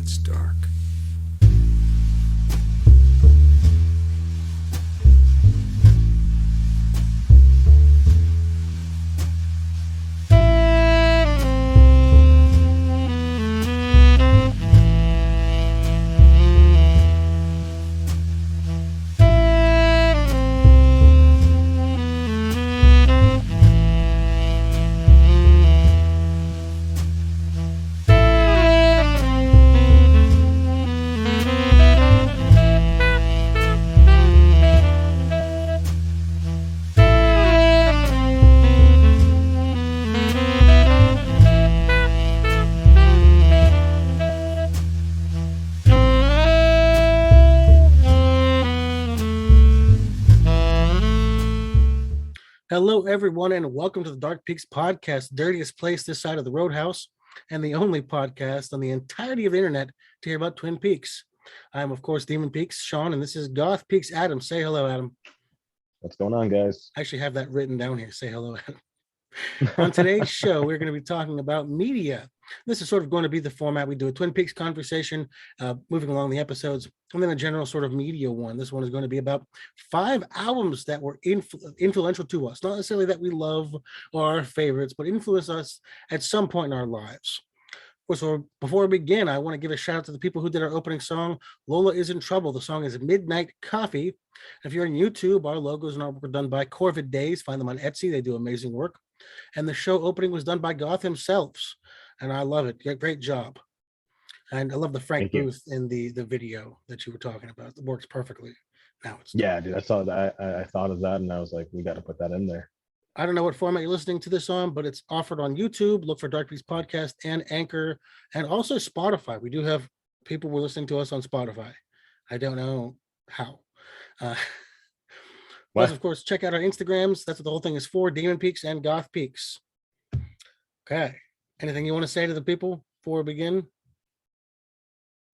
gets dark. Hello, everyone, and welcome to the DemonPeaks podcast, dirtiest place this side of the roadhouse, and the only podcast on the entirety of the internet to hear about Twin Peaks. I'm, of course, DemonPeaks, Sean, and this is GothPeaks, Adam. Say hello, Adam. What's going on, guys? I actually have that written down here. Say hello, Adam. On today's show, we're going to be talking about media. This is sort of going to be the format. We do a Twin Peaks conversation, moving along the episodes, and then a general sort of media one. This one is going to be about 5 albums that were influential to us. Not necessarily that we love or our favorites, but influence us at some point in our lives. So before we begin, I want to give a shout out to the people who did our opening song, Lola is in Trouble. The song is Midnight Coffee. If you're on YouTube, our logos and artwork were done by Corvid Days. Find them on Etsy. They do amazing work. And the show opening was done by Goth himself. And I love it. Great job. And I love the Frank Booth in the video that you were talking about. It works perfectly. Now it's yeah, dude. I saw that. I thought of that, and I was like, we got to put that in there. I don't know what format you're listening to this on, but it's offered on YouTube. Look for DemonPeaks Podcast and Anchor, and also Spotify. We do have people who are listening to us on Spotify. I don't know how. Plus, of course, check out our Instagrams. That's what the whole thing is for, DemonPeaks and GothPeaks. Okay. Anything you want to say to the people before we begin?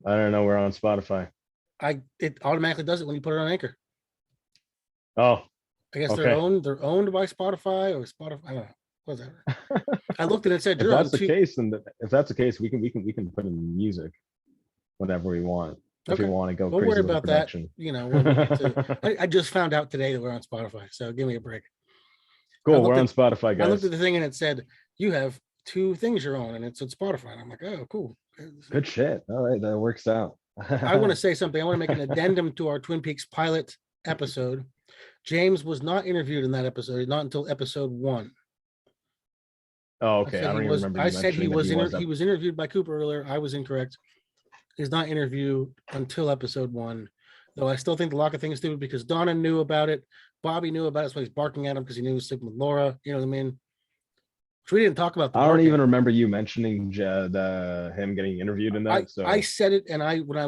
I don't know. We're on Spotify. It automatically does it when you put it on Anchor. Oh, I guess okay. they're owned by Spotify or Spotify. I don't know. Whatever. I looked and it said if that's the case, then if that's the case, we can put in music whenever we want. If we want to go crazy worry with about production. that. You know, when we get to, I just found out today that we're on Spotify, so give me a break. Cool, we're on Spotify, guys. I looked at the thing and it said you have 2 things you're on, and it said Spotify. And I'm like, oh, cool. Good shit. All right, that works out. I want to say something. I want to make an addendum to our Twin Peaks pilot episode. James was not interviewed in that episode, not until episode 1. Oh, okay. I don't even remember. I said he was interviewed by Cooper earlier. I was incorrect. He's not interviewed until episode 1, though I still think the Locker thing is stupid because Donna knew about it. Bobby knew about it. That's why he's barking at him, because he knew he was sleeping with Laura. You know what I mean? Which we didn't talk about. I don't even remember you mentioning him getting interviewed in that. I said it, and when I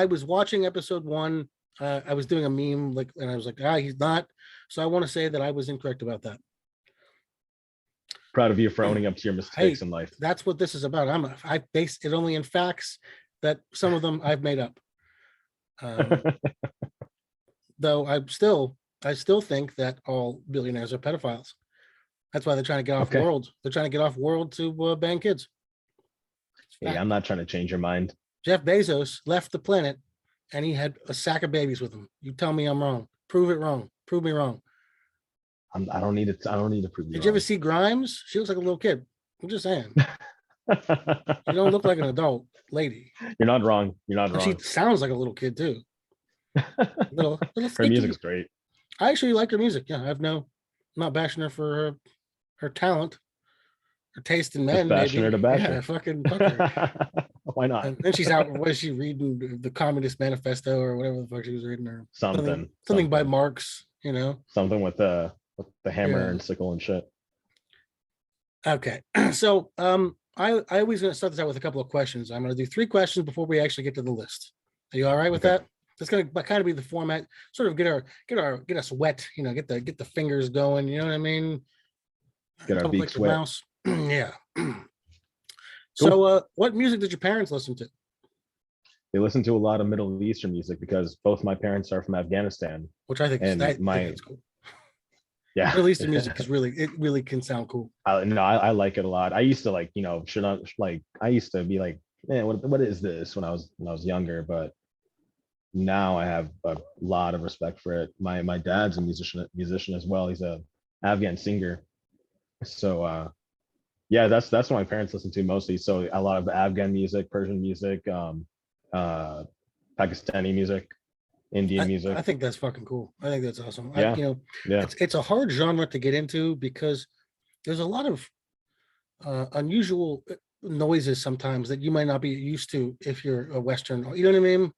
was watching episode 1, I was doing a meme, and I was like, he's not. So I want to say that I was incorrect about that. Proud of you for owning up to your mistakes in life. That's what this is about. I base it only in facts that some of them I've made up. Though I still think that all billionaires are pedophiles. That's why they're trying to get off world. They're trying to get off world to bang kids. Hey, I'm not trying to change your mind. Jeff Bezos left the planet and he had a sack of babies with him. You tell me I'm wrong. Prove it wrong. Prove me wrong. I don't need it. I don't need to prove you. Did you ever see Grimes? She looks like a little kid. I'm just saying. You don't look like an adult lady. You're not wrong. You're not wrong. She sounds like a little kid too. Little her music's great. I actually like her music. Yeah, I'm not bashing her for her talent, her taste in men. Just bashing her to bash her. Fucking fuck her. Why not? And then she's out. What is she reading? The Communist Manifesto or whatever the fuck she was reading, or something by Marx. You know, something with the hammer and sickle and shit. Okay, so I always gonna start this out with a couple of questions. I'm gonna do 3 questions before we actually get to the list. Are you all right with that? That's gonna kind of be the format. Sort of get us wet. You know, get the fingers going. You know what I mean? Get our beaks wet. Yeah. Cool. So, what music did your parents listen to? They listen to a lot of Middle Eastern music because both my parents are from Afghanistan. Which I think is cool. Yeah, Middle Eastern music is really can sound cool. I like it a lot. I used to I used to be like man, what is this when I was younger, but now I have a lot of respect for it. My dad's a musician as well. He's a Afghan singer. So yeah, that's what my parents listen to mostly. So a lot of Afghan music, Persian music, Pakistani music, Indian I music. think that's fucking cool. I think that's awesome. Yeah, yeah, It's a hard genre to get into because there's a lot of unusual noises sometimes that you might not be used to if you're a Western. You know what I mean?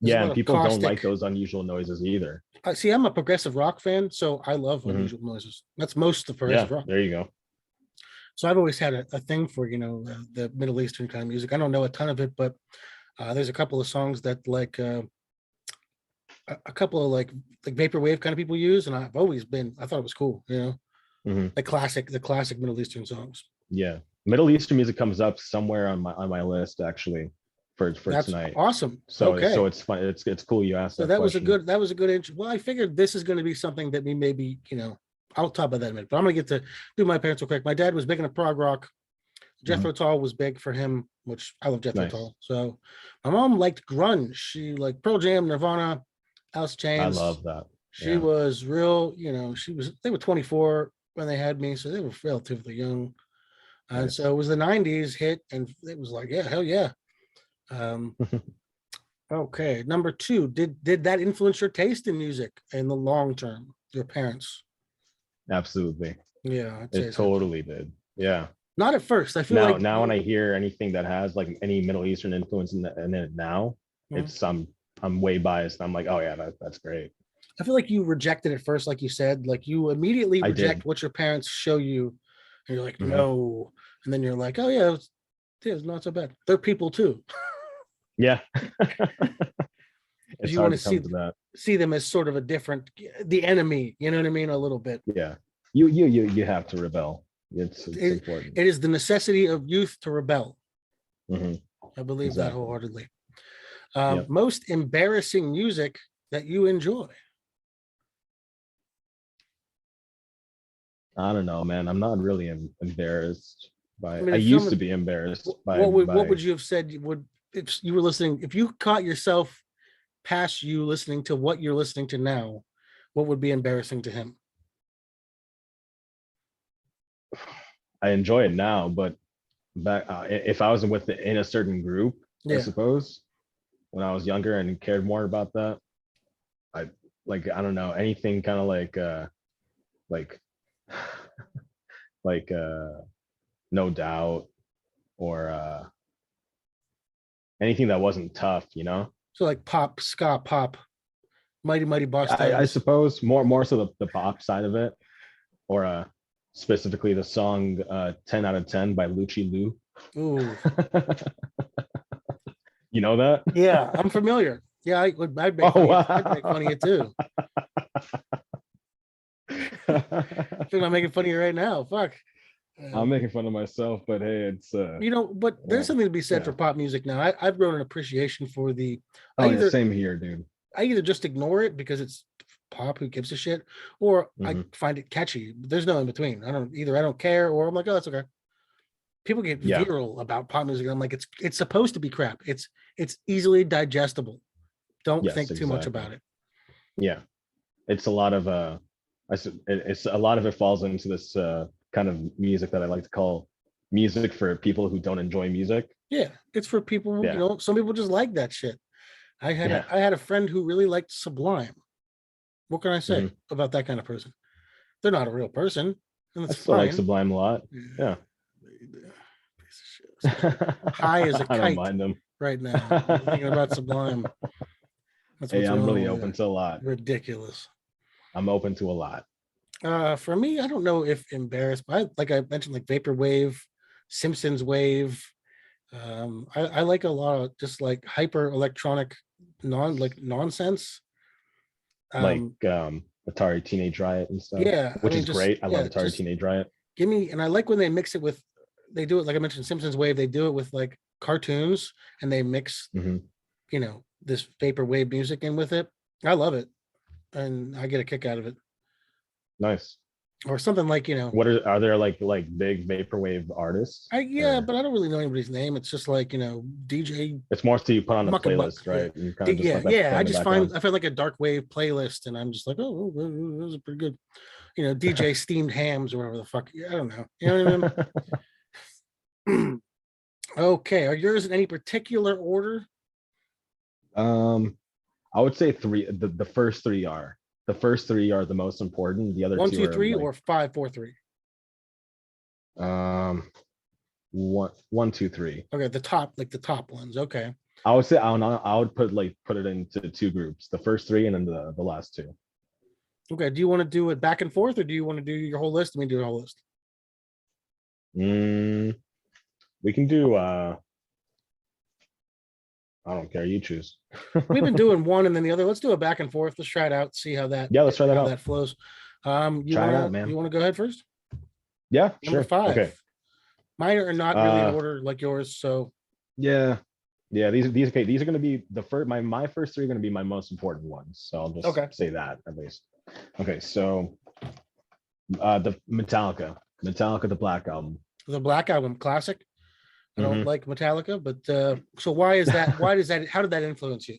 There's a yeah. lot And of people don't like caustic. those unusual noises either. I see. I'm a progressive rock fan, so I love Hmm. unusual noises. That's most of Yeah, progressive rock. there you go. So I've always had a thing for the Middle Eastern kind of music. I don't know a ton of it, but there's a couple of songs that like a couple of like vaporwave kind of people use, and I thought it was cool. Hmm. The classic Middle Eastern songs. Yeah, Middle Eastern music comes up somewhere on my list actually for That's tonight. awesome. So Okay. it's fun. It's cool you asked So that question. that was a good intro. Well, I figured this is going to be something that we maybe, I'll talk about that in a minute, but I'm going to get to do my parents real quick. My dad was big into prog rock. Mhm. Jethro Tull was big for him, which I love Jethro Nice. Tull. So my mom liked grunge. She liked Pearl Jam, Nirvana, Alice in I Chains. love that. She Yeah. was real, they were 24 when they had me, so they were relatively young. And Nice. so it was the 90s hit, and it was like, yeah, hell yeah. Um, okay, number two, did that influence your taste in music in the long term? Your parents? Absolutely. Yeah, I'd say It so. totally did. Yeah. Not at first. I feel Now, like now when I hear anything that has like any Middle Eastern influence in it now, Mhm. it's I'm way biased. I'm like, oh yeah, that's great. I feel like you rejected it first, like you said, like you immediately I reject did. what your parents show you, and you're like, Hmm. no, and then you're like, oh yeah, it's not so bad. They're people too. Yeah. It's You hard want to to come to that. see them as sort of a different, the enemy. You know what I mean? A little bit. Yeah. You have to rebel. It's It, important. it is the necessity of youth to rebel. Hmm. I believe that Exactly. wholeheartedly. Yep. Most embarrassing music that you enjoy. I don't know, man. I'm not really embarrassed I by. mean, I if used to someone, be embarrassed what by. would you have said? You would if you were listening? If you caught yourself past you listening to what you're listening to now, what would be embarrassing to him? I enjoy it now, but back if I was in a certain group, I Yeah. suppose when I was younger and cared more about that, I I don't know anything kind of like like no doubt or anything that wasn't tough, you know. So like pop, ska, pop, mighty mighty boss I tones. suppose more so the pop side of it, or specifically the song 10 out of 10 by Lucci Liu. Ooh, You know that? yeah, I'm familiar. Yeah, I would. I'd make Oh fun of you. I'd make fun of wow. you too. I think I'm making fun of you right now. Fuck. I'm Um, making fun of myself, but hey, it's but there's well, something to be said yeah. for pop music now. I've grown an appreciation for the. I Oh yeah, either same here, dude. I either just ignore it because it's pop, who gives a shit, or I Hmm. find it catchy. There's no in between. I don't care, or I'm like, oh, that's okay. People get Yeah, viral about pop music. And I'm like, it's supposed to be crap. It's easily digestible. Don't yes, think too much exactly. about it. Yeah, it's a lot of it's a lot of it falls into this kind of music that I like to call music for people who don't enjoy music. Yeah, it's for people. Yeah, Some people just like that shit. yeah. I had a friend who really liked Sublime. What can I say Hmm. about that kind of person? They're not a real person, and I it's still like fine. Sublime a lot. Yeah, Yeah. piece of shit. High as a I don't kite mind them. right now. Thinking about Sublime. That's Hey, what's I'm wrong really with open you. to a lot. Ridiculous. I'm open to a lot. For me, I don't know if embarrassed, but like I mentioned, like Vaporwave, Simpsons Wave. I like a lot of just like hyper electronic nonsense. Like Um, Atari Teenage Riot and stuff, yeah, I which mean, is just great. I love yeah, Atari just Teenage Riot. give me, and I like when they mix it with, they do it like I mentioned, Simpsons Wave. They do it with like cartoons, and they mix, Hmm. this vaporwave music in with it. I love it, and I get a kick out of it. Nice. or something like, What are there like big vaporwave artists? yeah, Or but I don't really know anybody's name. It's just like, DJ it's more so you put on a Muckabuck. playlist, Yeah. right? And you kind of just Yeah, let that yeah. play I in the just background. I found like a dark wave playlist, and I'm just like, oh, those are pretty good. DJ Steamed Hams or whatever the fuck. I don't know. You know what I mean? Okay. Are yours in any particular order? I would say three. The first three are the most important. The other One, two two, are three, like or 5, 4, 3. one, two, three. Okay, the top ones. Okay. I would say I would put it into two groups. The first three and then the last two. Okay. Do you want to do it back and forth, or do you want to do your whole list? Let me do the whole list. We can do I don't care. You choose. We've been doing one and then the other. Let's do it back and forth. Let's try it out. See how that let's try that out. That flows. Try it out, man. You want to go ahead first? Yeah, Number sure. 5. Okay. Mine are not really in order like yours. So yeah. These are going to be the first. My first three are going to be my most important ones. So I'll just say that at least. Okay, so the Metallica, the Black Album. The Black Album, classic. I don't like Metallica, but so why is that? Why does that? How did that influence you?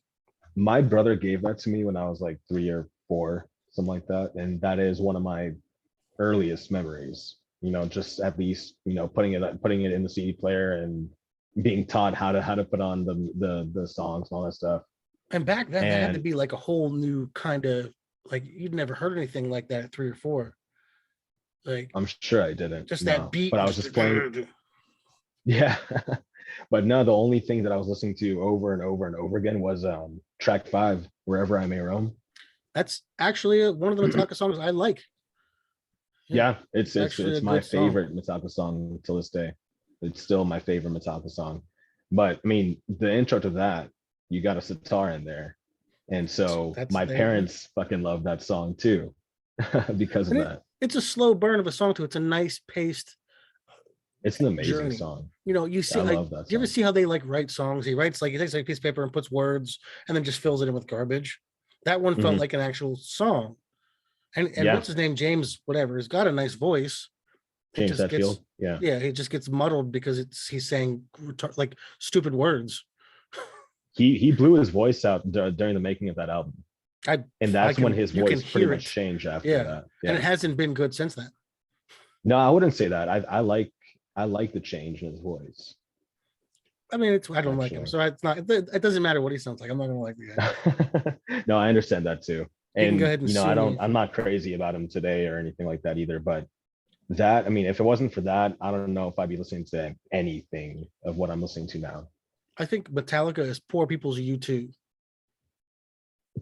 My brother gave that to me when I was like 3 or 4, something like that, and that is one of my earliest memories. Just at least putting it in the CD player and being taught how to put on the songs and all that stuff. And back then, that had to be like a whole new kind of like you'd never heard anything like that at 3 or 4. Like I'm sure I didn't. Just that beat, but I was just playing. Yeah, but no, the only thing that I was listening to over and over and over again was track 5, Wherever I May Roam. That's actually one of the Metallica songs I like. Yeah, it's my favorite Metallica song till this day. It's still my favorite Metallica song. But I mean, the intro to that, you got a sitar in there, and so my parents fucking love that song too, because of that. It's a slow burn of a song too. It's a nice paced. It's an amazing song. You see, like, do you ever see how they like write songs? He takes like a piece of paper and puts words, and then just fills it in with garbage. That one felt like an actual song. And what's his name? James, whatever, has got a nice voice. James Hetfield. Yeah, he just gets muddled because he's saying like stupid words. He blew his voice out during the making of that album, and that's when his voice pretty much changed after that. Yeah. And it hasn't been good since then. No, I wouldn't say that. I like the change in his voice. I mean, I don't like him, so it's not. It doesn't matter what he sounds like. I'm not gonna like the guy. No, I understand that too. And go ahead and I'm not crazy about him today or anything like that either. But that, I mean, if it wasn't for that, I don't know if I'd be listening to anything of what I'm listening to now. I think Metallica is poor people's U2.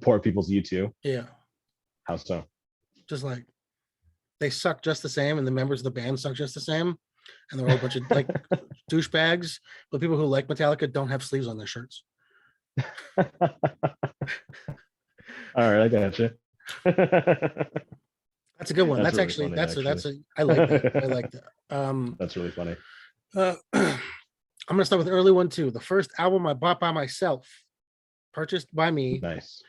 Poor people's U2? Yeah. How so? Just like they suck just the same, and the members of the band suck just the same, and they're all a bunch of like douchebags. But people who like Metallica don't have sleeves on their shirts. All right, I got you. That's a good one. That's really actually I like that. I like that. That's really funny. I'm gonna start with an early one too. The first album I bought by myself, purchased by me. Nice.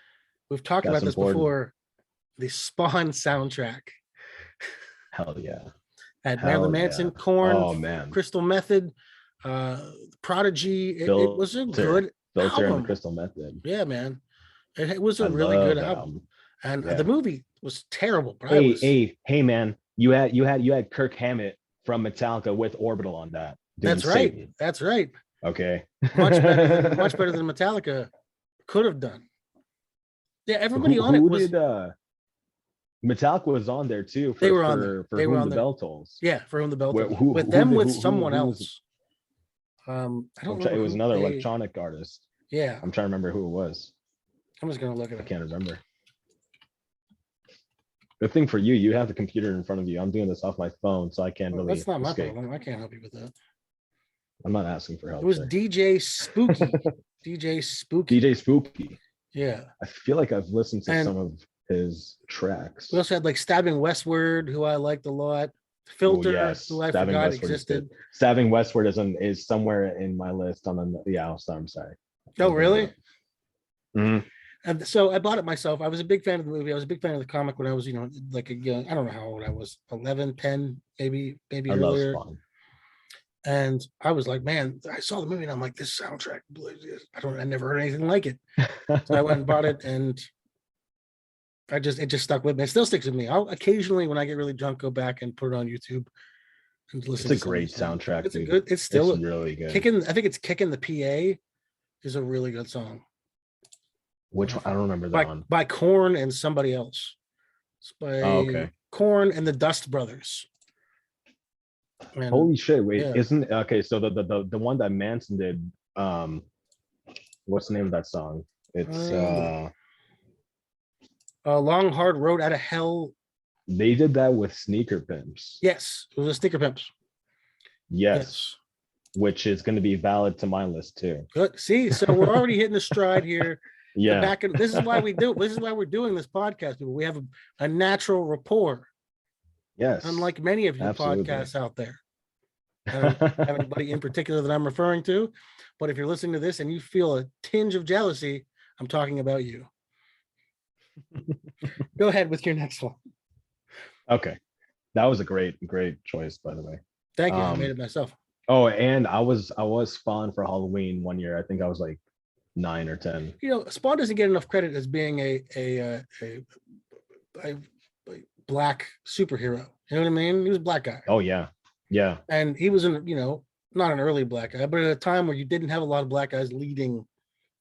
We've talked about this before. The Spawn soundtrack. Hell yeah. Had Marilyn Manson, Korn, Crystal Method, Prodigy. It was a good Filter and Crystal Method. Yeah, man. It was a really good album. And the movie was terrible. But hey, man, you had Kirk Hammett from Metallica with Orbital on that. That's right. Satan. That's right. Okay. much better than Metallica could have done. Yeah, everybody on it was. Metallica was on there too. They were on there. For Whom the Bell Tolls. Yeah, For Whom the Bell Tolls. With someone else. I don't know. It was another electronic artist. Yeah. I'm trying to remember who it was. I'm just gonna look at it. I can't remember. Good thing for you, you have the computer in front of you. I'm doing this off my phone, so I can't really. That's not my problem. I can't help you with that. I'm not asking for help. It was DJ Spooky. DJ Spooky. Yeah. I feel like I've listened to some of his tracks. We also had like Stabbing Westward, who I liked a lot. Filter, who I forgot existed. Stabbing Westward is somewhere in my list on the I'm sorry. Oh, really? Mm-hmm. And so I bought it myself. I was a big fan of the movie. I was a big fan of the comic when I was, like a young, I don't know how old I was, 11, 10, maybe I love earlier. Spawn. And I was like, man, I saw the movie and I'm like, this soundtrack, I never heard anything like it. So I went and bought it, and it just stuck with me. It still sticks with me. I'll occasionally, when I get really drunk, go back and put it on YouTube and listen. It's a great soundtrack. It's dude. It's still really good. I think it's Kicking the PA is a really good song. Which one? I don't remember that one. By Korn and somebody else. It's by Korn and the Dust Brothers. And, holy shit! Wait, isn't okay? So the one that Manson did. What's the name of that song? It's Long Hard Road Out of Hell. They did that with Sneaker Pimps. Yes, it was a Sneaker Pimps. Yes. Which is going to be valid to my list too. Good. See, so we're already hitting a stride here. Yeah. This is why we do. This is why we're doing this podcast. We have a natural rapport. Yes. Unlike many of you podcasts out there. I don't have anybody in particular that I'm referring to, but if you're listening to this and you feel a tinge of jealousy, I'm talking about you. Go ahead with your next one. Okay. That was a great choice, by the way. Thank you. I made it myself. Oh, and I was Spawn for Halloween one year. I think I was like 9 or 10. Spawn doesn't get enough credit as being a black superhero. You know what I mean? He was a black guy. Oh yeah. Yeah. And he was not an early black guy, but at a time where you didn't have a lot of black guys leading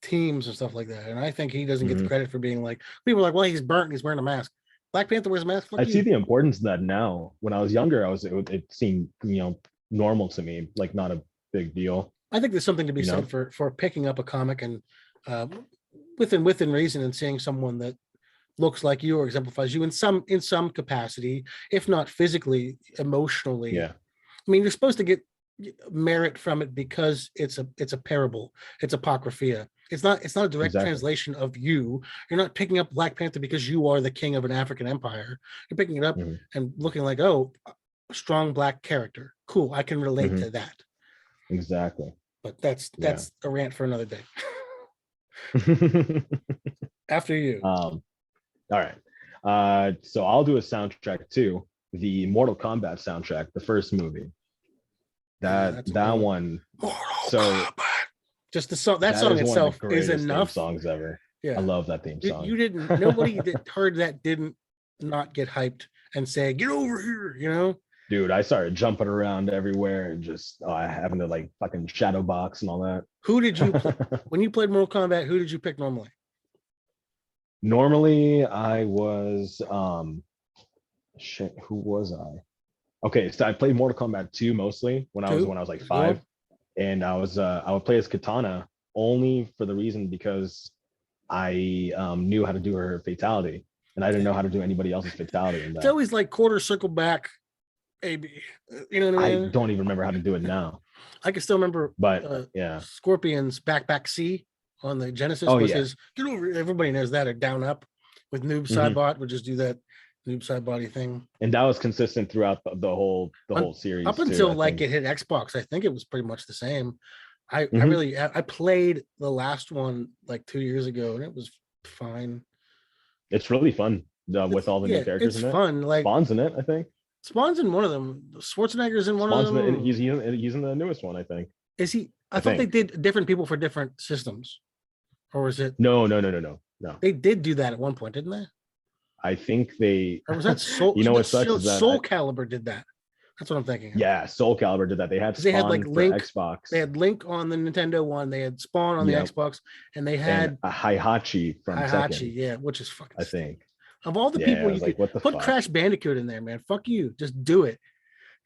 teams and stuff like that. And I think he doesn't get the credit for being like, people are like, well, he's burnt and he's wearing a mask. Black Panther wears a mask. I see the importance of that now. When I was younger, it seemed normal to me, like not a big deal. I think there's something to be said for picking up a comic and within reason, and seeing someone that looks like you or exemplifies you in some capacity, if not physically, emotionally. Yeah. I mean, you're supposed to get merit from it because it's a parable. It's apocrypha. It's not a direct translation of you. You're not picking up Black Panther because you are the king of an African empire. You're picking it up and looking like, oh, a strong black character. Cool. I can relate to that. Exactly. But that's a rant for another day. After you. All right. So I'll do a soundtrack too. The Mortal Kombat soundtrack, the first movie. That one. So Kombat. Just the song. That song itself is enough. Songs ever. Yeah, I love that theme song. You didn't. Nobody that heard that didn't not get hyped and say, "Get over here!" Dude, I started jumping around everywhere and just having to like fucking shadow box and all that. Who did you when you played Mortal Kombat? Who did you pick normally? Normally, I was who was I? Okay, so I played Mortal Kombat 2 mostly when I was like 5, and I would play as Katana only for the reason because I knew how to do her fatality, and I didn't know how to do anybody else's fatality. In that. It's always like quarter circle back, AB. You know what I mean? I don't even remember how to do it now. I can still remember, but yeah, Scorpion's back C on the Genesis his get over. Everybody knows that, or down up with Noob Sidebot would just do that Noob Sidebody thing, and that was consistent throughout the whole series up until it hit Xbox. I think it was pretty much the same. I played the last one like 2 years ago, and it was fine. It's really fun with all the new characters. It's fun. Like Spawn's in it, I think. Spawn's in one of them. Schwarzenegger's in one of them. He's in the newest one, I think. Is he? I thought they did different people for different systems, or was it? No. They did do that at one point, didn't they? I think they. Or was that Soul? What sucks is that Soul Calibur did that. That's what I'm thinking. Yeah, Soul Calibur did that. They had Spawn for Link, Xbox. They had Link on the Nintendo one. They had Spawn on the Xbox, and they had a Heihachi from second. Yeah, which is fucking. I think. Of all the people, you could put Crash Bandicoot in there, man. Fuck you, just do it.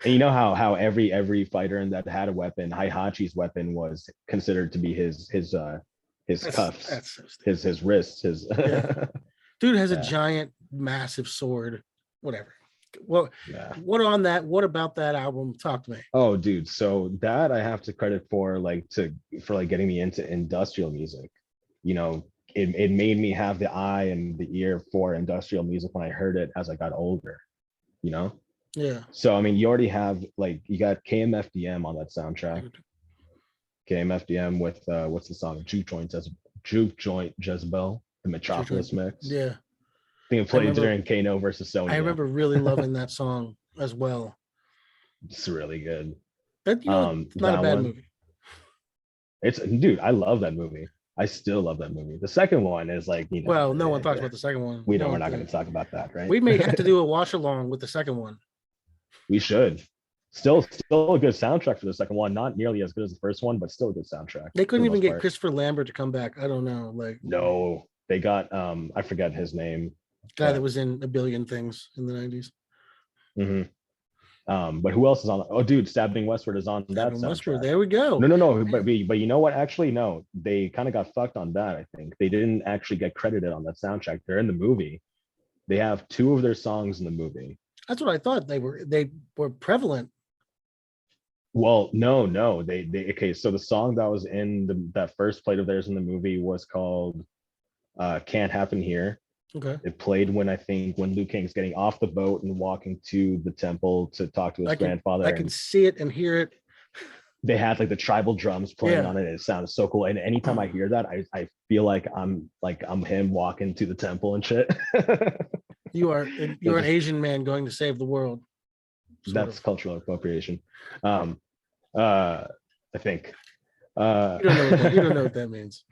And you know how every fighter in that had a weapon, Heihachi's weapon was considered to be his cuffs, his wrists, Dude has a giant, massive sword. Whatever. Well, what on that? What about that album? Talk to me. Oh, dude. So that I have to credit for getting me into industrial music. It made me have the eye and the ear for industrial music when I heard it as I got older. Yeah. So I mean, you already have you got KMFDM on that soundtrack. KMFDM with what's the song? Juke Joint Jezebel. the Metropolis mix. Yeah. I think it played during Kano versus Sonya. I remember really loving that song as well. It's really good. But it's not a bad movie. Dude, I love that movie. I still love that movie. The second one is like, well, no one talks about the second one. We're not going to talk about that, right? We may have to do a watch along with the second one. We should. Still a good soundtrack for the second one. Not nearly as good as the first one, but still a good soundtrack. They couldn't even get Christopher Lambert to come back. I don't know. No, they got I forget his name. Guy that was in a billion things in the 90s. Mm-hmm. But who else is on? Oh, dude, Stabbing Westward is on that soundtrack. Westward, there we go. No. But you know what? Actually, no. They kind of got fucked on that. I think they didn't actually get credited on that soundtrack. They're in the movie. They have 2 of their songs in the movie. That's what I thought. They were prevalent. Well, no. They okay. So the song that was in that first plate of theirs in the movie was called "Can't Happen Here." Okay. It played when Liu Kang's getting off the boat and walking to the temple to talk to his grandfather. I can see it and hear it. They had like the tribal drums playing on it. It sounded so cool. And anytime I hear that, I feel like I'm him walking to the temple and shit. You're an Asian man going to save the world. That's cultural appropriation. I think. You don't know what that means.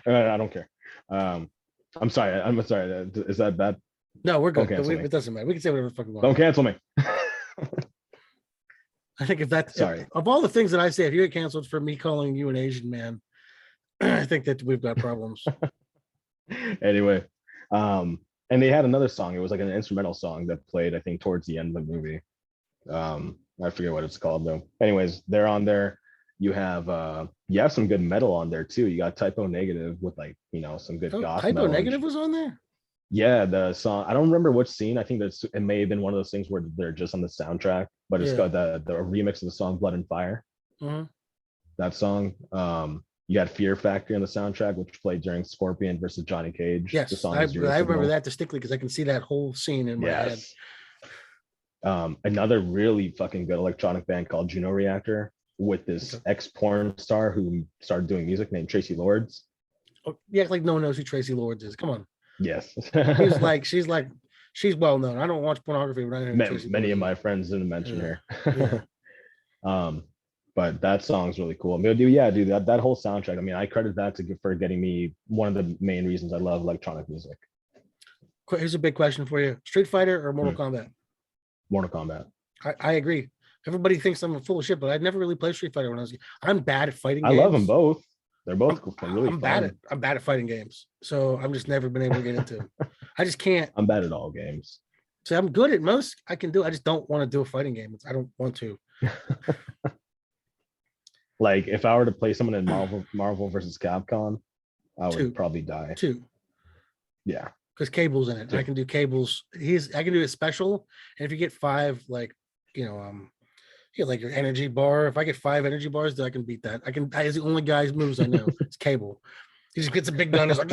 I don't care. I'm sorry. Is that bad? No, we're good. It doesn't matter. We can say whatever the fuck we want. Don't cancel me. I think of all the things that I say, if you get canceled for me calling you an Asian man, I think that we've got problems. Anyway, and they had another song. It was like an instrumental song that played, I think, towards the end of the movie. I forget what it's called though. Anyways, they're on there. You have some good metal on there too. You got Typo Negative with some good goth. Typo Negative was on there? Yeah, the song. I don't remember which scene. I think it may have been one of those things where they're just on the soundtrack, but it's got the remix of the song Blood and Fire. Mm-hmm. That song. You got Fear Factory on the soundtrack, which played during Scorpion versus Johnny Cage. Yes, the song I remember that distinctly because I can see that whole scene in my head. Another really fucking good electronic band called Juno Reactor with this ex-porn star who started doing music named Tracy Lords. Oh, yeah, like no one knows who Tracy Lords is. Come on. Yes. she's well known. I don't watch pornography, but I know many of my friends didn't mention her. Yeah. But that song's really cool. Dude, that whole soundtrack. I mean, I credit that for getting me one of the main reasons I love electronic music. Here's a big question for you: Street Fighter or Mortal Kombat? Mortal Kombat. I agree. Everybody thinks I'm full of shit, but I'd never really played Street Fighter when I was. I'm bad at fighting games. I love them both. They're both really fun. I'm bad at fighting games, so I'm just never been able to get into them. I just can't. I'm bad at all games. So I'm good at most I can do. I just don't want to do a fighting game. I don't want to. Like if I were to play someone in Marvel versus Capcom, I would probably die. 2. Yeah. Because Cable's in it. And I can do Cable's. I can do it special. And if you get 5, like like your energy bar. If I get 5 energy bars, then I can beat that. It's the only guy's moves I know. It's Cable. He just gets a big gun. It's like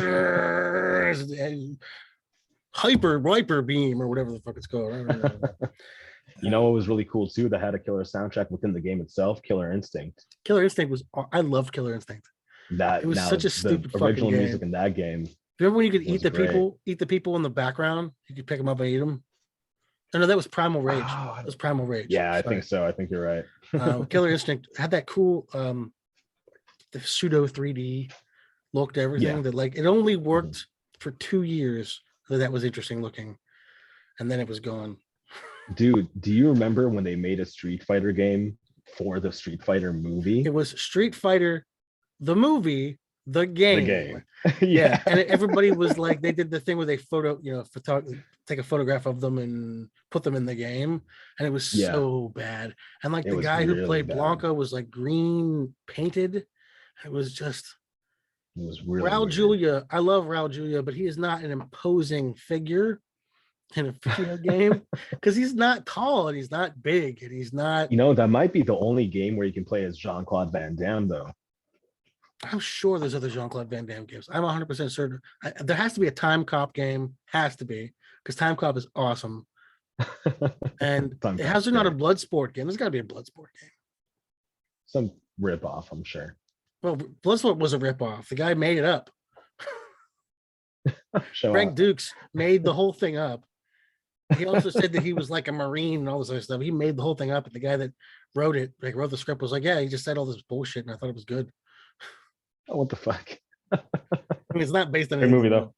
hyper wiper beam or whatever the fuck it's called. I don't know. You know what was really cool too that had a killer soundtrack within the game itself? Killer Instinct. Killer Instinct was. I loved Killer Instinct. It was such a stupid fucking original game. Music in that game. Remember when you could eat the people in the background? You could pick them up and eat them. No, that was Primal Rage. That was Primal Rage. Yeah, I think so. I think you're right. Killer Instinct had that cool the pseudo 3D look to everything that it only worked for 2 years. So that was interesting looking. And then it was gone. Dude, do you remember when they made a Street Fighter game for the Street Fighter movie? It was Street Fighter, the movie, the game. The game. Yeah. And everybody was like, they did the thing where they take a photograph of them and put them in the game. And it was so bad. And the guy who played Blanca was like green painted. It was really Raul Julia. I love Raul Julia, but he is not an imposing figure in a video game because he's not tall and he's not big and he's not. That might be the only game where you can play as Jean-Claude Van Damme, though. I'm sure there's other Jean-Claude Van Damme games. I'm 100% certain. There has to be a Time Cop game. Has to be because Time Cop is awesome. And how's there not a Bloodsport game? There's got to be a Bloodsport game. Some rip off, I'm sure. Well, Bloodsport was a rip off. The guy made it up. Show Frank off. Dukes made the whole thing up. He also said that he was like a Marine and all this other stuff. He made the whole thing up, and the guy that wrote the script was like, yeah, he just said all this bullshit, and I thought it was good. Oh, what the fuck? I mean, it's not based on Great anything movie though.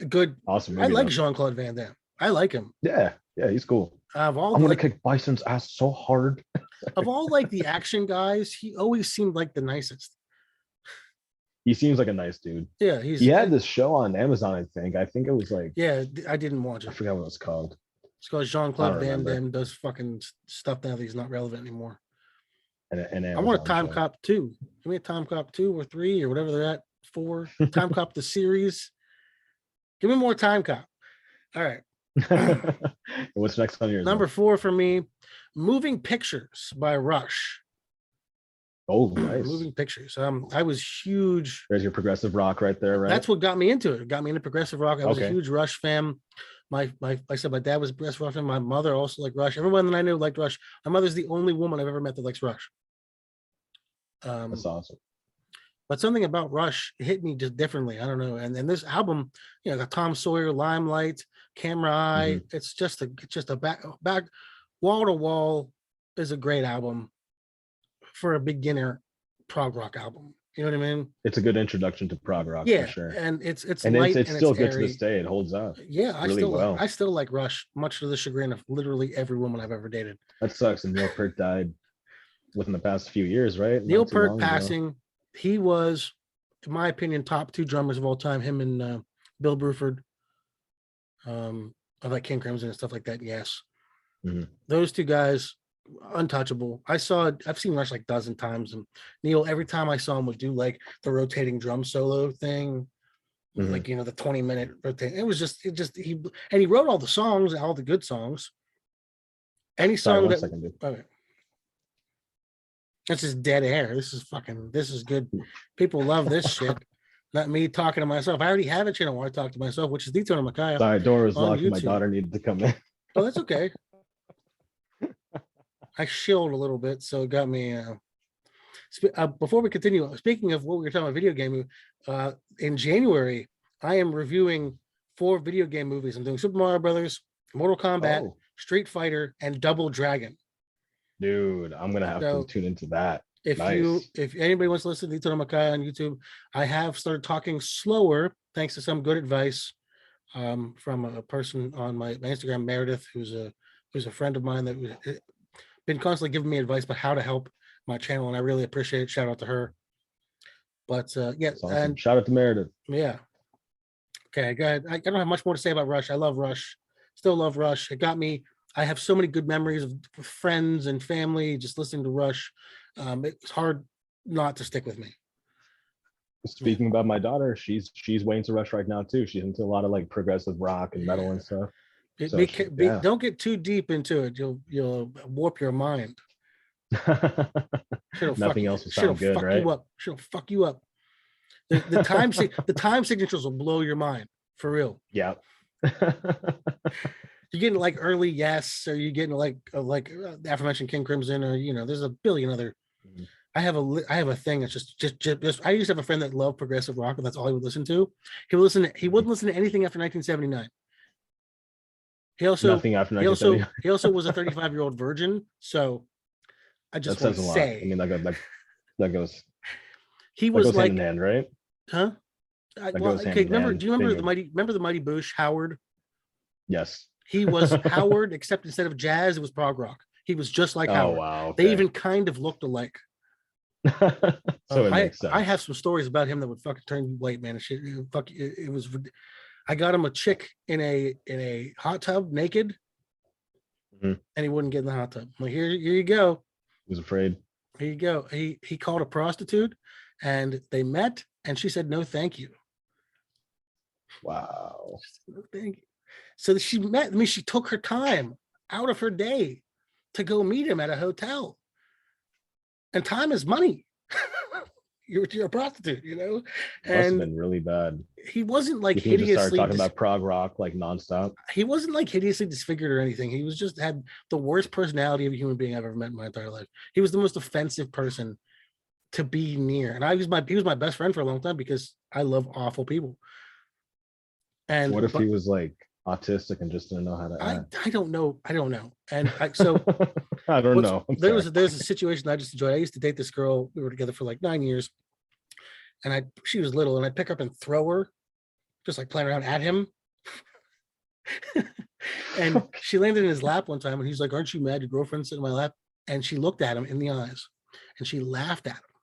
good. Awesome I movie like though. Jean-Claude Van Damme. I like him. Yeah, he's cool. Of all I'm the, gonna kick Bison's ass so hard. like the action guys, he always seemed like the nicest. He seems like a nice dude. Yeah, He had this show on Amazon, I think. I think it was like, yeah, I didn't watch I it. forgot what it's called. It's called Jean-Claude I don't Van remember. Damme does fucking stuff now that he's not relevant anymore. And I want a Time Cop 2. Give me a Time Cop 2 or 3 or whatever they're at. 4. Time Cop the series. Give me more Time Cop. All right. What's next on yours? Number 4 for me, Moving Pictures by Rush. Oh, nice. Moving Pictures. I was huge. There's your progressive rock right there, right? That's what got me into it. It got me into progressive rock. I was a Okay. huge Rush fan. Like I said, my dad was a progressive rock fan. My mother also liked Rush. Everyone that I knew liked Rush. My mother's the only woman I've ever met that likes Rush. That's awesome. But something about Rush hit me just differently. I don't know. And this album, the Tom Sawyer, Limelight, Camera Eye. It's just a back wall to wall is a great album for a beginner prog rock album. You know what I mean? It's a good introduction to prog rock for sure. And it's and light it's and still it's good to airy. this day. It holds up. Yeah, well. I still like Rush, much to the chagrin of literally every woman I've ever dated. That sucks. And Neil Peart died within the past few years, right? Neil Peart passing. He was, in my opinion, top 2 drummers of all time. Him and Bill Bruford, of like King Crimson and stuff like that. Yes, those 2 guys, untouchable. I've seen Rush like a dozen times, and Neil, every time I saw him, would do like the rotating drum solo thing, like the 20-minute rotate. He wrote all the songs, all the good songs. Any song okay. This is dead air. This is good. People love this shit. Not me talking to myself. I already have a channel where I talk to myself, which is Dito Makaya. Sorry, door was locked. My daughter needed to come in. Oh, that's okay. I shilled a little bit, so it got me. Before we continue, speaking of what we were talking about, video game, in January, I am reviewing 4 video game movies. I'm doing Super Mario Brothers, Mortal Kombat, Street Fighter, and Double Dragon. Dude, I'm gonna have to tune into that. If anybody wants to listen to Dito Makaya on YouTube, I have started talking slower thanks to some good advice from a person on my Instagram, Meredith, who's a friend of mine that been constantly giving me advice about how to help my channel, and I really appreciate it. Shout out to her. But awesome. And shout out to Meredith. Yeah. Okay, go ahead. I don't have much more to say about Rush. I love Rush. Still love Rush. It got me. I have so many good memories of friends and family just listening to Rush. It's hard not to stick with me. Speaking about my daughter, she's way into Rush right now too. She's into a lot of like progressive rock and metal and stuff. Don't get too deep into it. You'll warp your mind. Nothing else will sound good, right? She'll fuck you up. The time signatures will blow your mind for real. Yeah. You're getting like early yes, or you're getting like the aforementioned King Crimson, or there's a billion other. I have a thing that's just. I used to have a friend that loved progressive rock, and that's all he would listen to. He wouldn't listen to anything after 1979. He also nothing after 1979. He also was a 35-year-old virgin. So I just want to say, I mean, that goes. He was goes like hand in hand, right? Huh? Do you remember the Mighty Boosh, Howard? Yes. He was Howard, except instead of jazz, it was prog rock. He was just like Howard. Wow. Okay. They even kind of looked alike. So it makes sense. I have some stories about him that would fucking turn you white, man. It was. I got him a chick in a hot tub naked, and he wouldn't get in the hot tub. I'm like, here you go. He was afraid. Here you go. He called a prostitute, and they met, and she said no, thank you. Wow. No, thank you. So she met. I mean, she took her time out of her day to go meet him at a hotel. And time is money. You're a prostitute, And must have been really bad. He wasn't like hideously. Just started talking about prog rock like nonstop. He wasn't like hideously disfigured or anything. He was just had the worst personality of a human being I've ever met in my entire life. He was the most offensive person to be near, and he was my best friend for a long time because I love awful people. And What if he was like autistic and just didn't know how to act? I don't know. And so I don't know. there's a situation I just enjoyed. I used to date this girl. We were together for like 9 years, and she was little, and I'd pick her up and throw her, just like playing around at him. And she landed in his lap one time, and he's like, "Aren't you mad your girlfriend's sitting in my lap?" And she looked at him in the eyes, and she laughed at him,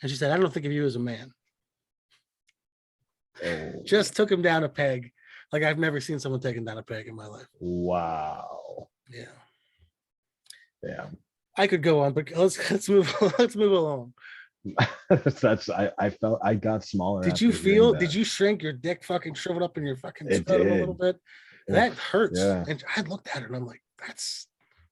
and she said, "I don't think of you as a man." Oh. Just took him down a peg. Like I've never seen someone taken down a peg in my life. Wow. Yeah. Yeah. I could go on, but let's move along. I felt I got smaller. Did you shrink your dick fucking shriveled up in your fucking scrotum a little bit? That hurts. Yeah. And I looked at her and I'm like, that's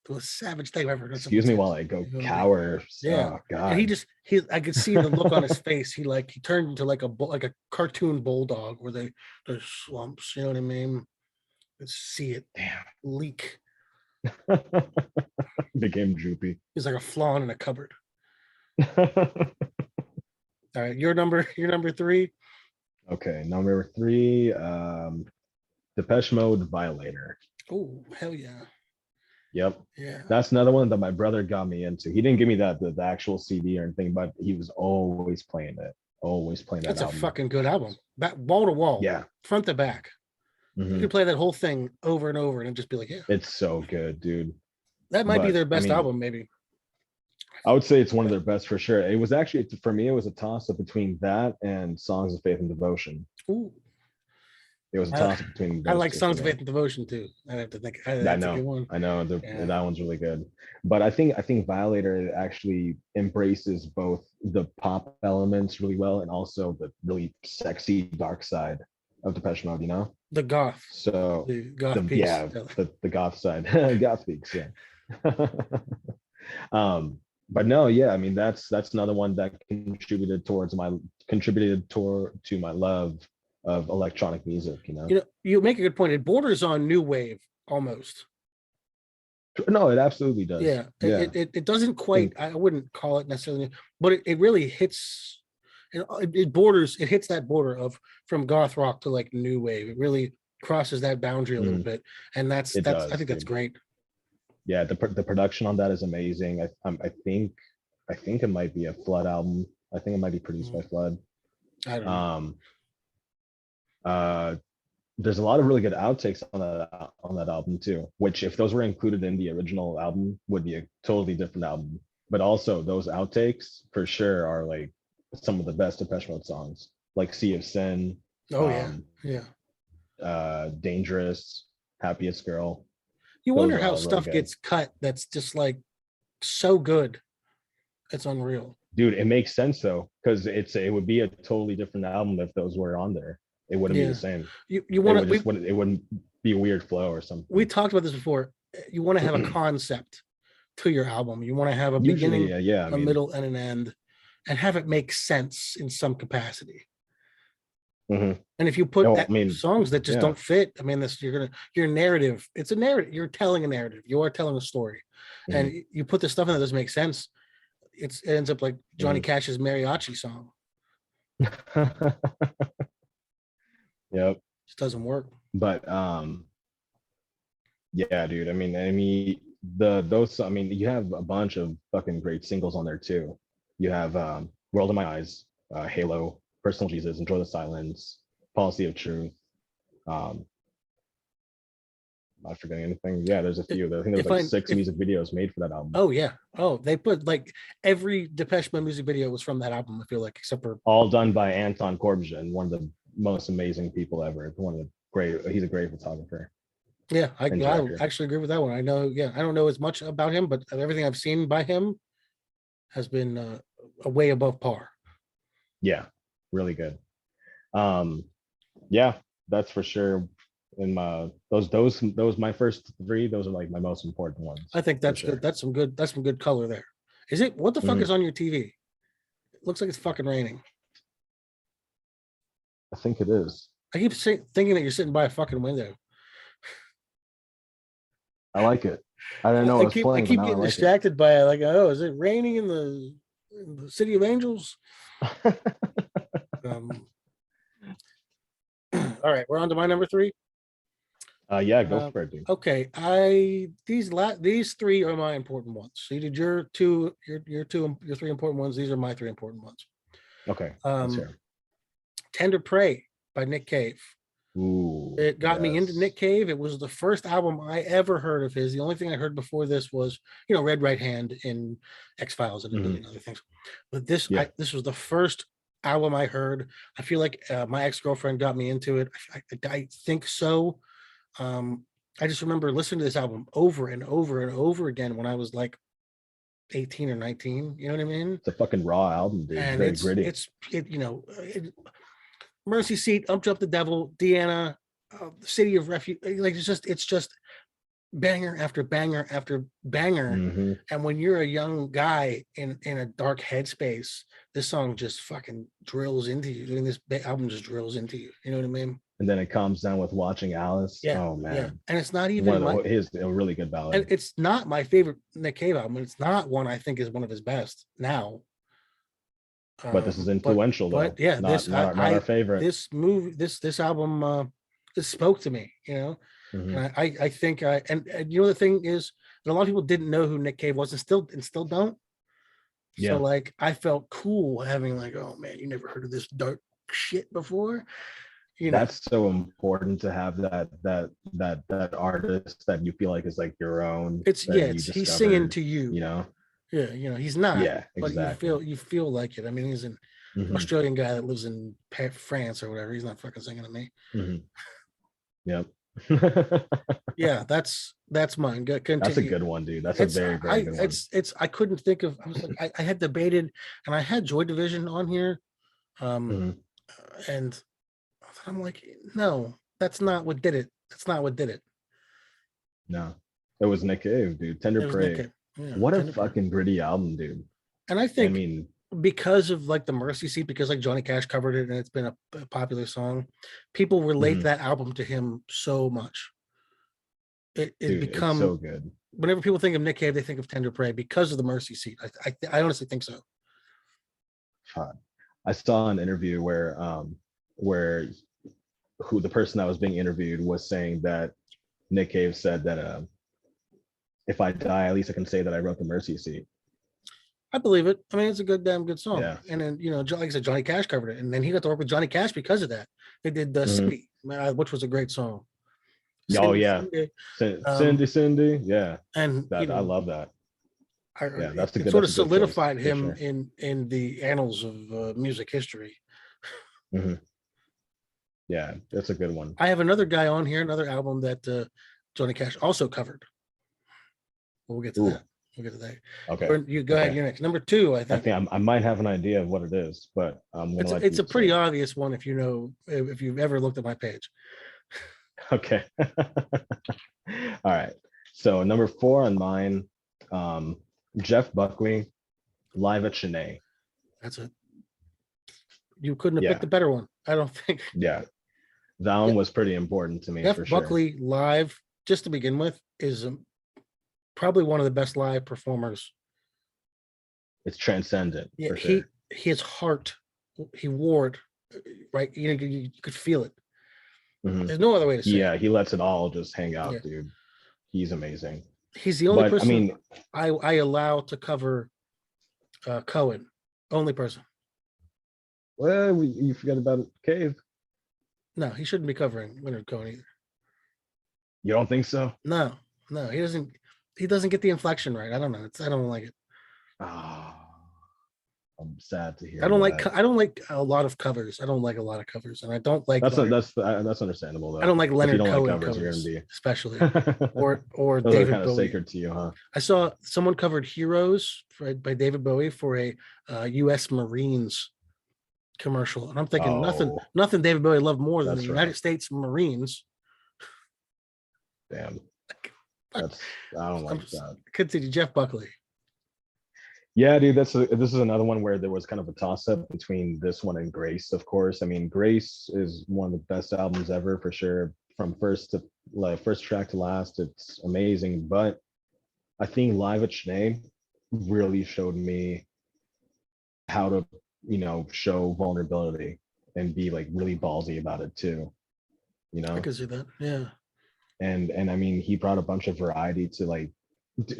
the most savage thing I've ever heard. Excuse me while I go cower. Yeah. Oh, God. And I could see the look on his face. He turned into like a cartoon bulldog where there's slumps, you know what I mean? Let's see it. Damn. Leak. Became droopy. He's like a flawn in a cupboard. All right, your number 3. Okay, number 3, Depeche Mode, Violator. Oh, hell yeah. Yep. Yeah. That's another one that my brother got me into. He didn't give me the actual CD or anything, but he was always playing it. Always playing that. That's a fucking good album. Wall to wall. Yeah. Front to back. You can play that whole thing over and over and just be like, yeah. It's so good, dude. That might be their best album, maybe. I would say it's one of their best for sure. It was actually, for me, it was a toss-up between that and Songs of Faith and Devotion. Ooh. It was a toss-up between those I like two, Songs of Faith and Devotion too. I have to think. I know. That one's really good. But I think Violator actually embraces both the pop elements really well and also the really sexy dark side of Depeche Mode, you know? The goth. So the GothPeaks. the goth side. GothPeaks, yeah. But no, yeah, I mean that's another one that contributed to my love of electronic music, you know. You make a good point. It borders on new wave almost. No, it absolutely does. Yeah. It doesn't quite, I wouldn't call it necessarily, but it really hits it hits that border of from goth rock to like new wave. It really crosses that boundary a little bit. And I think that's great. Yeah, the production on that is amazing. I think it might be a Flood album. I think it might be produced by Flood. I don't know. There's a lot of really good outtakes on that album too, which if those were included in the original album would be a totally different album. But also those outtakes for sure are like some of the best Depeche Mode songs, like Sea of Sin. Oh Dangerous, Happiest Girl. You wonder how stuff gets cut that's just like so good. It's unreal. Dude, it makes sense though, because it would be a totally different album if those were on there. It wouldn't be the same. It wouldn't be a weird flow or something. We talked about this before. You want to have a concept to your album. You want to have a beginning, a middle, and an end, and have it make sense in some capacity. And if you put songs that just don't fit, I mean, your narrative. It's a narrative. You're telling a narrative. You are telling a story, and you put the stuff in that doesn't make sense. It ends up like Johnny Cash's mariachi song. Yep. Just doesn't work. But yeah, dude. I mean, you have a bunch of fucking great singles on there too. You have World in My Eyes, Halo, Personal Jesus, Enjoy the Silence, Policy of Truth. Am I forgetting anything? Yeah, there's a few. I think there's like 6 music videos made for that album. Oh yeah. Oh, they put like every Depeche Mode music video was from that album, I feel like, except for all done by Anton Corbijn, one of the most amazing people ever. He's a great photographer. Yeah, I actually agree with that one. I know, I don't know as much about him, but everything I've seen by him has been a way above par. Yeah, really good. Yeah, that's for sure. In my those my first 3, those are like my most important ones. I think that's good. That's some good color there. Is it? What the fuck is on your TV? It looks like it's fucking raining. I think it is. I keep thinking that you're sitting by a fucking window. I like it. I don't know. I keep getting distracted by it. Like, oh, is it raining in the City of Angels? All right, we're on to my number 3. Yeah, go for it, dude. Okay, these 3 are my important ones. So you did your 2, your 3 important ones. These are my 3 important ones. Okay, let's hear 'em. Tender Prey by Nick Cave. Ooh, It got me into yes. Nick Cave. It was the first album I ever heard of his. The only thing I heard before this was, Red Right Hand in X-Files and a million other things. But this was the first album I heard. I feel like my ex-girlfriend got me into it. I think so. I just remember listening to this album over and over and over again when I was like 18 or 19. You know what I mean? It's a fucking raw album, dude. And Very gritty. Mercy Seat, Up Jump the Devil, Deanna, City of Refuge. Like it's just banger after banger after banger. And when you're a young guy in a dark headspace, this song just fucking drills into you. I mean, this album just drills into you. You know what I mean? And then it calms down with Watching Alice. Yeah, oh man. Yeah. And it's not even a really good ballad. And it's not my favorite Nick Cave album. It's not one I think is one of his best now. But this is influential, though. But yeah, not our favorite. This album, it spoke to me, And I think, and the thing is, that a lot of people didn't know who Nick Cave was, and still don't. Yeah. So like, I felt cool having like, oh man, you never heard of this dark shit before. That's so important to have that artist that you feel like is like your own. He's singing to you. Yeah, he's not. Yeah, exactly. But you feel like it. I mean, he's an Australian guy that lives in France or whatever. He's not fucking singing to me. Yep. Yeah, that's mine. Continue. That's a good one, dude. That's a very good one. I couldn't think of. I was like, I had debated, and I had Joy Division on here, and I'm like, no, that's not what did it. That's not what did it. No, it was Nick Cave, dude. Tender Prey. Yeah, what a fucking gritty album, dude. And I think, because of like the Mercy Seat, because like Johnny Cash covered it and it's been a popular song, people relate that album to him so much. It becomes so good. Whenever people think of Nick Cave, they think of Tender Prey because of the Mercy Seat. I honestly think so. I saw an interview where the person that was being interviewed was saying that Nick Cave said that if I die, at least I can say that I wrote the Mercy Seat. I believe it. I mean, it's a damn good song. Yeah. And then, like I said, Johnny Cash covered it. And then he got to work with Johnny Cash because of that. They did the City, which was a great song. Cindy. Yeah. And I love that. That's it sort of solidified him in the annals of music history. Yeah, that's a good one. I have another guy on here, another album that Johnny Cash also covered. We'll get to that. Okay. You go ahead. You're next. Number 2, I think I might have an idea of what it is, but it's a pretty obvious one if you've ever looked at my page. Okay. All right. So number 4 on mine, Jeff Buckley, Live at Chennai. That's it. You couldn't have picked a better one, I don't think. Yeah. That one was pretty important to me. Jeff for Buckley sure. live, just to begin with, is probably one of the best live performers. It's transcendent. Yeah, for sure. His heart, he wore it, right? You could feel it. There's no other way to say it. Yeah, he lets it all just hang out, dude. He's amazing. He's the only person I allow to cover Cohen. Only person. Well, you forgot about Cave. No, he shouldn't be covering Leonard Cohen either. You don't think so? No, he doesn't. He doesn't get the inflection right. I don't know. I don't like it. I'm sad to hear. I don't like a lot of covers. I don't like a lot of covers, and I don't like. That's understandable though. I don't like Leonard Cohen covers, especially, or Those David are kind of Bowie. sacred to you, huh? I saw someone covered "Heroes" by David Bowie for a U.S. Marines commercial, and I'm thinking nothing David Bowie loved more than the United States Marines. Damn. I don't like that. Continue, Jeff Buckley. Yeah, dude, this is another one where there was kind of a toss-up between this one and Grace, of course. I mean, Grace is one of the best albums ever for sure. From first track to last, it's amazing. But I think Live at Chennai really showed me how to, show vulnerability and be like really ballsy about it too. you I know. can see that. Yeah. And I mean, he brought a bunch of variety to like,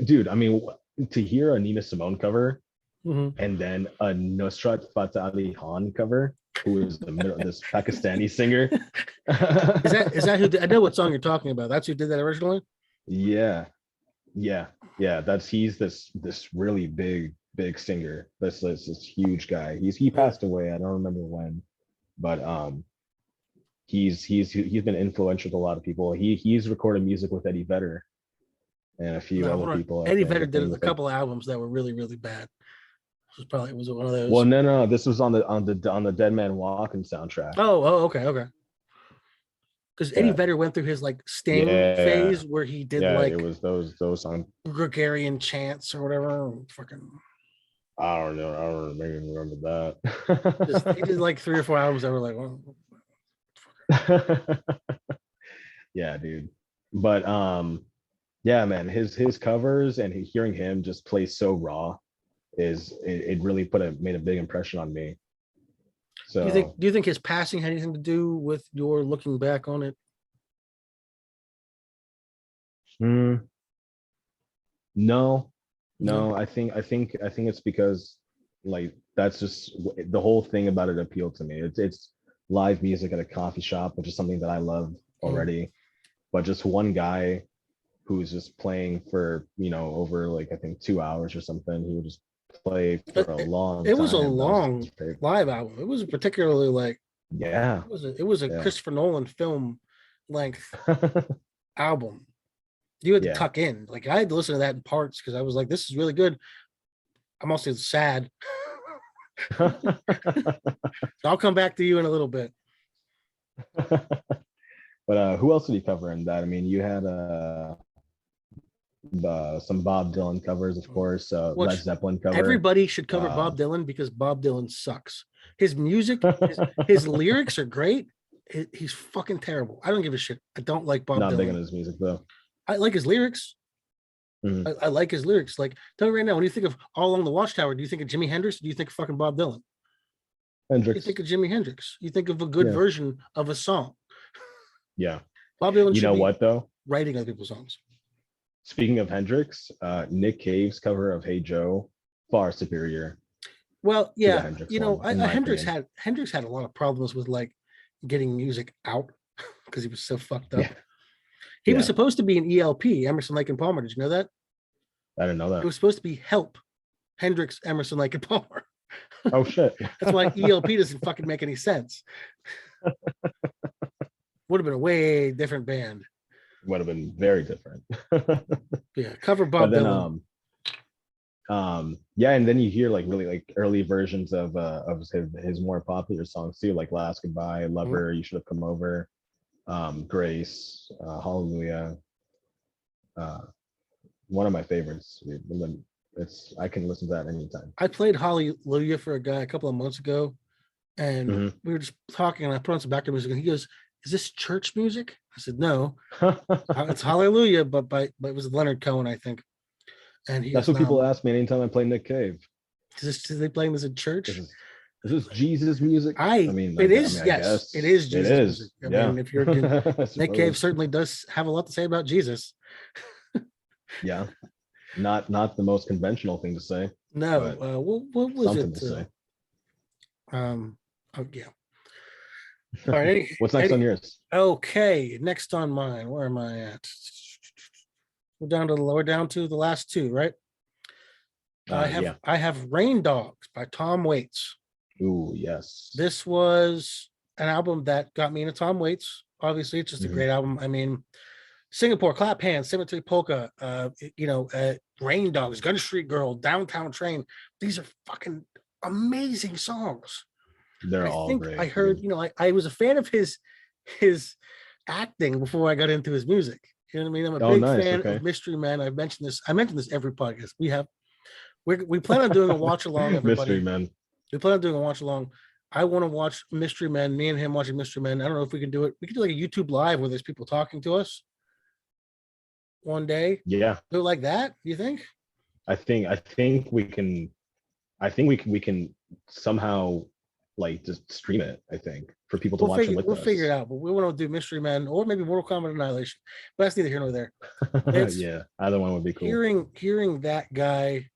dude. I mean, to hear a Nina Simone cover Mhm. and then a Nusrat Fateh Ali Khan cover, who is this Pakistani singer. Is that who did, I know what song you're talking about. That's who did that originally? Yeah, yeah, yeah. He's this really big singer. This huge guy. He Yeah. passed away. I don't remember when, but he's been influential to a lot of people. He's recorded music with Eddie Vedder and a few No, other hold on. people. I Eddie think. Vedder I did think a with like, couple of albums that were really, really bad. It was one of those. well, no. This was on the Dead Man Walking soundtrack. Okay, okay. Because Eddie Yeah, Vedder went through his like Sting yeah, phase where he did yeah. It like was those songs. Gregorian chants or whatever. Fucking I don't know. I don't even remember just he did that. like 3 or 4 albums that were like, oh, Yeah, dude. But yeah, man, his covers and hearing him just play so raw it really made a big impression on me. So do you think his passing had anything to do with your looking back on it? mm, no, No. no, I think it's because like that's just the whole thing about it appealed to me. It's live music at a coffee shop, which is something that I love Mm. already. But just one guy who's just playing for over like I think 2 hours or something. He would just play for It, a it, long it was a time. That was long great. live album. It was particularly like Yeah, it was a yeah, Christopher Nolan film length album. You had to yeah. tuck in. Like I had to listen to that in parts because I was like, this is really good. I'm also sad. So I'll come back to you in a little bit. But who else did he cover in that? I mean, you had some Bob Dylan covers, of course. Led Which Zeppelin cover. everybody should cover Uh, Bob Dylan because Bob Dylan sucks. His music, his lyrics are great. He's fucking terrible. I don't give a shit. I don't like Bob Not big on Dylan. his music though. I like his lyrics. Mhm. I like his lyrics. Like, tell me right now, when you think of All Along the Watchtower, do you think of Jimi Hendrix? Or do you think of fucking Bob Dylan? You Hendrix. think of Jimi Hendrix. You think of a good Yeah, version of a song. yeah. Bob Dylan You should know be what though? writing other people's songs. Speaking of Hendrix, Nick Cave's cover of "Hey Joe" far superior Well, to the yeah, Hendrix one, in my Hendrix opinion. had a lot of problems with like getting music out because he was so fucked Yeah, up. He was yeah. supposed to be an ELP, Emerson, Lake and Palmer. Did you know that? I didn't know It that. was supposed to be Help, Hendrix, Emerson, Lake and Palmer. Oh shit. That's why ELP doesn't fucking make any sense. Would have been a way different band. Would have been very different. Yeah, cover But Bob then Dylan. yeah, and then you hear like really like early versions of his more popular songs too, like Last Goodbye, Mhm. Lover, You Should Have Come Over, Grace, Hallelujah. Uh one of my favorites. And then I can listen to that anytime. I played Hallelujah for a guy a couple of months ago, and Mhm. we were just talking, and I put on some background music, and he goes, "Is this church music?" I said, "No, it's Hallelujah," but it was Leonard Cohen, I think. And he That's goes, what people "No, ask me anytime I play Nick Cave. is they playing this in This church?" is is this Jesus music? I mean, I Yes, it guess is it Jesus music. is. I Yeah. mean, if you're I Nick Cave suppose. certainly does have a lot to say about Jesus. Yeah. Not the most conventional thing to say, No, but what was something it? to say. Oh yeah. All right. What's next on yours? Okay. Next on mine. Where am I at? We're down to the last two, right? Yeah. I have Rain Dogs by Tom Waits. Ooh, yes. This was an album that got me into Tom Waits. Obviously, it's just a Mhm. great album. I mean, Singapore, Clap Hands, Cemetery Polka, Rain Dogs, Gun Street Girl, Downtown Train. These are fucking amazing songs. They're I all think I great, heard, dude. I was a fan of his acting before I got into his music. You know what I mean? I'm a Oh, big nice. fan of Okay. Mystery Men. I mentioned this every podcast. We plan on doing a watch along, Mystery everybody. Men. We plan on doing a watch along. I want to watch Mystery Men, me and him watching Mystery Men. I don't know if we can do it. We can do like a YouTube live where there's people talking to us one day. Yeah. Do it like that, you think? I think we can somehow like just stream it. I think for people to watch it with we'll us. figure it out, but we want to do Mystery Men or maybe Mortal Kombat Annihilation. But that's neither here nor there. It's Yeah, either one would be cool. hearing that guy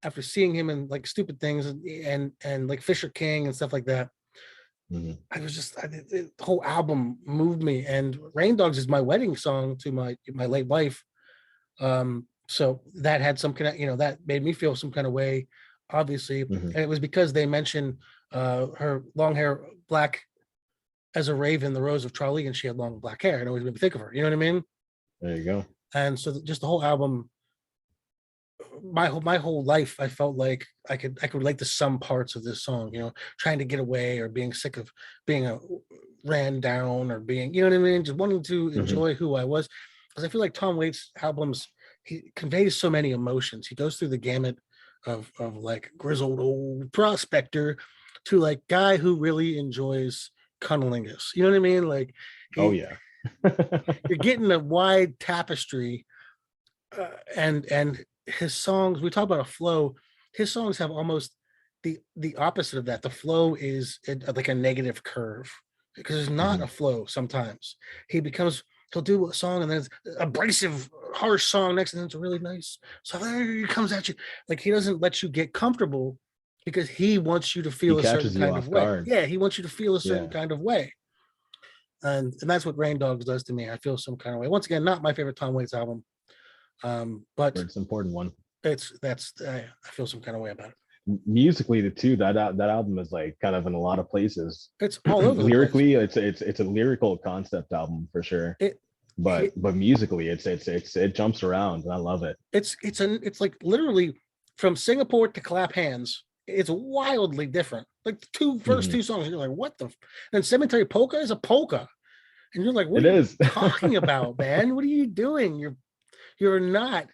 after seeing him in like Stupid Things and like Fisher King and stuff like that. I was just the whole album moved me, and Rain Dogs is my wedding song to my late wife. So that had some kind of, that made me feel some kind of way, obviously. And it was because they mentioned her long hair, black as a raven, the rose of Charlie, and she had long black hair, and it always made me think of her. You know what I mean? There you go. And so just the whole album, my whole life, I felt like I could relate to some parts of this song, trying to get away or being sick of being ran down or being, you know what I mean, just wanting to enjoy who I was. Because I feel like Tom Waits' albums, he conveys so many emotions. He goes through the gamut of like grizzled old prospector to like guy who really enjoys cunnilingus. You know what I mean? Like, Oh yeah. you're getting a wide tapestry, and his songs, we talk about a flow, his songs have almost the opposite of that. The flow is like a negative curve, because there's not a flow sometimes. He'll do a song and then it's abrasive, harsh song next, and then it's a really nice. So there he comes at you. Like, he doesn't let you get comfortable because he wants you to feel a certain kind of way. Guard. Yeah, he wants you to feel a certain kind of way. And that's what Rain Dogs does to me. I feel some kind of way. Once again, not my favorite Tom Waits album. But it's an important one. I feel some kind of way about it. Musically, that album is like kind of in a lot of places. It's all over lyrically. It's a lyrical concept album for sure. But musically, it jumps around, and I love it. It's like literally from Singapore to Clap Hands. It's wildly different. Like the first two songs, you're like, what the? And Cemetery Polka is a polka, and you're like, what are you talking about, man? What are you doing? You're not.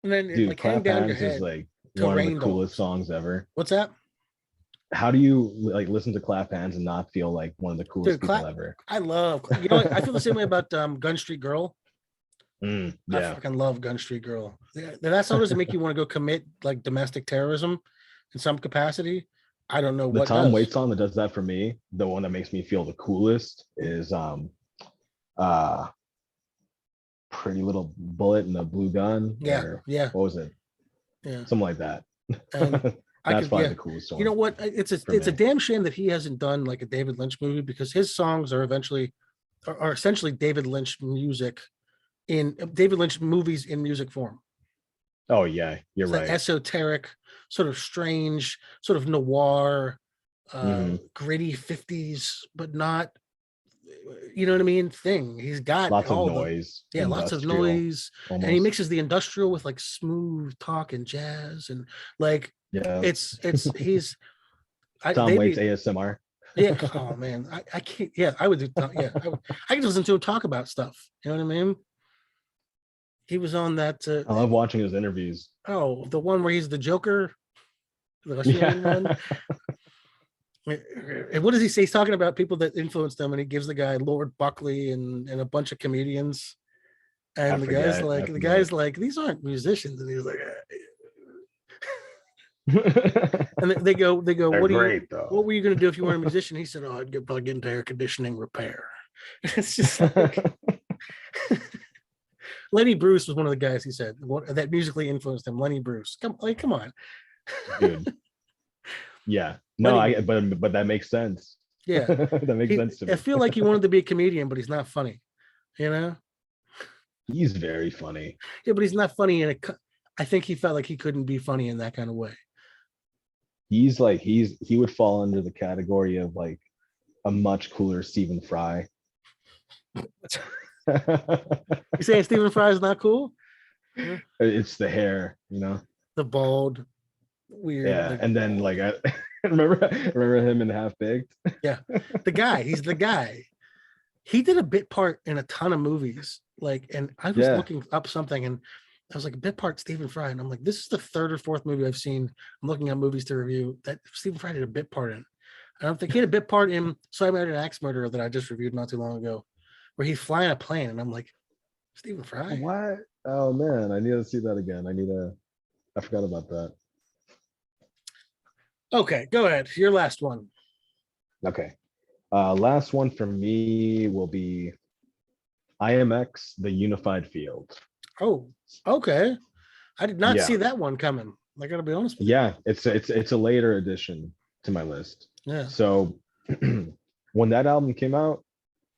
And then dude, like Hang Down Your Head is like one of the coolest songs ever. What's that? How do you like listen to Clap Hands and not feel like one of the coolest people ever? I love, I feel the same way about Gun Street Girl. Yeah. I fucking love Gun Street Girl. That song doesn't make you want to go commit like domestic terrorism in some capacity. I don't know what the Tom Waits song that does that for me. The one that makes me feel the coolest is Pretty Little Bullet and the Blue Gun. Yeah. What was it? Yeah. Something like that. And that's probably the coolest song. You know what? It's a damn shame that he hasn't done like a David Lynch movie, because his songs are essentially David Lynch music in David Lynch movies in music form. Oh yeah, you're right. Esoteric, sort of strange, sort of noir, gritty 50s, but not, you know what I mean, thing. He's got lots of noise. Lots of noise. Almost. And he mixes the industrial with like smooth talk and jazz, and like he's Tom Waits ASMR. Yeah. Oh man, I can't. Yeah, I would do. Yeah, I could listen to him talk about stuff. You know what I mean? He was on that. I love watching his interviews. Oh, the one where he's the Joker. The Australian one. And what does he say? He's talking about people that influenced him, and he gives the guy Lord Buckley and a bunch of comedians. And the guy's like, these aren't musicians, and he's like, and they go, what were you going to do if you weren't a musician? He said, I'd probably get into air conditioning repair. It's just like, Lenny Bruce was one of the guys, he said, that musically influenced him. Lenny Bruce, come on, dude. Yeah, no, but that makes sense. Yeah, that makes sense to me. I feel like he wanted to be a comedian, but he's not funny. He's very funny. Yeah, but he's not funny I think he felt like he couldn't be funny in that kind of way. He would fall under the category of like a much cooler Stephen Fry. You saying Stephen Fry is not cool? It's the hair, the bald, weird. Yeah, and then like I remember him in Half Baked. Yeah, he's the guy. He did a bit part in a ton of movies. Like, and I was looking up something, and I was like, a bit part Stephen Fry, and I'm like, this is the third or fourth movie I've seen. I'm looking at movies to review that Stephen Fry did a bit part in. I don't think he had a bit part in So I Married an Axe Murderer that I just reviewed not too long ago, where he's flying a plane, and I'm like, Stephen Fry. What? Oh man, I need to see that again. I forgot about that. Okay, go ahead. Your last one. Okay. Last one for me will be Imx the Unified Field. Oh, okay. I did not Yeah. see that one coming. I gotta be honest with you. Yeah, it's a later addition to my list. Yeah. So when that album came out,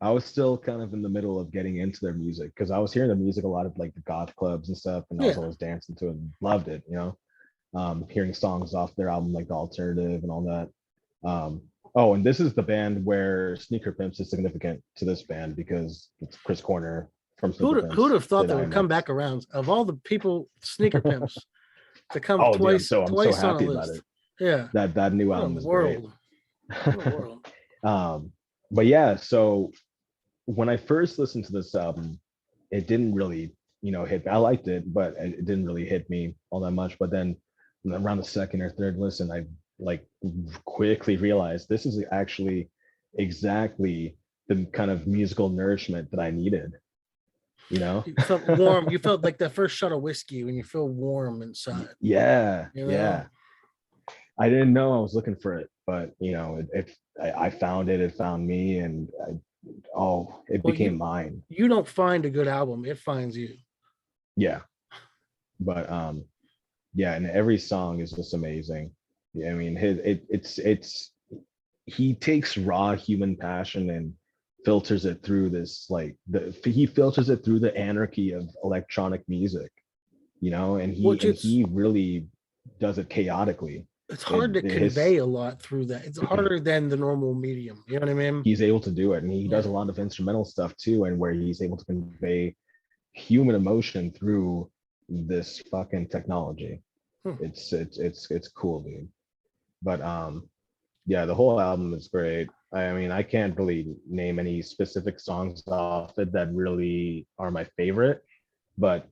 I was still kind of in the middle of getting into their music because I was hearing the music a lot of like the goth clubs and stuff, and I was Yeah. always dancing to it and loved it, hearing songs off their album like The Alternative and all that. Oh, and this is the band where Sneaker Pimps is significant to this band because it's Chris Corner from Sneaker Who'd Pimps have thought did they would come IMX. back around? Of all the people, Sneaker Pimps, to come Oh, dude, twice I'm so on a happy about list. it. Yeah. That new What a album is great. world. What a world. But yeah, so when I first listened to this album, it didn't really, hit me. I liked it, but it didn't really hit me all that much. But then around the second or third listen, I like quickly realized this is actually exactly the kind of musical nourishment that I needed. You felt warm. You felt like that first shot of whiskey when you feel warm inside. Yeah, You know? yeah. I didn't know I was looking for it, but I found it. It found me, and it became mine. You don't find a good album; it finds you. Yeah, but yeah, and every song is just amazing. Yeah, I mean, it's he takes raw human passion and filters it through this he filters it through the anarchy of electronic music, and he really does it chaotically. It's hard to convey a lot through that. It's harder than the normal medium. You know what I mean? He's able to do it, and he does a lot of instrumental stuff too, and where he's able to convey human emotion through this fucking technology. It's cool, dude. But yeah, the whole album is great. I mean, I can't really name any specific songs off it that really are my favorite, but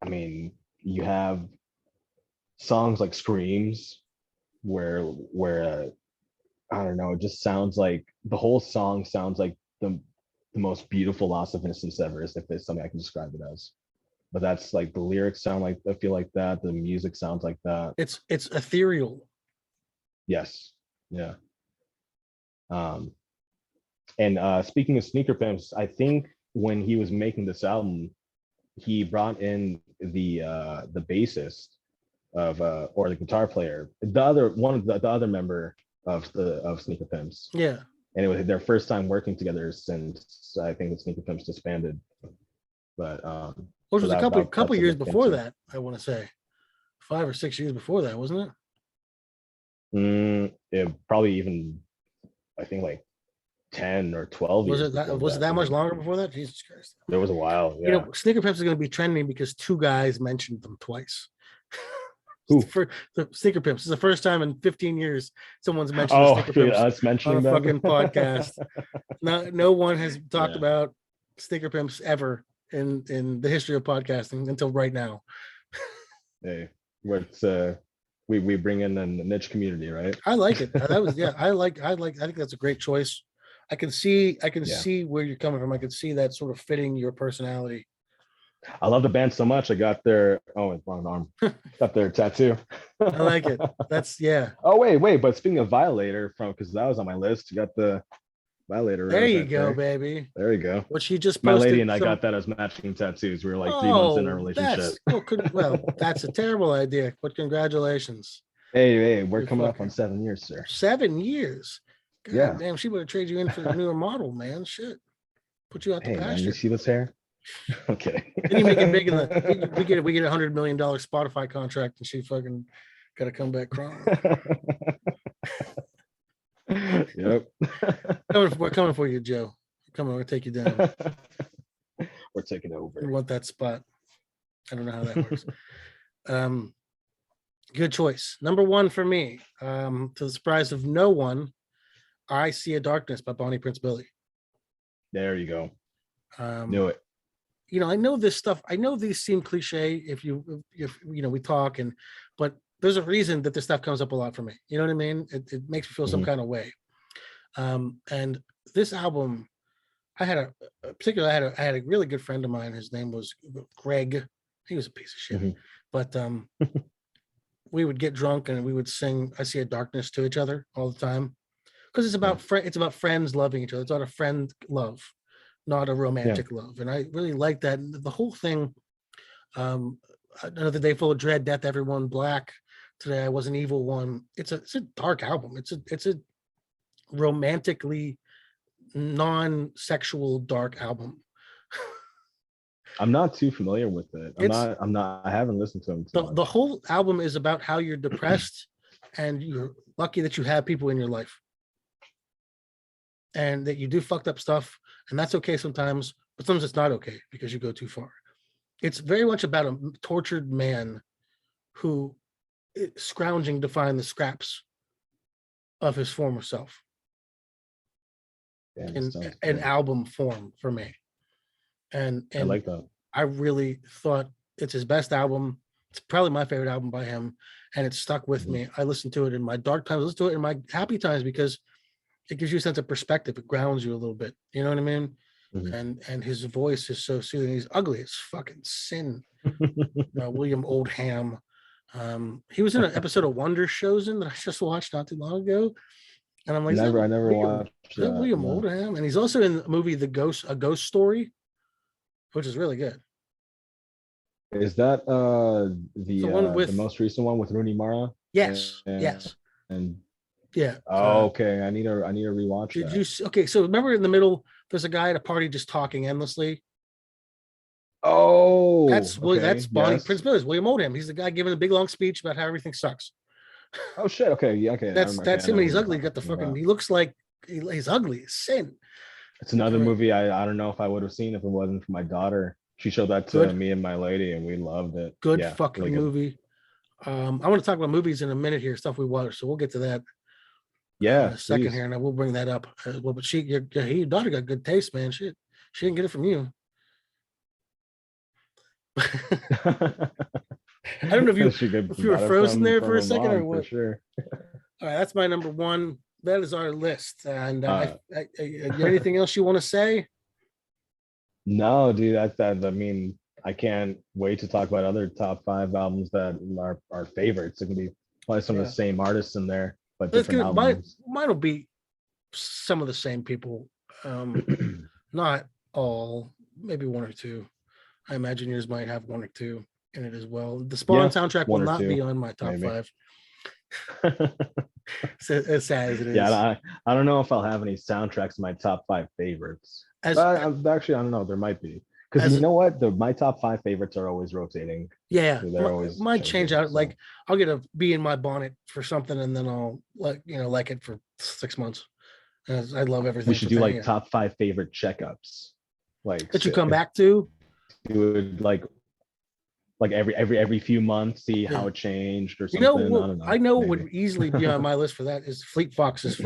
I mean, you have songs like Screams where I don't know, it just sounds like the whole song sounds like the most beautiful loss of innocence ever, is if there's something I can describe it as. But that's like the lyrics sound like, I feel like that, the music sounds like that. It's ethereal. Yes. Yeah. And speaking of Sneaker Pimps, I think when he was making this album, he brought in the bassist or the guitar player, the other member of Sneaker Pimps. Yeah. And it was their first time working together since I think the Sneaker Pimps disbanded. But which was a couple years before that, I want to say 5 or 6 years before that, wasn't it? It probably even, I think, like 10 or 12 was years. Was it that much longer before that? Jesus Christ. There was a while. Yeah. Sneaker Pimps is going to be trending because 2 guys mentioned them twice. Who? For the Sneaker Pimps. It's the first time in 15 years someone's mentioned Sneaker Pimps us mentioning on a fucking podcast. No one has talked about Sneaker Pimps ever in the history of podcasting until right now. Hey, what's we bring in a niche community, right? I like it. That was I think that's a great choice. I can see where you're coming from. I can see that sort of fitting your personality. I love the band so much. I got their wrong arm. Got their tattoo. I like it. That's Oh wait. But speaking of Violator, because that was on my list, you got the Violator. There you go, baby. There you go. What she just posted. My lady and I got that as matching tattoos. We were like 3 months in our relationship. That's a terrible idea. But congratulations. Hey, we're coming up on 7 years, sir. 7 years. God, yeah. Damn, she would have traded you in for the newer model, man. Shit. Put you out the pasture. Man, you see this hair? Okay. Then you make it big in the we get $100 million Spotify contract, and she fucking got to come back crying. Yep. We're coming for you, Joe. Come on, we're take you down. We're taking over. We want that spot. I don't know how that works. Good choice. Number 1 for me. To the surprise of no one, I See a Darkness by Bonnie Prince Billy. There you go. Knew it. I know this stuff. I know these seem cliche if we talk, but there's a reason that this stuff comes up a lot for me. You know what I mean? It makes me feel some kind of way. And this album, I had a really good friend of mine. His name was Greg. He was a piece of shit, but we would get drunk and we would sing "I See a Darkness" to each other all the time, because it's about it's about friends loving each other. It's not a friend love, not a romantic love. And I really like that. The whole thing. Another Day Full of Dread, Death Everyone Black. Today I Was an Evil One. It's a dark album. It's a romantically non-sexual dark album. I'm not too familiar with it. I haven't listened to him too much. The whole album is about how you're depressed and you're lucky that you have people in your life and that you do fucked up stuff, and that's okay sometimes, but sometimes it's not okay because you go too far. It's very much about a tortured man who is scrounging to find the scraps of his former self in an album form for me. And I like that. I really thought it's his best album. It's probably my favorite album by him, and it stuck with me. I listened to it in my dark times, listen to it in my happy times, because it gives you a sense of perspective. It grounds you a little bit. You know what I mean? And his voice is so soothing. He's ugly as fucking sin. William Oldham. He was in an episode of Wonder Chosen that I just watched not too long ago, and I'm like, I never watched that. William Oldham, and he's also in the movie A Ghost Story, which is really good. Is that the most recent one with Rooney Mara? Yes, yes, and yeah. Okay. I need to rewatch did that. Okay, so remember in the middle, there's a guy at a party just talking endlessly. Oh, that's Bonnie Prince Billy's William Oldham. He's the guy giving a big long speech about how everything sucks. Oh shit. Okay. Yeah. Okay. That's him, and he's ugly. Got the fucking. He looks like he's ugly as sin. It's another movie I don't know if I would have seen if it wasn't for my daughter. She showed that to me and my lady, and we loved it. Good fucking movie. I want to talk about movies in a minute here, stuff we watched, so we'll get to that. Yeah, in a second here, and I will bring that up as well. But your daughter got good taste, man. She didn't get it from you. I don't know if you were frozen there for a second or what. For sure. All right, that's my number one. That is our list. And anything else you want to say? No, dude. I mean, I can't wait to talk about other top 5 albums that are our favorites. It can be probably some of the same artists in there, but different albums. Mine will be some of the same people. Not all, maybe one or two. I imagine yours might have one or two in it as well. The Spawn soundtrack will not be on my top 5. As sad as it is. Yeah, I don't know if I'll have any soundtracks in my top 5 favorites. Actually, I don't know. There might be, because you know what? My top 5 favorites are always rotating. Yeah, so they're always might change out. So. Like I'll get a bee in my bonnet for something, and then I'll like it for 6 months. I love everything. We should do like top 5 favorite checkups, like that you come back to. Do it like every few months, see how it changed or something. I know what would easily be on my list for that is Fleet Foxes.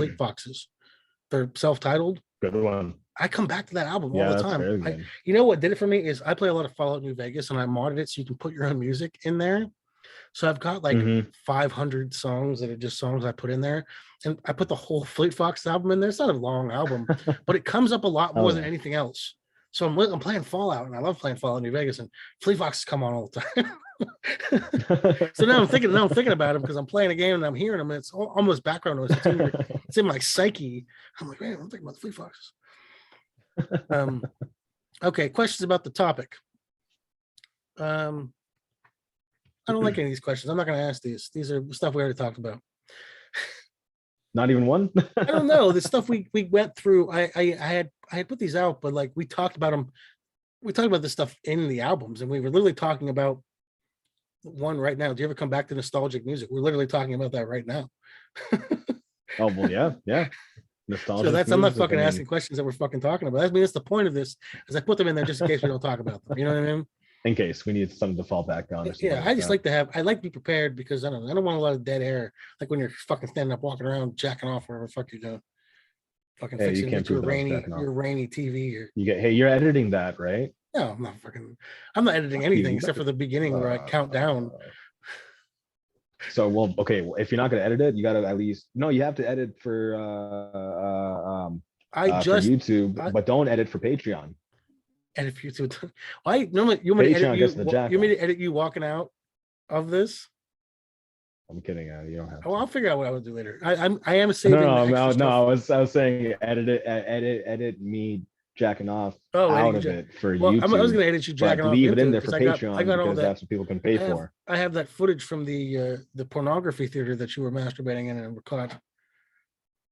They're self-titled. Good one. I come back to that album all the time. You know what did it for me is I play a lot of Fallout New Vegas, and I modded it so you can put your own music in there. So I've got like 500 songs that are just songs I put in there, and I put the whole Fleet Foxes album in there. It's not a long album, but it comes up a lot more than anything else. So I'm playing Fallout, and I love playing Fallout New Vegas, and Fleet Foxes come on all the time. So now I'm thinking about them because I'm playing a game and I'm hearing them, and it's almost background noise. It's in my psyche. I'm like, man, I'm thinking about the Fleet Foxes. Okay, questions about the topic. I don't like any of these questions. I'm not going to ask these. These are stuff we already talked about. Not even one. I don't know. The stuff we went through. I had put these out, but like we talked about them. We talked about this stuff in the albums, and we were literally talking about one right now. Do you ever come back to nostalgic music? We're literally talking about that right now. Oh well, yeah. Nostalgic. So that's I'm not fucking asking questions that we're fucking talking about. That's the point of this, is I put them in there just in case we don't talk about them. You know what I mean? In case we need something to fall back on. Yeah, I just like to be prepared, because I don't want a lot of dead air. Like when you're fucking standing up, walking around, jacking off, wherever the fuck you're doing. Fucking fixing your rainy TV. You're editing that, right? No, I'm not editing anything except for the beginning where I count down. So, well, okay. Well, if you're not going to edit it, you got to at least, you have to edit for YouTube, but don't edit for Patreon. Edit for YouTube. You want me to edit you walking out of this? I'm kidding. You don't have Oh, to. I'll figure out what I would do later. I am No, saving the no, extra no, no. stuff. I was saying edit me jacking off Oh, out editing of Jack. it for Well, I was YouTube, gonna edit you but jacking off leave it into in it there because for I Patreon got all because that. that's what people can pay for. I have that footage from the pornography theater that you were masturbating in and were caught.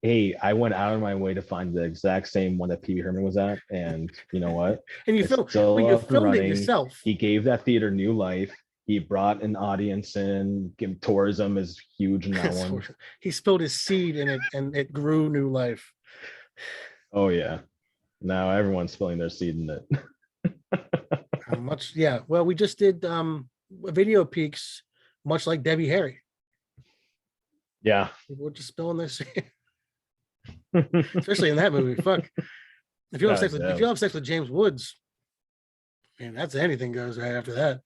Hey, I went out of my way to find the exact same one that Pee Wee Herman was at, and you know what? And It's still you up and filmed it running. yourself. He gave that theater new life. He brought an audience in. Tourism is huge in that one. He spilled his seed in it and it grew new life. Oh yeah. Now everyone's spilling their seed in it. How much? Yeah. Well, we just did video peaks, much like Debbie Harry. Yeah. We're just spilling their seed. Especially in that movie. Fuck. If you have sex with James Woods, man, that's anything goes right after that.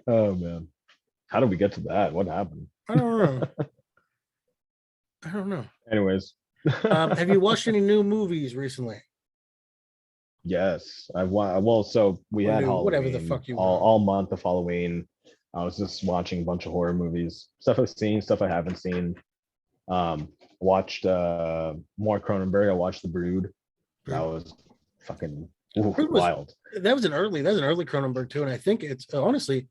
Oh man. How did we get to that? What happened? I don't know. Anyways. Have you watched any new movies recently? Yes. Well, so we had Halloween, whatever the fuck you all month of Halloween. I was just watching a bunch of horror movies, stuff I've seen, stuff I haven't seen. Watched more Cronenberg. I watched The Brood. That was fucking wild. That was an early Cronenberg too, and I think it's honestly,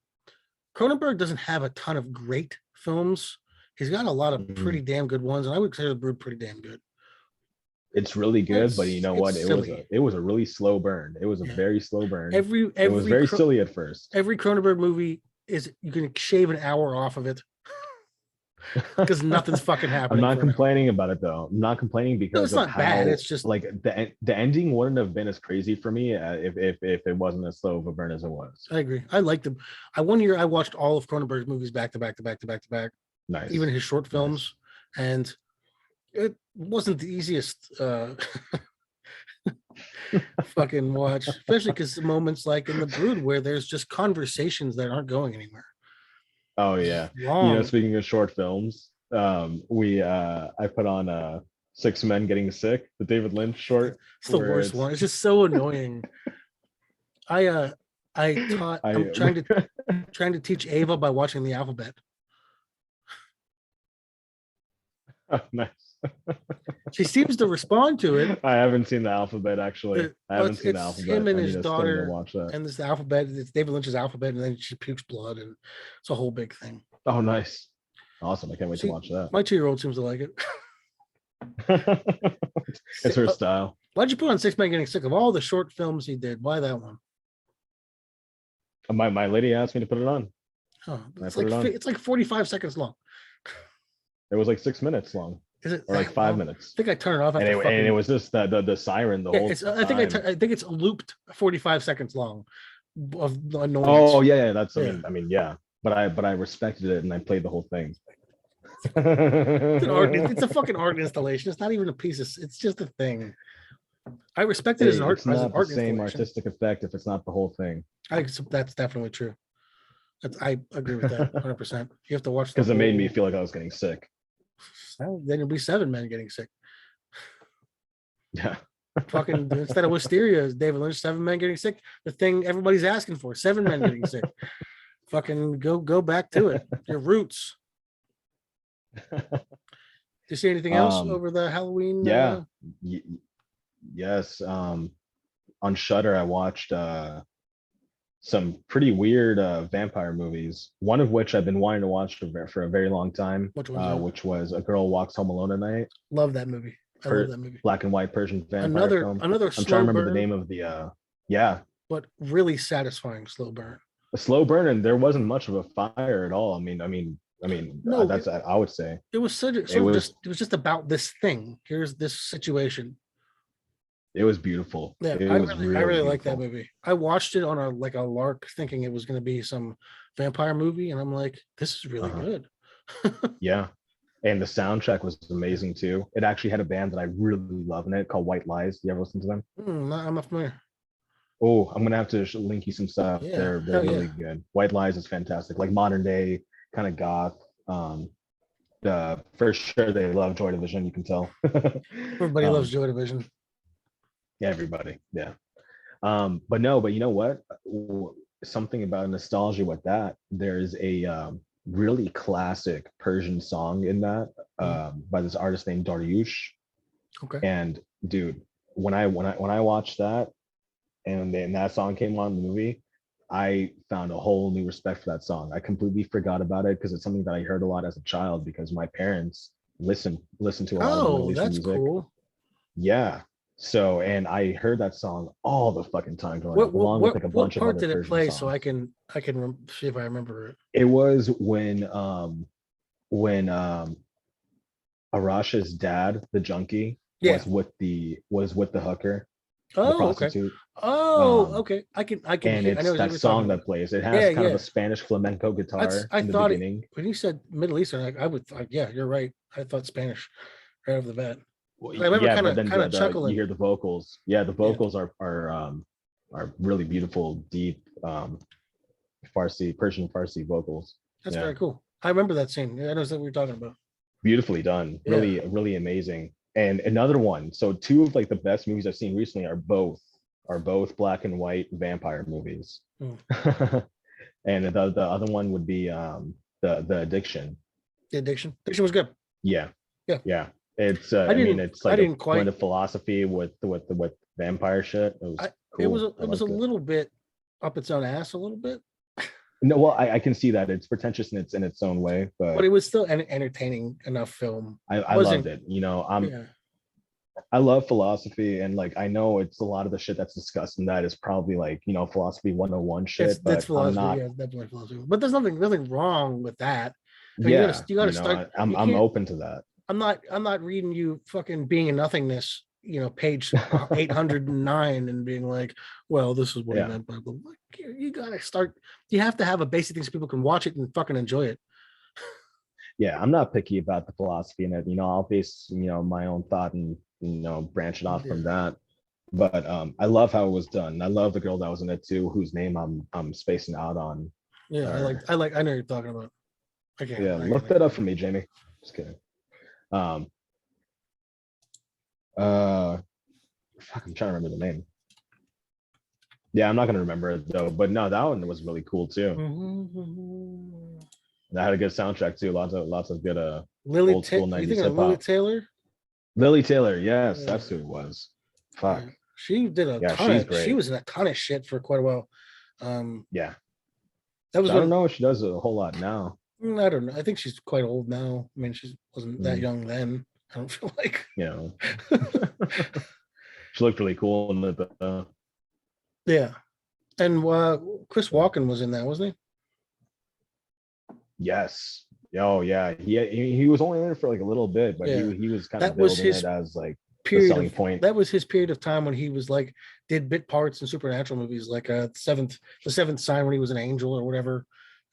Cronenberg doesn't have a ton of great films. He's got a lot of pretty damn good ones, and I would consider The Brood pretty damn good. It's really good, but you know what? It was a really slow burn. It was a very slow burn. It was very silly at first. Every Cronenberg movie is, you can shave an hour off of it because nothing's fucking happening. I'm not complaining about it though. I'm not complaining because it's not bad. It's just like the ending wouldn't have been as crazy for me if it wasn't as slow of a burn as it was. I agree. I liked them. One year I watched all of Cronenberg's movies back to back to back to back to back. Nice. Even his short films, and it wasn't the easiest fucking watch, especially because the moments like in The Brood where there's just conversations that aren't going anywhere. Oh yeah. You know, speaking of short films, I put on 6 Men Getting Sick, the David Lynch short. It's the worst one. It's just so annoying. I'm trying to teach Ava by watching the alphabet. Oh, nice. She seems to respond to it. I haven't seen the alphabet actually. I haven't seen the alphabet. Him and his daughter watch that. And this alphabet. It's David Lynch's alphabet, and then she pukes blood, and it's a whole big thing. Oh, nice, awesome! I can't wait to watch that. My 2-year-old seems to like it. It's her style. Why'd you put on 6 Men Getting Sick? Of all the short films he did, why that one? My lady asked me to put it on. Oh, it's like 45 seconds long. It was like 6 minutes long. Is it? Or like 5 minutes? I think I turned it off. And it was just the siren the whole time. I think it's looped 45 seconds long of annoyance. Oh yeah, that's I mean yeah. But I respected it and I played the whole thing. It's a fucking art installation. It's not even a piece of. It's just a thing. I respect it as an art. It's not the same artistic effect if it's not the whole thing. That's definitely true. I agree with that 100%. You have to watch because it made me feel like I was getting sick. Then it'll be 7 Men Getting Sick. Yeah. Fucking instead of Wisteria, David Lynch, 7 Men Getting Sick. The thing everybody's asking for, 7 Men Getting Sick. Fucking go back to it. Your roots. Did you see anything else over the Halloween? Yeah. Yes. On Shudder, I watched some pretty weird vampire movies. One of which I've been wanting to watch for a very long time. Which was A Girl Walks Home Alone at Night. Love that movie. I love that movie. Black and white Persian vampire film. Another. I'm trying to remember the name of the. But really satisfying slow burn. A slow burn, and there wasn't much of a fire at all. I mean, no, that's I would say it was it was just about this thing. Here's this situation. It was beautiful. Yeah, I really like that movie. I watched it on a lark, thinking it was going to be some vampire movie, and I'm like, this is really good. Yeah, and the soundtrack was amazing too. It actually had a band that I really love in it called White Lies. You ever listen to them? I'm not familiar. Oh, I'm gonna have to link you some stuff. Yeah, they're really good. White Lies is fantastic, like modern day kind of goth. For sure they love Joy Division. You can tell. Everybody loves Joy Division. Yeah, everybody. Yeah. But you know what? something about nostalgia with that. There's a really classic Persian song in that by this artist named Daryush. Okay. And dude, when I watched that and then that song came on in the movie, I found a whole new respect for that song. I completely forgot about it because it's something that I heard a lot as a child because my parents listen to a lot of Middle Oh, Eastern that's music. cool. Yeah. So, and I heard that song all the fucking time growing up, along with like a What bunch of part other did it Persian play so songs. I can see if I remember it? It was when Arash's dad, the junkie, Yeah. was with the hooker, the Oh, okay. prostitute. Oh, Um, okay. I can and hear. I know it's what that you're talking song about. that plays. It Yeah, has kind of yeah. a Spanish flamenco That's guitar I in the thought it beginning. when you said Middle Eastern. I would yeah, you're right. I thought Spanish right off the bat. Well, I remember yeah, but then kind of the you chuckling. hear the vocals. Yeah, the Yeah, vocals are really beautiful, deep Farsi, Persian Farsi vocals. that's Yeah, very cool. I remember that scene. Yeah, I know what we were talking about. beautifully done. Yeah. Really amazing. And another one. So two of like the best movies I've seen recently are both black and white vampire movies. Mm. And the other one would be the Addiction. The Addiction. Addiction was good. Yeah, Yeah. yeah. It's I mean it's I like a didn't blend quite. of philosophy with vampire shit. It was cool. I It was a liked it. little bit up its own ass a little bit, No, well, I can see that it's pretentious in its own way, but but it was still an entertaining enough film. I loved Wasn't it. You know, yeah. I love philosophy and like I know it's a lot of the shit that's discussed in that is probably like, you know, philosophy 101 shit, That's but I'm philosophy. not, Yeah, definitely philosophy. But there's nothing wrong with that. I mean, yeah, you gotta you know, start. You I'm can't. open to that. I'm not reading you fucking being a nothingness. Page 809 and being like, well, this is what he Yeah. meant by blah, blah. You gotta start. You have to have a basic thing so people can watch it and fucking enjoy it. Yeah, I'm not picky about the philosophy in it. You know, I'll base, you know, my own thought and, branch it off Yeah. from that. But I love how it was done. I love the girl that was in it too, whose name I'm spacing out on. Yeah, Or, I know what you're talking about. yeah, look that up for me, Jamie. Just kidding. Um fuck, I'm trying to remember the name. Yeah, I'm not gonna remember it though. But no, that one was really cool too. Mm-hmm. That had a good soundtrack too. Lots of good Lily, old school you 90s think of hip Lily hop. Taylor? Lily Taylor, yes, Yeah. that's who it was. Fuck. Yeah. She did a Yeah, ton she's of. She great. was in a ton of shit for quite a while. Yeah. That was I don't when know if she does a whole lot now. I don't know. I think she's quite old now. I mean, she wasn't that Mm, young then. I don't feel like. you know. She looked really cool in the Yeah, and Chris Walken was in that, wasn't yes. Oh yeah. He was only in it for like a little bit, but he? Yeah, he was kind of that was building his it as like the period selling of point. that was his period of time when he was like did bit parts in supernatural movies, like the seventh sign when he was an angel or whatever,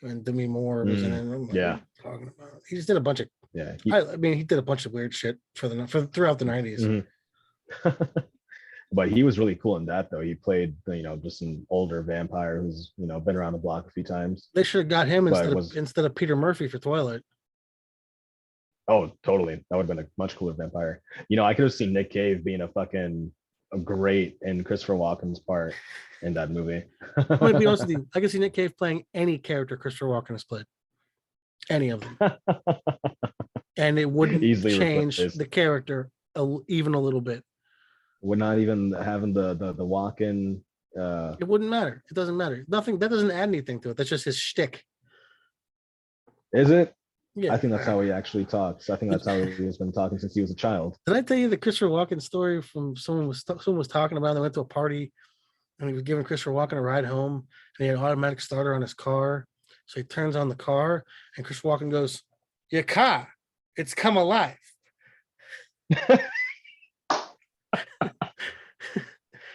and Demi Moore was in it. I'm like, Yeah. what are you talking about? He just did a bunch of. Yeah. I mean, he did a bunch of weird shit for throughout the 90s. Mhm. But he was really cool in that though. He played, just an older vampire who's, been around the block a few times. They should have got him But was instead of Peter Murphy for Twilight. oh totally. That would have been a much cooler vampire. I could have seen Nick Cave being a great in Christopher Walken's part in that movie. I'm gonna be honest with you. I can see Nick Cave playing any character Christopher Walken has played. Any of them. And it wouldn't Easily change replaced. the character even a little bit. We're not even having the Walken. It wouldn't matter. It doesn't matter. Nothing. That doesn't add anything to it. That's just his shtick. Is it? Yeah. I think that's how he actually talks. I think that's how he has been talking since he was a child. Did I tell you the Christopher Walken story from someone was talking about? They went to a party and he was giving Christopher Walken a ride home, and he had an automatic starter on his car. So he turns on the car, and Christopher Walken goes, "Your car, it's come alive."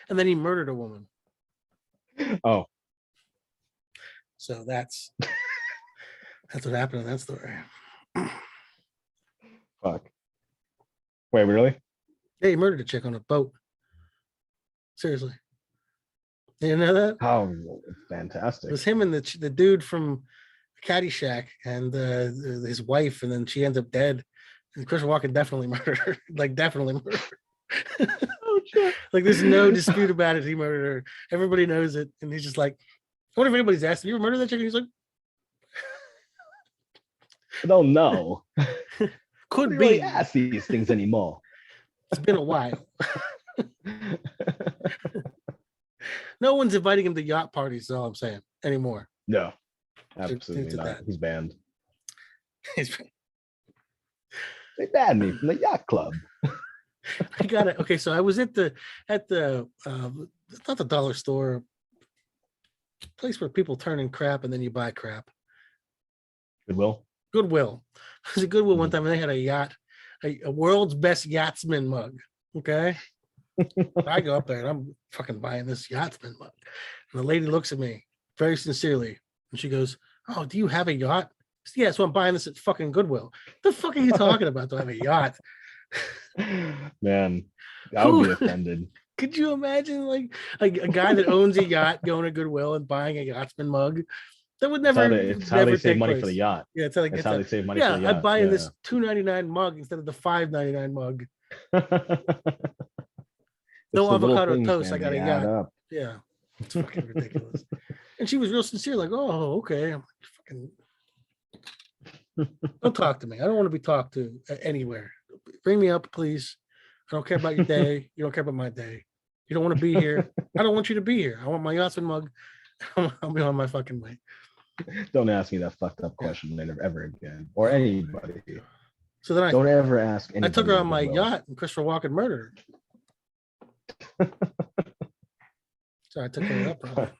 And then he murdered a woman. Oh, so that's what happened in that story. fuck. Wait, really? Yeah, he murdered a chick on a boat. Seriously. You know that? Oh, It fantastic. was him and the dude from Caddyshack and his wife, and then she ends up dead. And Chris Walken definitely murdered her. Like, definitely murdered her. Oh, shit. Like, there's no dispute about it. He murdered her. Everybody knows it. And he's just like, wonder if anybody's asked, have you ever murdered that chick? And he's like, I don't know. could We be. really ask these things anymore. It's been a while. No one's inviting him to yacht parties, is all I'm saying, anymore. No, absolutely to not. that. He's banned. He's- They banned me from the yacht club. I got it. Okay, so I was at the not the dollar store, place where people turn in crap and then you buy crap. Goodwill. Goodwill. I was at Goodwill one time and they had a yacht, a world's best yachtsman mug. Okay. I go up there and I'm fucking buying this yachtsman mug. And the lady looks at me very sincerely and she goes, "Oh, do you have a yacht?" I said, "Yeah, so I'm buying this at fucking Goodwill." The fuck are you talking about? Do I have a yacht? Man, I would be offended. Could you imagine like a guy that owns a yacht going to Goodwill and buying a yachtsman mug? That would never. It's how they save money place. for the yacht. Yeah, it's how they save money for the yacht. I'm buying this $2.99 mug instead of the $5.99 mug. No avocado toast. I got a yacht. Up. Yeah, it's fucking ridiculous. And she was real sincere, like, "Oh, okay." I'm like, fucking. Don't talk to me. I don't want to be talked to anywhere. Bring me up, please. I don't care about your day. You don't care about my day. You don't want to be here. I don't want you to be here. I want my yachtsman mug. I'll be on my fucking way. Don't ask me that fucked up question ever again, or anybody. So then don't ever ask anybody. I took her on my yacht, and Christopher Walken murdered her. So I took her up.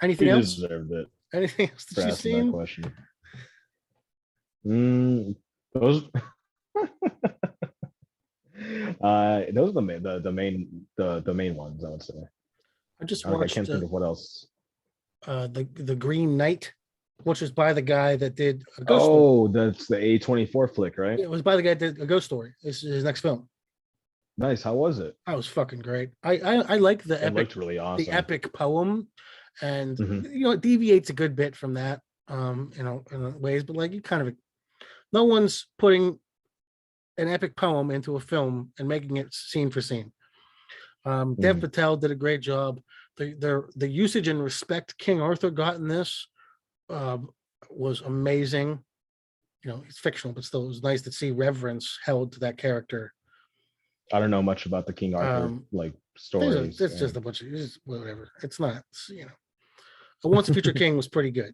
Anything you else? Deserved it. Anything else that you've seen? That question. Those. Those are the main ones, I would say. I just watched. I can't think of what else. The Green Knight, which was by the guy that did a Ghost Story. That's the A24 flick, right? Yeah, it was by the guy that did A Ghost Story. This is his next film. Nice. How was it? That was fucking great. I like the epic. It looked really awesome. The epic poem, and it deviates a good bit from that, in ways. But like, you kind of, no one's putting an epic poem into a film and making it scene for scene. Dev Patel did a great job. The usage and respect King Arthur got in this was amazing. It's fictional, but still, it was nice to see reverence held to that character. I don't know much about the King Arthur stories. It's just a bunch of whatever. It's not, Once a Future King was pretty good,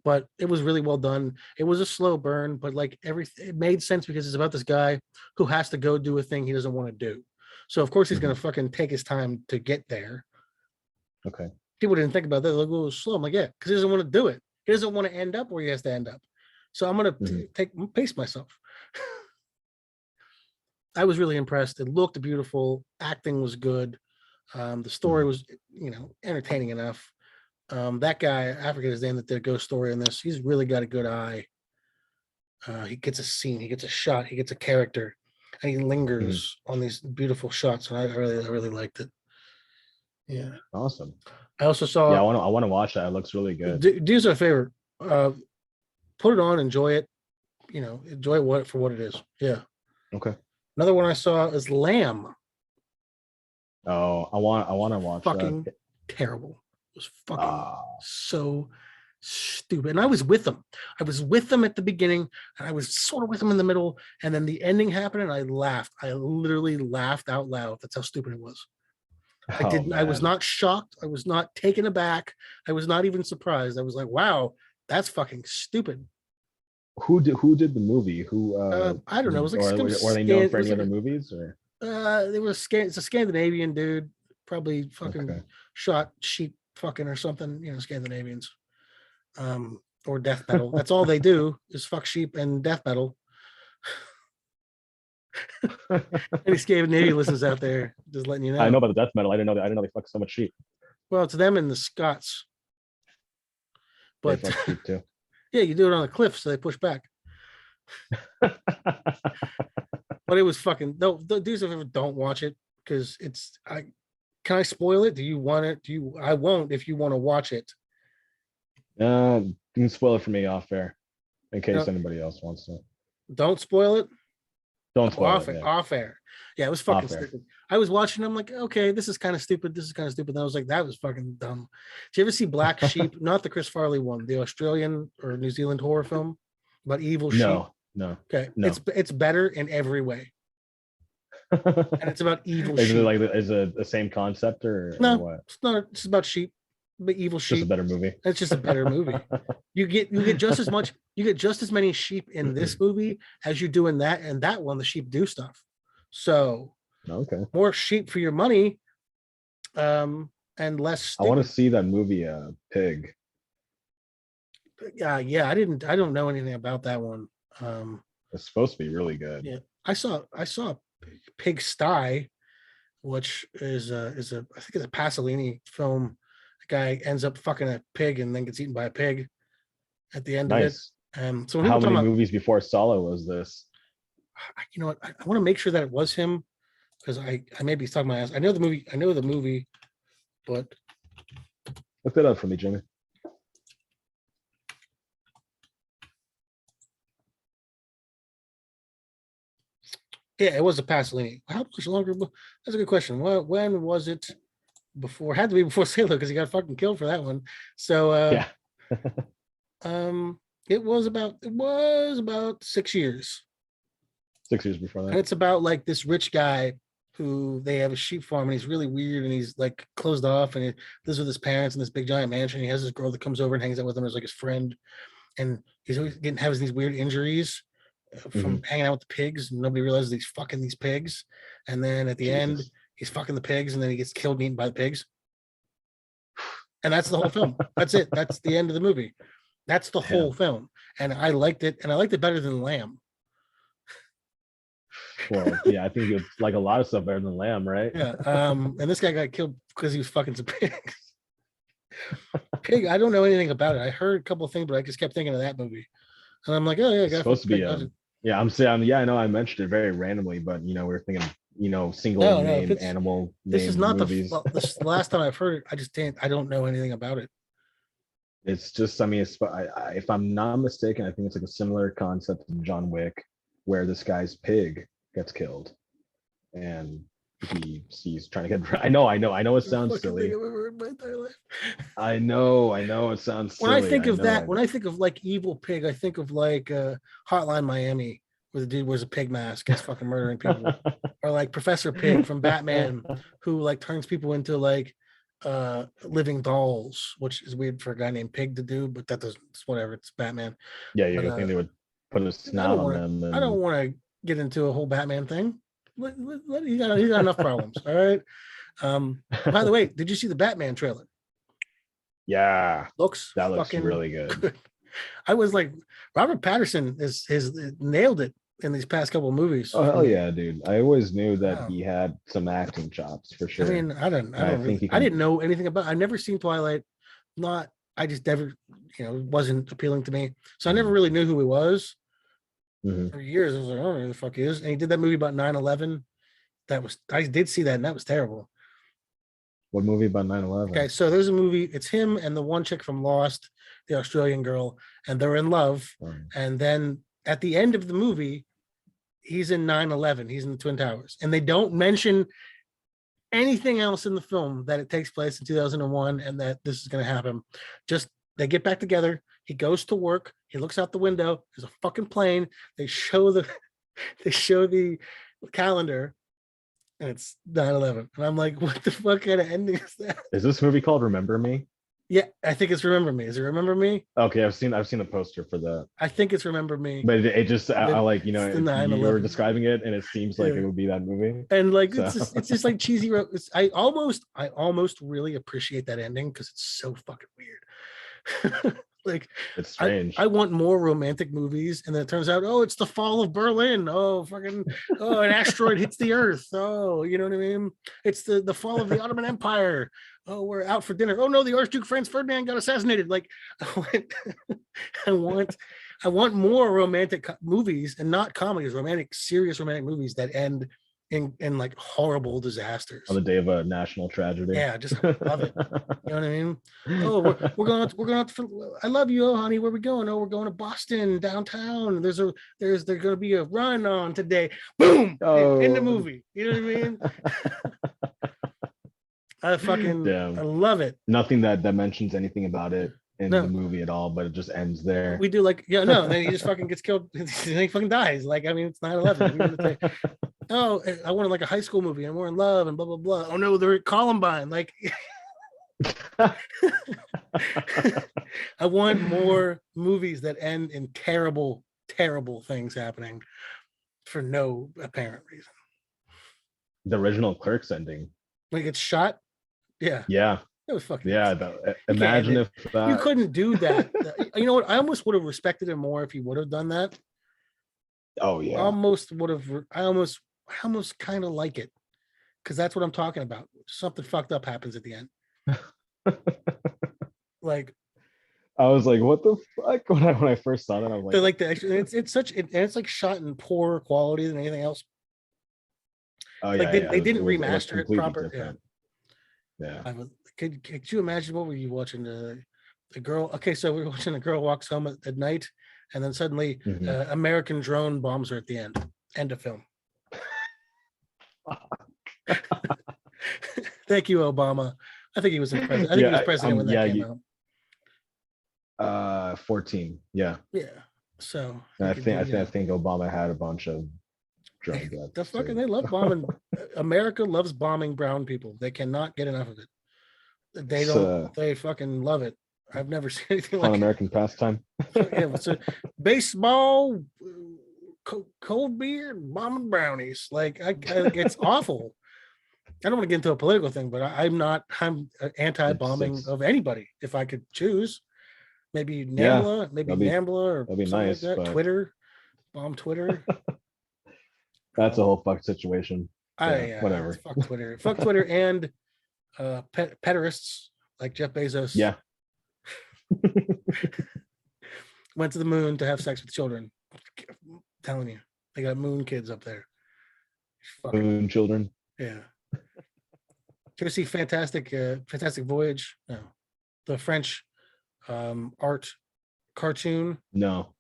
but it was really well done. It was a slow burn, but like everything, it made sense because it's about this guy who has to go do a thing he doesn't want to do. So of course he's going to fucking take his time to get there. Okay. People didn't think about that. Like, well, it was slow. I'm like, yeah, because he doesn't want to do it. He doesn't want to end up where he has to end up. So I'm going to pace myself. I was really impressed. It looked beautiful. Acting was good. The story was, entertaining enough. That guy, I forget his name, that did a Ghost Story in this. He's really got a good eye. He gets a scene, he gets a shot, he gets a character, and he lingers on these beautiful shots. And I really liked it. Yeah, awesome. I also saw. Yeah, I want to watch that. It looks really good. Do us a favor. Put it on, enjoy it. Enjoy it for what it is. Yeah. Okay. Another one I saw is Lamb. Oh, I want to watch fucking that. Terrible. It was fucking so stupid. And I was with them. I was with them at the beginning, and I was sort of with them in the middle, and then the ending happened, and I laughed. I literally laughed out loud. That's how stupid it was. I was not shocked. I was not taken aback. I was not even surprised. I was like, wow, that's fucking stupid. Who did the movie? I don't know. It was like or they known for any other movies, or it's a Scandinavian dude, probably fucking shot sheep fucking or something, Scandinavians. Or death metal. That's all they do is fuck sheep and death metal. Any Scandinavian listeners out there, just letting you know. I know about the death metal. I didn't know they fuck so much sheep. Well, it's them and the Scots. But they fuck sheep too. Yeah, you do it on a cliff, so they push back. But it was fucking. No, don't watch it because it's. Can I spoil it? Do you want it? I won't if you want to watch it. You can spoil it for me off air, in case anybody else wants to. Don't spoil it. Don't spoil Off it. Yeah. off air. Yeah, it was fucking Off air. stupid. I was watching. I'm like, okay, this is kind of stupid. This is kind of stupid. Then I was like, that was fucking dumb. Did you ever see Black Sheep? Not the Chris Farley one, the Australian or New Zealand horror film about evil sheep. No. Okay, No. it's better in every way, and it's about evil Is sheep. it like is it the same concept or No, what? it's not. It's about sheep, but evil Just a sheep. better movie. It's just a better movie. You get just as much. You get just as many sheep in this movie as you do in that. And that one, the sheep do stuff. So Okay. more sheep for your money, and less. I want to see that movie, Pig. Yeah, I don't know anything about that one. It's supposed to be really good. Yeah, I saw Pig Sty, which is I think it's a Pasolini film. The guy ends up fucking a pig and then gets eaten by a pig at the end of it. So when how people many talk movies before Solo was this? you know what? I want to make sure that it was him because I may be talking my ass. I know the movie, but Look that up for me, Jimmy. yeah, it was a Pasolini. How much longer? That's a good question. When was it? Before had to be before Sailor because he got fucking killed for that one. So Yeah. it was about 6 years. 6 years before And that. it's about like this rich guy who they have a sheep farm and he's really weird and he's like closed off and he lives with his parents in this big giant mansion. He has this girl that comes over and hangs out with him as like his friend, and he's always having these weird injuries from hanging out with the pigs. And nobody realizes he's fucking these pigs, and then at the end he's fucking the pigs, and then he gets killed and eaten by the pigs. And that's the whole film. That's it. That's the end of the movie. That's the whole film. And I liked it, and I liked it better than Lamb. Well, yeah, I think it's like a lot of stuff better than Lamb, right? Yeah. And this guy got killed because he was fucking some pigs. Pig, I don't know anything about it. I heard a couple of things, but I just kept thinking of that movie. And I'm like, oh yeah, It's supposed to be yeah, I'm saying, yeah, I know I mentioned it very randomly, but we're thinking, single name animal. This is not movies. this is the last time I've heard it. I don't know anything about it. It's just, if I'm not mistaken, I think it's like a similar concept to John Wick, where this guy's pig gets killed, and he's trying to get. I know. It sounds silly. I know. It sounds silly. When I think of that, when I think of like evil pig, I think of like Hotline Miami, where the dude wears a pig mask, gets fucking murdering people, or like Professor Pig from Batman, who like turns people into like living dolls, which is weird for a guy named Pig to do, but that doesn't. It's whatever. It's Batman. Yeah, you think they would put a snout on them? I don't want to get into a whole Batman thing. He got enough problems. All right. By the way, did you see the Batman trailer? Yeah, looks really good. I was like, Robert Pattinson is nailed it in these past couple of movies. Oh hell yeah, dude! I always knew that he had some acting chops for sure. I mean, I didn't know anything about. I never seen Twilight. I just never, it wasn't appealing to me. So I never really knew who he was. For years, I was like, I don't know who the fuck he is. And he did that movie about 9/11. I did see that, and that was terrible. What movie about 9/11? Okay, so there's a movie. It's him and the one chick from Lost, the Australian girl, and they're in love. And then at the end of the movie, he's in 9/11. He's in the Twin Towers, and they don't mention anything else in the film that it takes place in 2001 and that this is going to happen. Just they get back together. He goes to work. He looks out the window. There's a fucking plane. They show the calendar, and it's 9/11. And I'm like, what the fuck kind of ending is that? Is this movie called Remember Me? Yeah, I think it's Remember Me. Is it Remember Me? Okay, I've seen the poster for that. I think it's Remember Me. But it just I like, you were describing it, and it seems like it would be that movie. And like it's just like cheesy. I almost really appreciate that ending because it's so fucking weird. Like it's strange. I want more romantic movies, and then it turns out, oh, it's the fall of Berlin. Oh, fucking, oh, an asteroid hits the Earth. Oh, you know what I mean? It's the fall of the Ottoman Empire. Oh, we're out for dinner. Oh no, the Archduke Franz Ferdinand got assassinated. Like, I want more romantic movies, and not comedies. Serious romantic movies that end in like horrible disasters. On the day of a national tragedy. Yeah, just love it. You know what I mean? Oh, we're going out for, I love you, oh honey, where we going? Oh, we're going to Boston downtown. There's gonna be a run on today. Boom! In the movie. You know what I mean? I love it. Nothing that mentions anything about it in the movie at all, but it just ends there. We do like, yeah, no, then he just fucking gets killed. Then he fucking dies. Like, I mean, it's 9/11. Oh, I wanted like a high school movie and we're in love and blah blah blah. Oh no, they're at Columbine. Like, I want more movies that end in terrible, terrible things happening for no apparent reason. The original Clerks ending. When he gets shot. Yeah. Yeah. That was fucking. Yeah. Imagine if you couldn't do that. You know what? I almost would have respected him more if he would have done that. Oh yeah. I almost kind of like it, because that's what I'm talking about. Something fucked up happens at the end. Like, I was like, what the fuck? When I first saw that, I was like, it's like shot in poorer quality than anything else. Oh like yeah, they didn't remaster it proper. Different. Yeah. Could you imagine, what were you watching? The girl. Okay, so we were watching, the girl walks home at night, and then suddenly American drone bombs her at the end. End of film. Thank you, Obama. I think he was president. I think he was president when that came out. 14. Yeah. Yeah. So I think Obama had a bunch of drone deaths. They love bombing. America loves bombing brown people. They cannot get enough of it. They don't. They fucking love it. I've never seen anything like American pastime. Yeah, so baseball, cold beer, bombing brownies. Like it's awful. I don't want to get into a political thing, but I'm anti-bombing of anybody. If I could choose, maybe NAMBLA, or that'd be nice. Like that. Twitter, bomb Twitter. That's a whole fuck situation. Whatever. Fuck Twitter and pederasts like Jeff Bezos. Yeah. Went to the moon to have sex with children. I'm telling you, they got moon kids up there. Moon children. Yeah. Did you ever see Fantastic Voyage? No. The French art cartoon? No.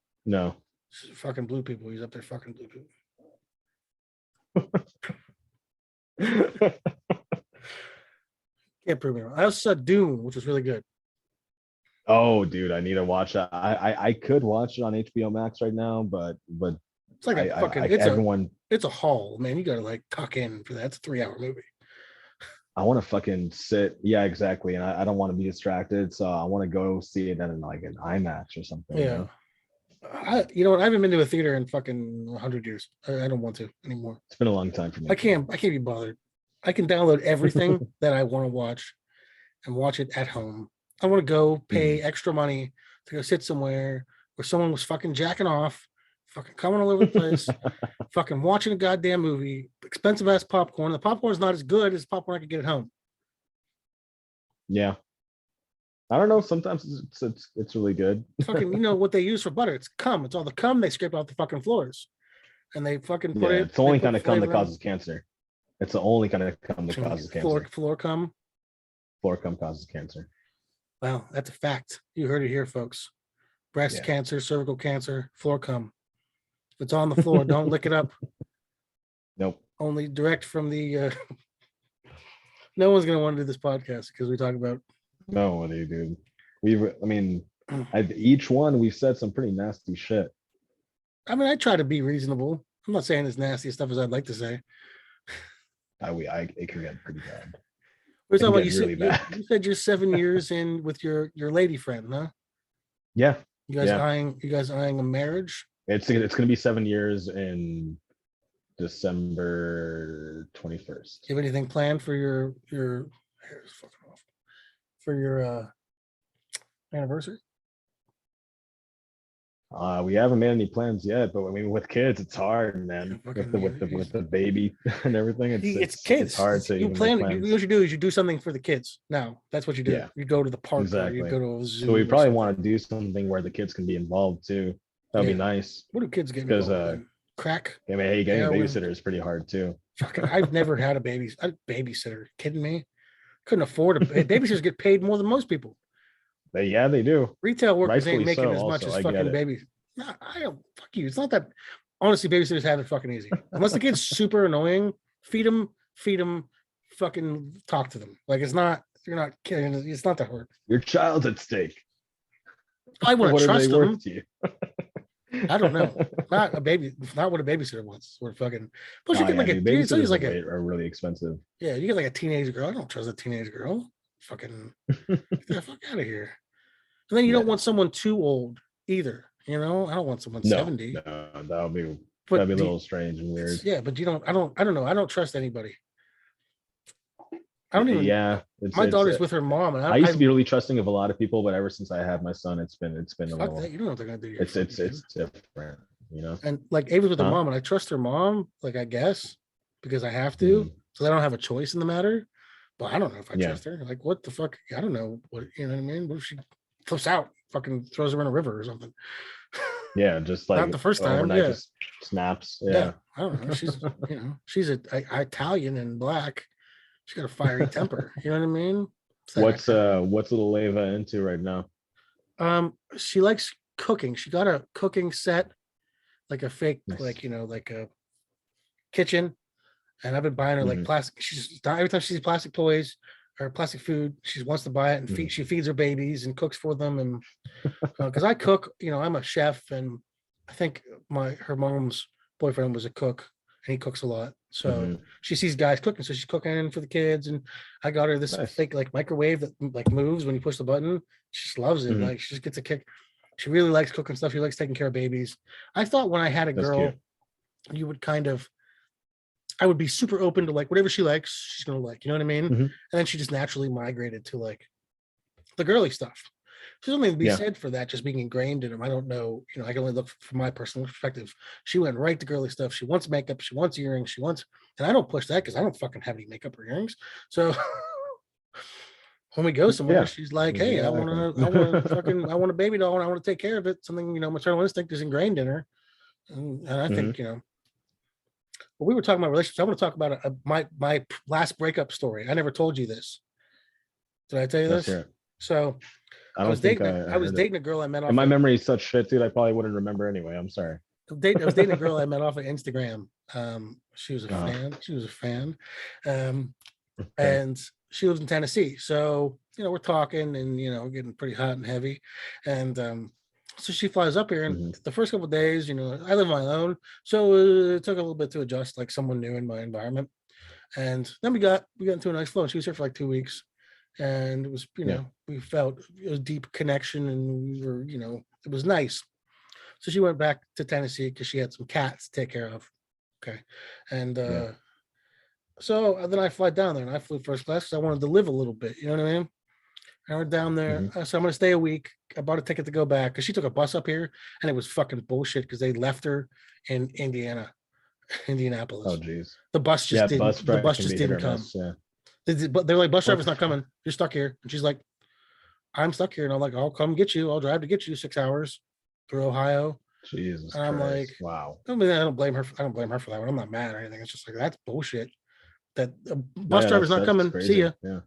Fucking blue people. He's up there fucking blue people. Can't prove me wrong. I also saw Dune, which was really good. Oh, dude, I need to watch that. I could watch it on HBO Max right now, but it's like it's a haul, man. You gotta like tuck in for that. It's a 3-hour movie. I want to fucking sit. Yeah, exactly. And I don't want to be distracted, so I want to go see it in like an IMAX or something. Yeah. You know what? I haven't been to a theater in fucking 100 years. I don't want to anymore. It's been a long time for me. I can't be bothered. I can download everything that I want to watch and watch it at home. I want to go pay extra money to go sit somewhere where someone was fucking jacking off, fucking coming all over the place, fucking watching a goddamn movie, expensive ass popcorn. The popcorn's not as good as popcorn I could get at home. Yeah. I don't know. Sometimes it's really good. Fucking, you know what they use for butter? It's cum. It's all the cum they scrape off the fucking floors, and they fucking put it. It's the only kind of cum that causes cancer. It's the only kind of cum that causes cancer. Floor cum. Floor cum causes cancer. Wow, that's a fact. You heard it here, folks. Breast cancer, cervical cancer, floor cum. If it's on the floor, don't lick it up. Nope. Only direct from the. No one's gonna want to do this podcast because we talk about. Nobody, dude. Each one we've said some pretty nasty shit. I mean, I try to be reasonable. I'm not saying as nasty stuff as I'd like to say. It can get pretty bad. We're talking about you said you're 7 years in with your lady friend, huh? Yeah. You guys eyeing a marriage? It's gonna be 7 years in December 21st. Do you have anything planned for your hair's fucking off for your anniversary? We haven't made any plans yet, but I mean, with kids, it's hard, man. With the baby and everything, it's kids. It's hard to. What you do is you do something for the kids. Now that's what you do. Yeah. You go to the park. Exactly. Or you go to a zoo. So we probably want to do something where the kids can be involved too. That'd be nice. What do kids get? Because crack. I mean, hey, getting a babysitter is pretty hard too. Fucking, I've never had a babysitter. Kidding me? Couldn't afford a babysitters get paid more than most people. They do. Retail workers ain't Rightfully making so, as much also, as I get fucking it. babies. No, I don't. Fuck you. It's not that. Honestly, babysitters have it fucking easy. Unless the kid's super annoying, feed them, fucking talk to them. Like it's not. You're not kidding. It's not that hard. Your child's at stake. I want What to are they trust them. worth to you? I don't know. Not a baby. Not what a babysitter wants. We're fucking. Plus, you Oh, get yeah, like dude, it's always babysitters like are really expensive. yeah. You get like a teenage girl. I don't trust a teenage girl. Fucking get the fuck out of here. And then you don't Yeah. want someone too old either. You know, I don't want someone 70. No, that'd be But a little strange and weird. yeah, but you don't. I don't know. I don't trust anybody. I don't even. Yeah, My daughter's with her mom, and I used to be really trusting of a lot of people, but ever since I had my son, it's been a fuck little. that. You don't know what they're gonna do. To It's different, you know. And like Ava's with her Huh? mom, and I trust her mom. Like I guess because I have to, so I don't have a choice in the matter. But I don't know if I Yeah. trust her. Like what the fuck? I don't know what you know what I mean. What if she flips out, fucking throws her in a river or something? Yeah, just like Not the first time. overnight Yeah. just snaps. Yeah. Yeah. I don't know. She's she's Italian and black. She's got a fiery temper. You know what I mean? What's little Leva into right now? She likes cooking. She got a cooking set, like a fake, Nice. like like a kitchen. And I've been buying her like plastic. She's every time she sees plastic toys or plastic food, she wants to buy it and she feeds her babies and cooks for them. And because I cook, I'm a chef, and I think her mom's boyfriend was a cook, and he cooks a lot. So she sees guys cooking, so she's cooking for the kids. And I got her this fake like microwave that like moves when you push the button. She just loves it. Like she just gets a kick. She really likes cooking stuff. She likes taking care of babies. I thought when I had a girl, you would I would be super open to like whatever she likes, she's gonna like, you know what I mean? And then she just naturally migrated to like the girly stuff. There's something to be said for that, just being ingrained in him. I don't know, I can only look from my personal perspective. She went right to girly stuff. She wants makeup, she wants earrings, and I don't push that because I don't fucking have any makeup or earrings. So when we go somewhere, she's like, hey, I want a baby doll and I want to take care of it. Something, maternal instinct is ingrained in her. And I think, but we were talking about relationships. I want to talk about my last breakup story. I never told you this. Did I tell you this? Right. So I was dating a girl I met off. And my memory is such shit, dude. I probably wouldn't remember anyway. I'm sorry. I was dating a girl I met off of Instagram. She was a fan. She was a fan. And she lives in Tennessee. So, we're talking and, getting pretty hot and heavy. And so she flies up here, and the first couple of days, I live on my own. So it took a little bit to adjust, like someone new in my environment. And then we got into a nice flow. She was here for like 2 weeks. And it was, we felt it was deep connection, and we were, it was nice. So she went back to Tennessee because she had some cats to take care of. Okay. And so then I fly down there, and I flew first class because I wanted to live a little bit. You know what I mean? I went down there. So I'm going to stay a week. I bought a ticket to go back because she took a bus up here, and it was fucking bullshit because they left her in Indianapolis. Oh, geez. The bus just didn't come. But they're like, bus driver's not coming. You're stuck here. And she's like, I'm stuck here. And I'm like, I'll come get you. I'll drive to get you 6 hours through Ohio. Jesus. And I'm like, wow. I don't blame her. I don't blame her for that one. I'm not mad or anything. It's just like, that's bullshit. That bus driver's not coming. Crazy. See ya. Yeah.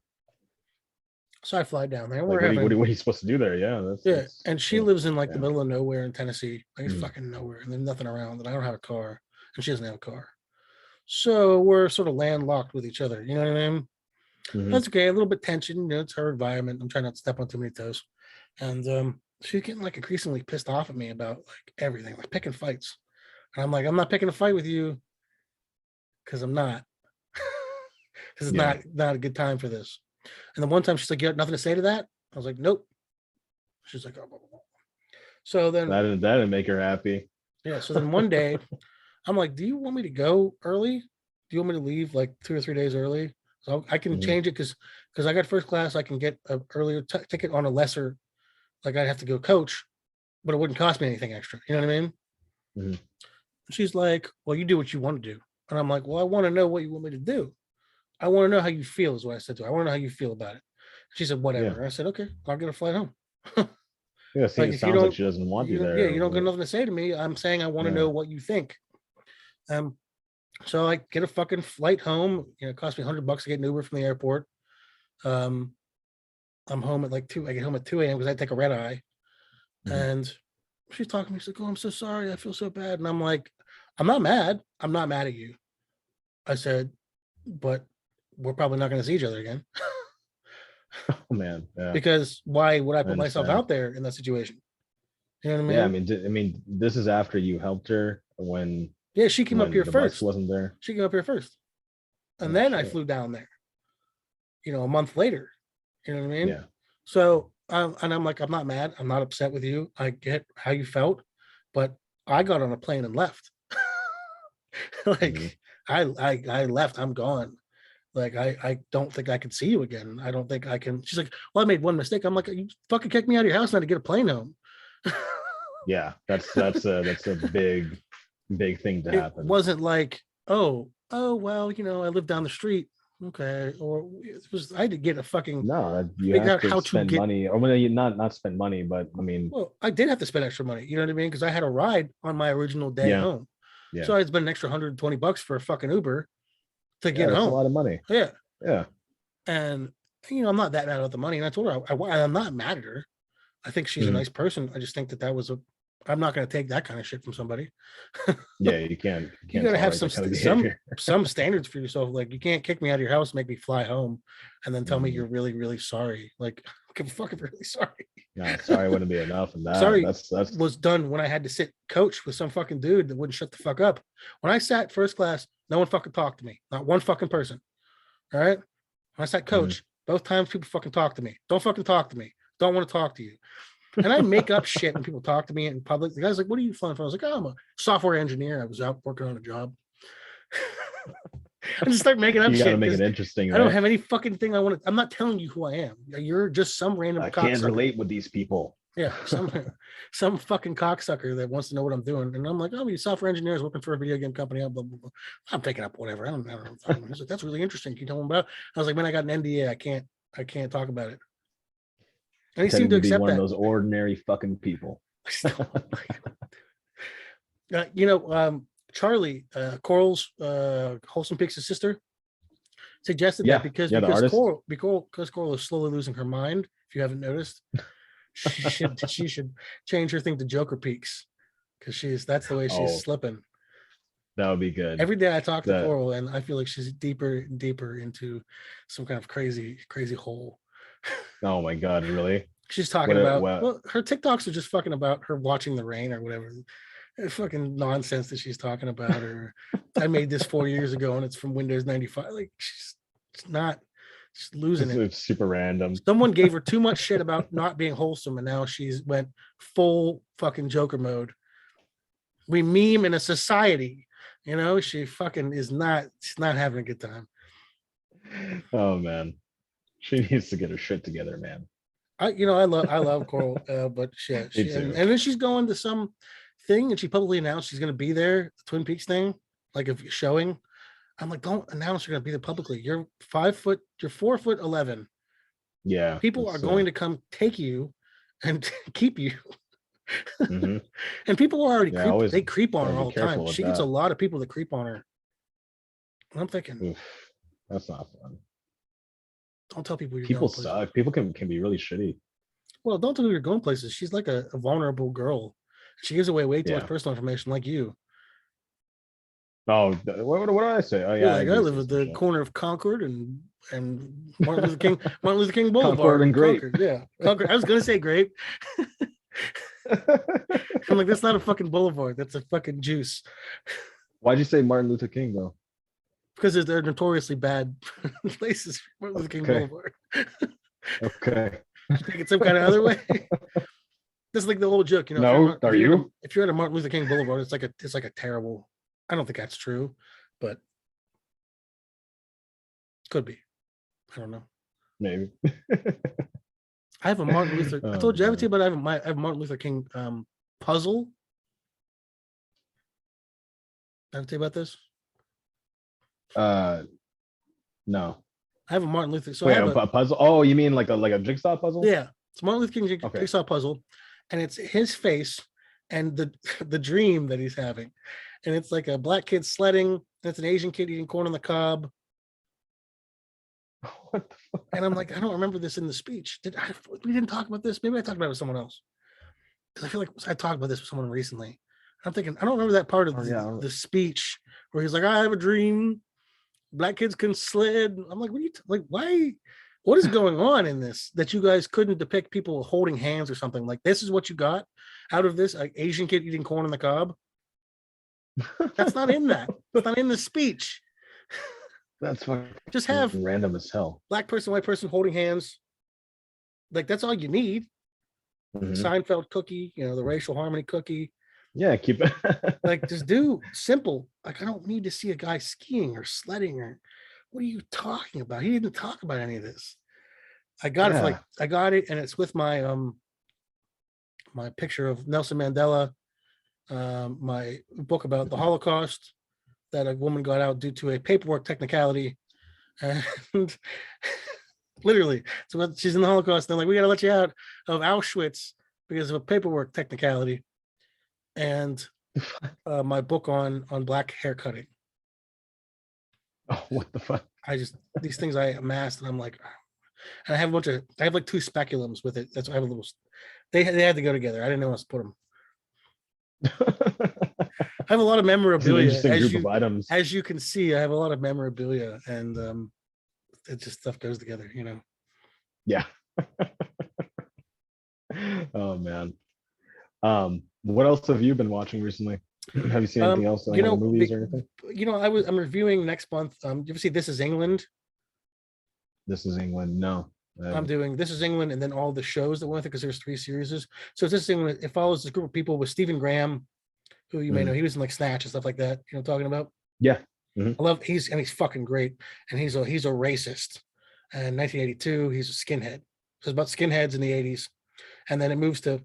So I fly down there. Like, what are you supposed to do there? Yeah. That's and she lives in like the middle of nowhere in Tennessee, like fucking nowhere, and there's nothing around. And I don't have a car, and she doesn't have a car. So we're sort of landlocked with each other. You know what I mean? That's okay. A little bit tension. It's her environment. I'm trying not to step on too many toes. And she's getting like increasingly pissed off at me about like everything, like picking fights. And I'm like, I'm not picking a fight with you because I'm not. This is not a good time for this. And the one time she's like, you have nothing to say to that? I was like, nope. She's like, oh, blah, blah, blah. So then that didn't make her happy. Yeah. So then one day I'm like, do you want me to go early? Do you want me to leave like 2 or 3 days early? So I can change it because I got first class. I can get an earlier ticket on a lesser, like I'd have to go coach, but it wouldn't cost me anything extra. You know what I mean? She's like, well, you do what you want to do. And I'm like, well, I want to know what you want me to do. I want to know how you feel is what I said to her. I want to know how you feel about it. She said, whatever. I said, okay, I'll get a flight home. Yeah, see, it sounds like she doesn't want you there. Yeah, you don't got nothing to say to me. I'm saying I want to know what you think. So I get a fucking flight home. It cost me $100 to get an Uber from the airport. I'm home at like 2. I get home at 2 a.m. because I take a red eye. And she's talking to me. She's like, "Oh, I'm so sorry. I feel so bad." And I'm like, "I'm not mad. I'm not mad at you." I said, "But we're probably not going to see each other again." Oh man, yeah. Because why would I put myself understand. out there in that situation? You know what I mean? Yeah, I mean, this is after you helped her Yeah, she came up here when the bus first. wasn't there. She came up here first. And Oh then I shit. flew down there, a month later. You know what I mean? Yeah. So, and I'm like, I'm not mad. I'm not upset with you. I get how you felt, but I got on a plane and left. Like, I left. I'm gone. Like, I don't think I can see you again. I don't think I can. She's like, "Well, I made one mistake." I'm like, "You fucking kicked me out of your house now to get a plane home." Yeah, that's a big thing to It happen. wasn't like, oh, well, I live down the street. Okay. Or it was, I had to get a fucking, No, you figure have out to how to spend get, money, or well, you not spend money, but I mean, well, I did have to spend extra money. You know what I mean? Because I had a ride on my original day yeah, home. yeah, So I spent an extra $120 for a fucking Uber to yeah, get that's a home. lot of money. Yeah. Yeah. And, I'm not that mad about the money. And I told her, I'm not mad at her. I think she's a Mhm. nice person. I just think that was I'm not going to take that kind of shit from somebody. Yeah, you can't You got to have tolerate some that kind of some behavior. some standards for yourself. Like, you can't kick me out of your house, make me fly home, and then tell me you're really, really sorry. Like, give a fuck if you're really sorry. No, sorry wouldn't be enough, and Sorry that's was done when I had to sit coach with some fucking dude that wouldn't shut the fuck up. When I sat first class, no one fucking talked to me. Not one fucking person. All right. When I sat Mhm. coach, both times people fucking talk to me. Don't fucking talk to me. Don't want to talk to you. And I make up shit when people talk to me in public. The guy's like, "What are you flying for?" I was like, "Oh, I'm a software engineer. I was out working on a job." I just start making up You got to shit make because it interesting, I don't right? have any fucking thing I want to. I'm not telling you who I am. You're just some random I can't cocksucker. relate with these people. Yeah, some fucking cocksucker that wants to know what I'm doing. And I'm like, "Oh, you software engineers working for a video game company." Blah, blah, blah. I'm picking up whatever. I don't know. He's like, "That's really interesting. Can you tell him about it?" I was like, "Man, I got an NDA. I can't talk about it." And he seemed Pretending to to be accept one of that. those ordinary fucking people. Charlie, Coral's Wholesome Pics' sister, suggested that Yeah, because yeah, the because artist. Coral is slowly losing her mind. If you haven't noticed, she should change her thing to Joker Peaks, because that's the way she's Oh, slipping. that would be good. Every day I talk to That Coral, and I feel like she's deeper and deeper into some kind of crazy hole. oh my god, really? She's talking about, well, her TikToks are just fucking about her watching the rain or whatever. Fucking nonsense that she's talking about. Or I made this 4 years ago and it's from Windows 95. Like, she's losing it. it's super random. Someone gave her too much shit about not being wholesome, and now she's went full fucking Joker mode. We meme in a society, she fucking she's not having a good time. Oh man, she needs to get her shit together, man. I love Coral, but shit, Me and too. then she's going to some thing, and she publicly announced she's going to be there, the Twin Peaks thing, like if showing. I'm like, don't announce you're going to be there publicly. You're 5 foot, you're 4'11". Yeah, People are it's going to come take you and keep you. mhm. And people are already Yeah, always they creep on gotta her be all the time. careful with She gets a that. lot of people that creep on her. And I'm thinking, Oof, that's not fun. don't tell people you're People going places. suck. People can be really shitty. Well, don't tell people you're going places. She's like a vulnerable girl. She gives away way too much Yeah. personal information, like you. Oh, what did I say? Oh You're yeah, I like, I do live say at some the shit. corner of Concord and Martin Luther King Concord Boulevard and in Grape. Concord. Yeah, Concord. I was gonna say Grape. I'm like, that's not a fucking boulevard. That's a fucking juice. Why'd you say Martin Luther King though? Because they're notoriously bad places. Martin Luther King Okay, Boulevard. okay. Take it some kind of other way. That's like the old joke, No, are you? if you're at a Martin Luther King Boulevard, it's like a terrible. I don't think that's true, but could be. I don't know. Maybe. I have a Martin Luther. I Oh told you, man. but I have a Martin Luther King puzzle. Did I tell you about this? No. I have a Martin Luther. So I Wait, have a puzzle? Oh, you mean like a jigsaw puzzle? yeah, it's Martin Luther King Okay. jigsaw puzzle, and it's his face and the the dream that he's having, and it's like a black kid sledding, and it's an Asian kid eating corn on the cob. What the fuck? And I'm like, I don't remember this in the speech. We didn't talk about this? Maybe I talked about it with someone else. Because I feel like I talked about this with someone recently. I'm thinking, I don't remember that part of the speech where he's like, I have a dream. Black kids can sled. I'm like, what are you like? Why? What is going on in this that you guys couldn't depict people holding hands or something? Like, this is what you got out of this, like Asian kid eating corn on the cob. That's not in that. It's not in the speech. That's fucking Just have random as hell. black person, white person holding hands. Like, that's all you need. Seinfeld cookie, the racial harmony cookie. Yeah, keep it. Like, just do simple. Like, I don't need to see a guy skiing or sledding or what are you talking about? He didn't talk about any of this. I got it. Like, I got it, and it's with my my picture of Nelson Mandela, my book about the Holocaust that a woman got out due to a paperwork technicality, and literally, so she's in the Holocaust. They're like, we got to let you out of Auschwitz because of a paperwork technicality, and my book on black hair cutting. Oh, what the fuck? These things I amassed, and I'm like, and I have like 2 speculums with it. That's why I have a little. They had to go together. I didn't know how to put them. I have a lot of memorabilia. As you can see, I have a lot of memorabilia, and it just stuff goes together, Yeah. Oh man. What else have you been watching recently? Have you seen anything else? Movies or anything? I'm reviewing next month. You ever see This Is England? This Is England? No. I'm doing This Is England, and then all the shows that went with it, because there's 3 series. So This Is England. It follows this group of people with Stephen Graham, who you may know. He was in like Snatch and stuff like that. You know what I'm talking about? Yeah. I love. He's fucking great, and he's a racist. And 1982, he's a skinhead. So it's about skinheads in the 80s, and then it moves to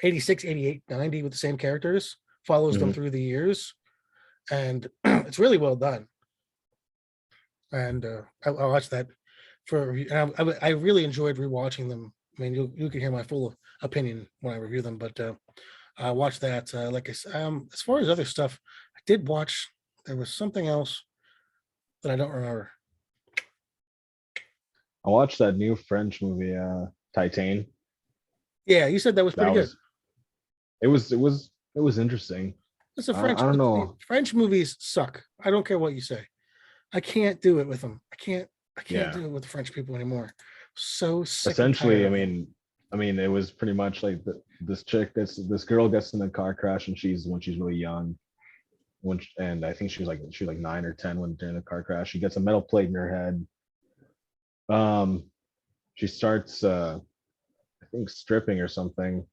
86, 88, 90 with the same characters. Follows them through the years, and it's really well done. And I watched that I really enjoyed rewatching them. I mean, you can hear my full opinion when I review them, but I watched that. Like I said, as far as other stuff, I did watch. There was something else that I don't remember. I watched that new French movie, Titan. Yeah, you said that was pretty good. It was interesting. It's a French. I don't know. French movies suck. I don't care what you say. I can't do it with them. I can't do it with the French people anymore. So sick. Essentially, I mean, it was pretty much like this girl gets in a car crash, and when she's really young, and I think she was like 9 or 10 when during the car crash. She gets a metal plate in her head. She starts I think stripping or something,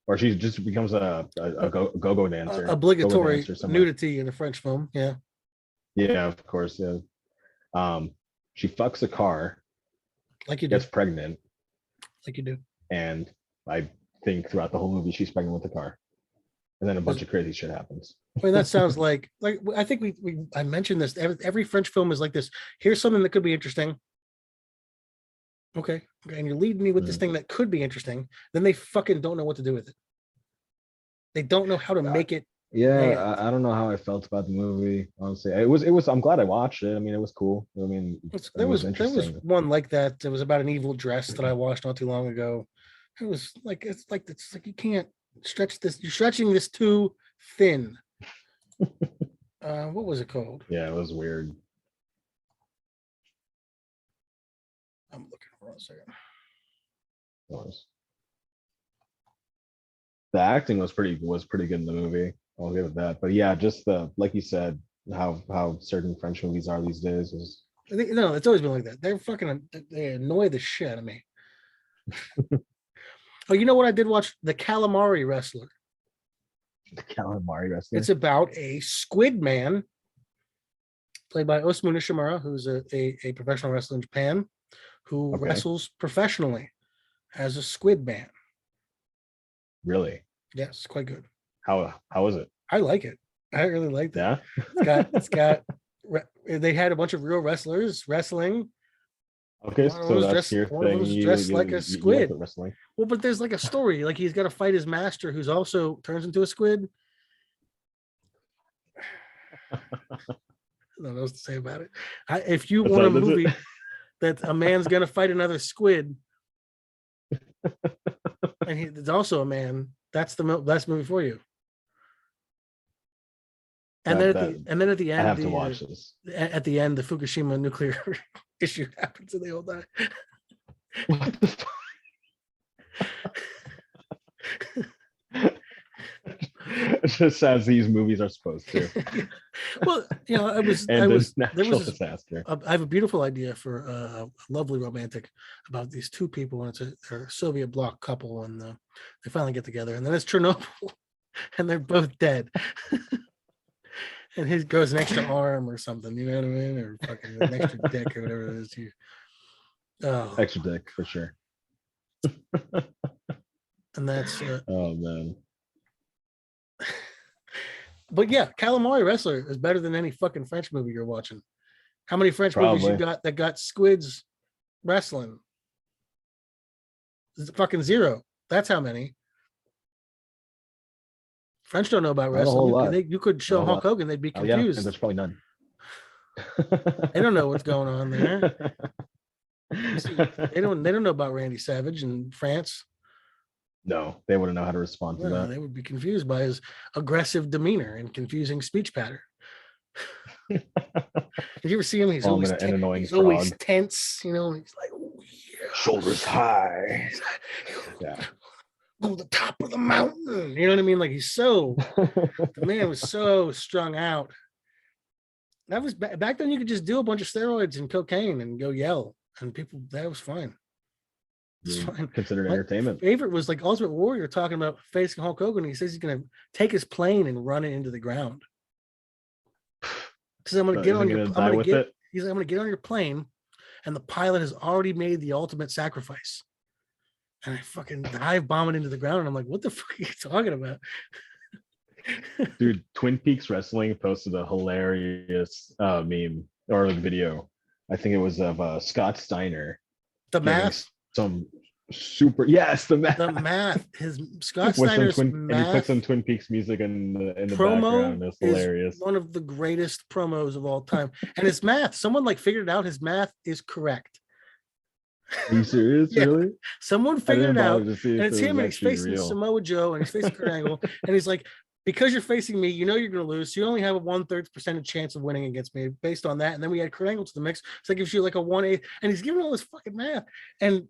or she just becomes a go-go dancer. Obligatory nudity in a French film. Yeah. Yeah, of course. Yeah. She fucks a car. Like you do. Gets pregnant. Like you do. And I think throughout the whole movie, she's pregnant with the car. And then a bunch of crazy shit happens. I mean, that sounds like I think I mentioned this. Every French film is like this. Here's something that could be interesting. Okay. And you're leading me with this thing that could be interesting. Then they fucking don't know what to do with it. They don't know how to make it. Yeah, I don't know how I felt about the movie. Honestly, it was. I'm glad I watched it. I mean, it was cool. I mean, there was one like that. It was about an evil dress that I watched not too long ago. It was like it's like you can't stretch this. You're stretching this too thin. What was it called? Yeah, it was weird. I'm looking for a second. The acting was pretty good in the movie. I'll give it that. But yeah, just like you said, how certain French movies are these days is. No, it's always been like that. They annoy the shit out of me. Oh, you know what? I did watch The Calamari Wrestler. The Calamari Wrestler. It's about a squid man played by Osamu Nishimura, who's a professional wrestler in Japan, who wrestles professionally as a squid man. Really? Yes, quite good. How is it? I like it. I really liked it. Yeah. It's got. They had a bunch of real wrestlers wrestling. Okay, so that's your thing. Dressed like a squid. Wrestling. Well, but there's like a story. Like he's got to fight his master, who's also turns into a squid. don't know what to say about it. If you want a movie that a man's gonna fight another squid, and he's also a man, that's the best movie for you. And then at the end, I have to watch this. At the end, the Fukushima nuclear issue happens, and they all die. What the fuck? Just as these movies are supposed to. Well, you know, Natural disaster. I have a beautiful idea for a lovely romantic about these two people, and they're a Soviet bloc couple, and they finally get together, and then it's Chernobyl, and they're both dead. And his goes an extra arm or something, you know what I mean, or fucking an extra dick or whatever it is. Oh, extra dick for sure. And that's oh man. But yeah, Calamari Wrestler is better than any fucking French movie you're watching. How many French movies you got that got squids wrestling? It's fucking zero. That's how many. French don't know about wrestling. You could show Hulk Hogan, they'd be confused. Yeah, there's probably none. They don't know what's going on there. They don't know about Randy Savage in France. No, they wouldn't know how to respond to that. They would be confused by his aggressive demeanor and confusing speech pattern. Did you ever see him? He's always tense, you know. He's like, oh, yeah. Shoulders high. Yeah. Go to the top of the mountain. You know what I mean? Like the man was so strung out. That was back then. You could just do a bunch of steroids and cocaine and go yell, and people, that was fine. It's fine. Considered entertainment. My favorite was like Ultimate Warrior talking about facing Hulk Hogan. He says he's going to take his plane and run it into the ground. Because I'm going to get on your. I'm going to get on your plane, and the pilot has already made the ultimate sacrifice. And I fucking dive bomb it into the ground, and I'm like, "What the fuck are you talking about?" Dude, Twin Peaks Wrestling posted a hilarious meme or video. I think it was of Scott Steiner. The math. Some super the math. The math. His Scott Steiner's math. And he put some Twin Peaks music in the promo background. It's hilarious. One of the greatest promos of all time. And his math. Someone like figured it out. His math is correct. Are you serious? Yeah. Really? Someone figured it out. And it's him, and he's facing Samoa Joe, and he's facing Kurt Angle, and he's like, because you're facing me, you know you're going to lose. So you only have a 1/3% chance of winning against me based on that. And then we add Kurt Angle to the mix. So that gives you like a 1/8. And he's giving all this fucking math. And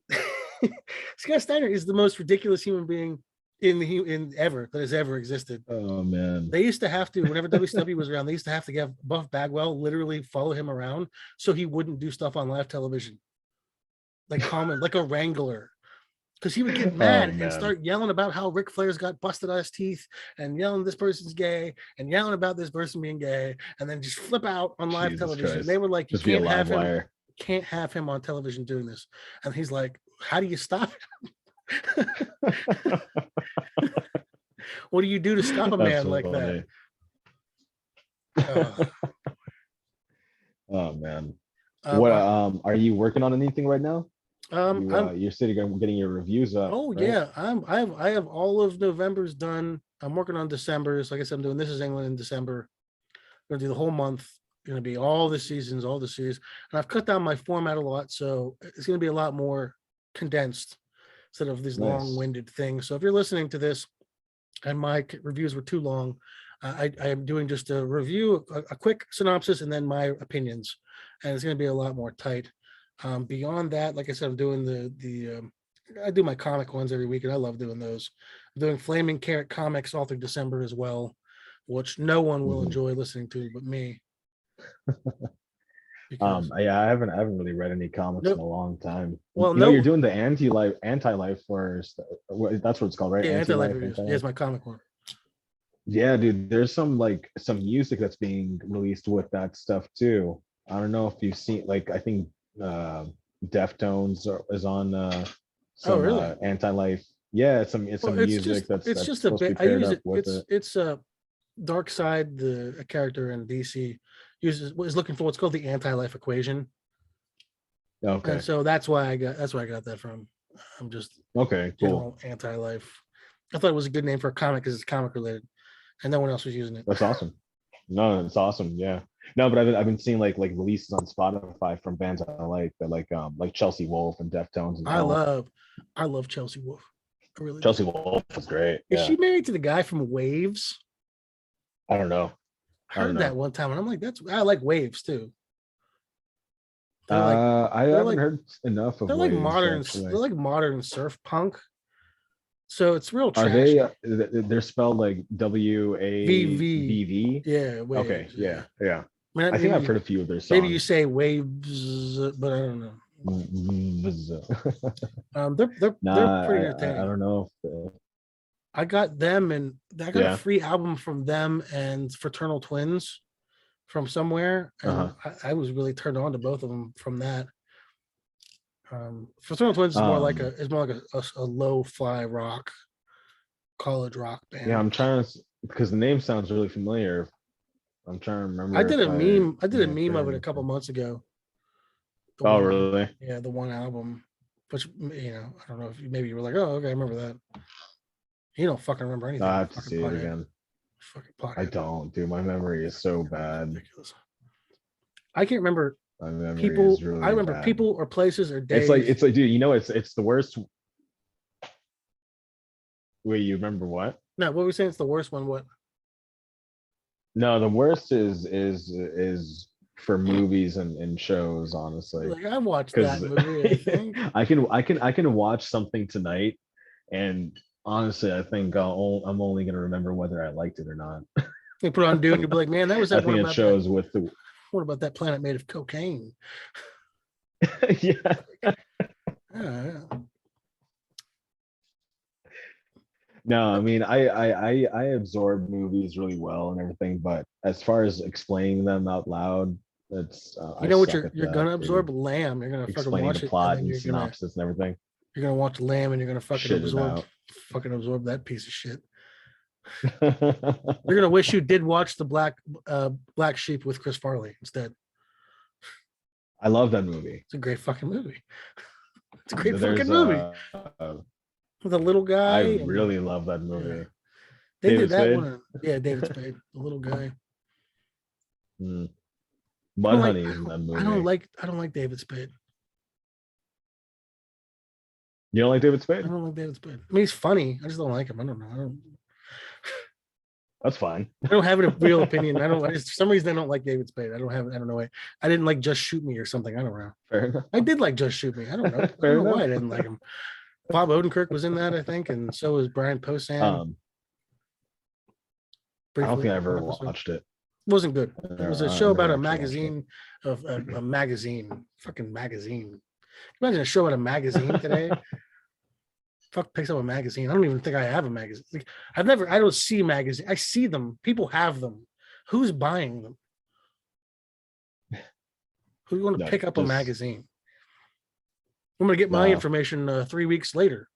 Scott Steiner is the most ridiculous human being in ever that has ever existed. Oh man. They used to have to, whenever WCW was around, they used to have to have Buff Bagwell literally follow him around so he wouldn't do stuff on live television. Like common, like a wrangler. Because he would get mad and start yelling about how Ric Flair's got busted on his teeth, and yelling this person's gay, and yelling about this person being gay, and then just flip out on live television. And they were like, you can't have him on television doing this. And he's like, how do you stop him? What do you do to stop a man like that? Oh man. What are you working on anything right now? You're sitting getting your reviews up. Oh right? Yeah, I have all of November's done. I'm working on December's. Like I said, I'm doing This Is England in December. I'm gonna do the whole month. Gonna be all the seasons, all the series, and I've cut down my format a lot, so it's gonna be a lot more condensed instead of these long-winded things. So if you're listening to this and my reviews were too long, I am doing just a review, a quick synopsis, and then my opinions, and it's gonna be a lot more tight. Beyond that, like I said, I'm doing I do my comic ones every week, and I love doing those. I'm doing Flaming Carrot comics all through December as well, which no one will enjoy listening to but me. Yeah, I haven't really read any comics in a long time. Well, you're doing the anti-life first. That's what it's called, right? Yeah, anti-life. Yeah, it's my comic one. Yeah, dude, there's some music that's being released with that stuff too. I don't know if you've seen, like, I think Deftones is on some anti-life. Yeah, it's some music it's just a bit. I use it. It's a Dark Side, a character in DC is looking for what's called the anti-life equation. Okay. And so that's why I got that from. I'm just cool. Anti-life. I thought it was a good name for a comic because it's comic related, and no one else was using it. That's awesome. No, it's awesome. Yeah. No, but I've been seeing like releases on Spotify from bands I like Chelsea Wolfe and Deftones as I well. love, I love Chelsea Wolf. I really do. Chelsea Wolfe was great. Is Yeah. she married to the guy from Waves? I don't know. I I don't heard that know. one time, and I'm like, that's I like Waves too. They're like I they're haven't like heard enough of they're like Waves modern actually. they're like modern surf punk. So it's real Are they? trashy. They're spelled like VV. WAVV. Yeah, Okay. Waves. Yeah. Yeah. Yeah. I I mean, think I've maybe heard a few of their maybe you songs. say Waves, but I don't know. They're Nah, pretty I entertaining. don't know. I got them, and I got a Yeah. free album from them and Fraternal Twins from somewhere, and Uh-huh. I was really turned on to both of them from that. Fraternal Twins Um, is more like a low fly rock, college rock yeah, band. I'm trying to because the name sounds really familiar. I'm trying to I remember did if a I meme. I did a may have meme heard of it a couple anything. months ago. The Oh, one, really? yeah, the one album, which I don't know if maybe you were like, oh, okay, I remember that. You don't fucking remember I anything, have to fucking see it pothead, again. fucking I pothead. don't, dude. My memory is so bad. Ridiculous. I can't remember My memory is people. I really remember bad. people or places or It's like days. it's like, dude, it's the worst. Wait, you remember what? No, what were we saying? It's the worst one. What? No, the worst is for movies and shows, honestly. Like I watched that Because movie. I think I can watch something tonight, and honestly, I think I'm only gonna remember whether I liked it or not. they put on Dune. You'd be like, man, that was I that one think it about that. shows with the What about that planet made of cocaine? yeah. Yeah. No, I mean I absorb movies really well and everything, but as far as explaining them out loud, it's You I know what suck you're at you're that, gonna dude. absorb? Lamb. You're gonna fucking Explaining the watch it, and plot then and synopsis and everything. you're gonna watch Lamb, and you're gonna Shit it out. fucking absorb that piece of shit. You're gonna wish you did watch the Black Sheep with Chris Farley instead. I love that movie. It's a great fucking movie. It's a great fucking There's movie with a little I guy and really love that yeah, movie. they did David that Spade. one. Yeah, David Spade, the little guy. Mm. I don't like. Mudhoney is in that movie. I don't like David Spade. You don't like David I Spade? don't like David Spade. I mean, he's funny. I just don't like him. I don't know. That's fine. I don't have a real opinion. For some reason I don't like David Spade. I don't know why. I didn't like Just Shoot Me or something. I don't know. Fair enough. I did like Just Shoot Me. I don't know. I don't Fair know enough. why I didn't like him. Bob Odenkirk was in that, I think, and so was Brian Posehn. I don't Briefly, think I ever one episode. watched it. Wasn't good. It was a show I about never a actually watched it. magazine of a magazine, fucking magazine. Imagine a show about a magazine today. Fuck picks up a magazine. I don't even think I have a magazine. Like, I don't see magazines. I see them. People have them. Who's buying them? Who's going to No, pick up a just magazine? I'm going to get my information 3 weeks later.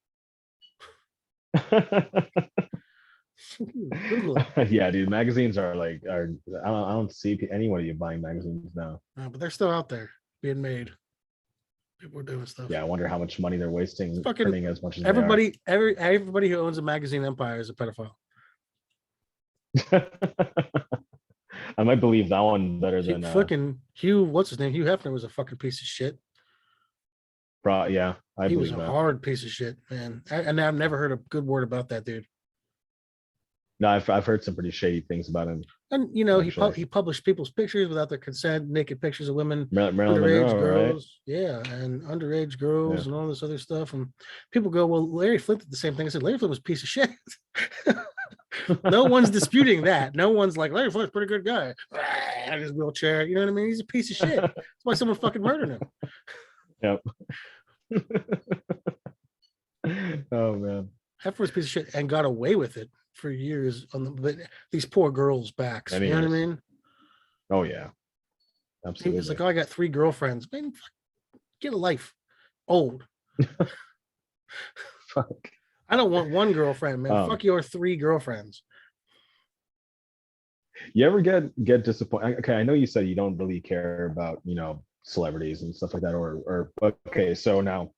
Google it. Yeah, dude, magazines are I don't see anybody buying magazines now. But they're still out there being made. People are doing stuff. Yeah, I wonder how much money they're wasting Fucking printing as much as everybody who owns a magazine empire is a pedophile. they are. I might believe that one better than fucking Hugh. What's his name? Hugh Hefner was a fucking piece of shit. Yeah, he was a that. hard piece of shit, man. And I've never heard a good word about that dude. No, I've heard some pretty shady things about him. And he published people's pictures without their consent, naked pictures of women, Marilyn underage Monroe, girls, right? yeah, and underage girls and all this other stuff. And people go, well, Larry Flint did the same thing. I said, Larry Flint was a piece of shit. No one's disputing that. No one's like, Larry Flint's a pretty good guy. In his wheelchair, you know what I mean? He's a piece of shit. That's why someone fucking murdered him. Yep. Oh man. Hefner was a piece of shit and got away with it for years but these poor girls' backs. You know what I mean? Oh yeah. Absolutely. He was like, oh, I got 3 girlfriends. Man, get a life. Old. Fuck. I don't want 1 girlfriend, man. Fuck your 3 girlfriends. You ever get disappointed? Okay, I know you said you don't really care about, celebrities and stuff like that, or okay, so now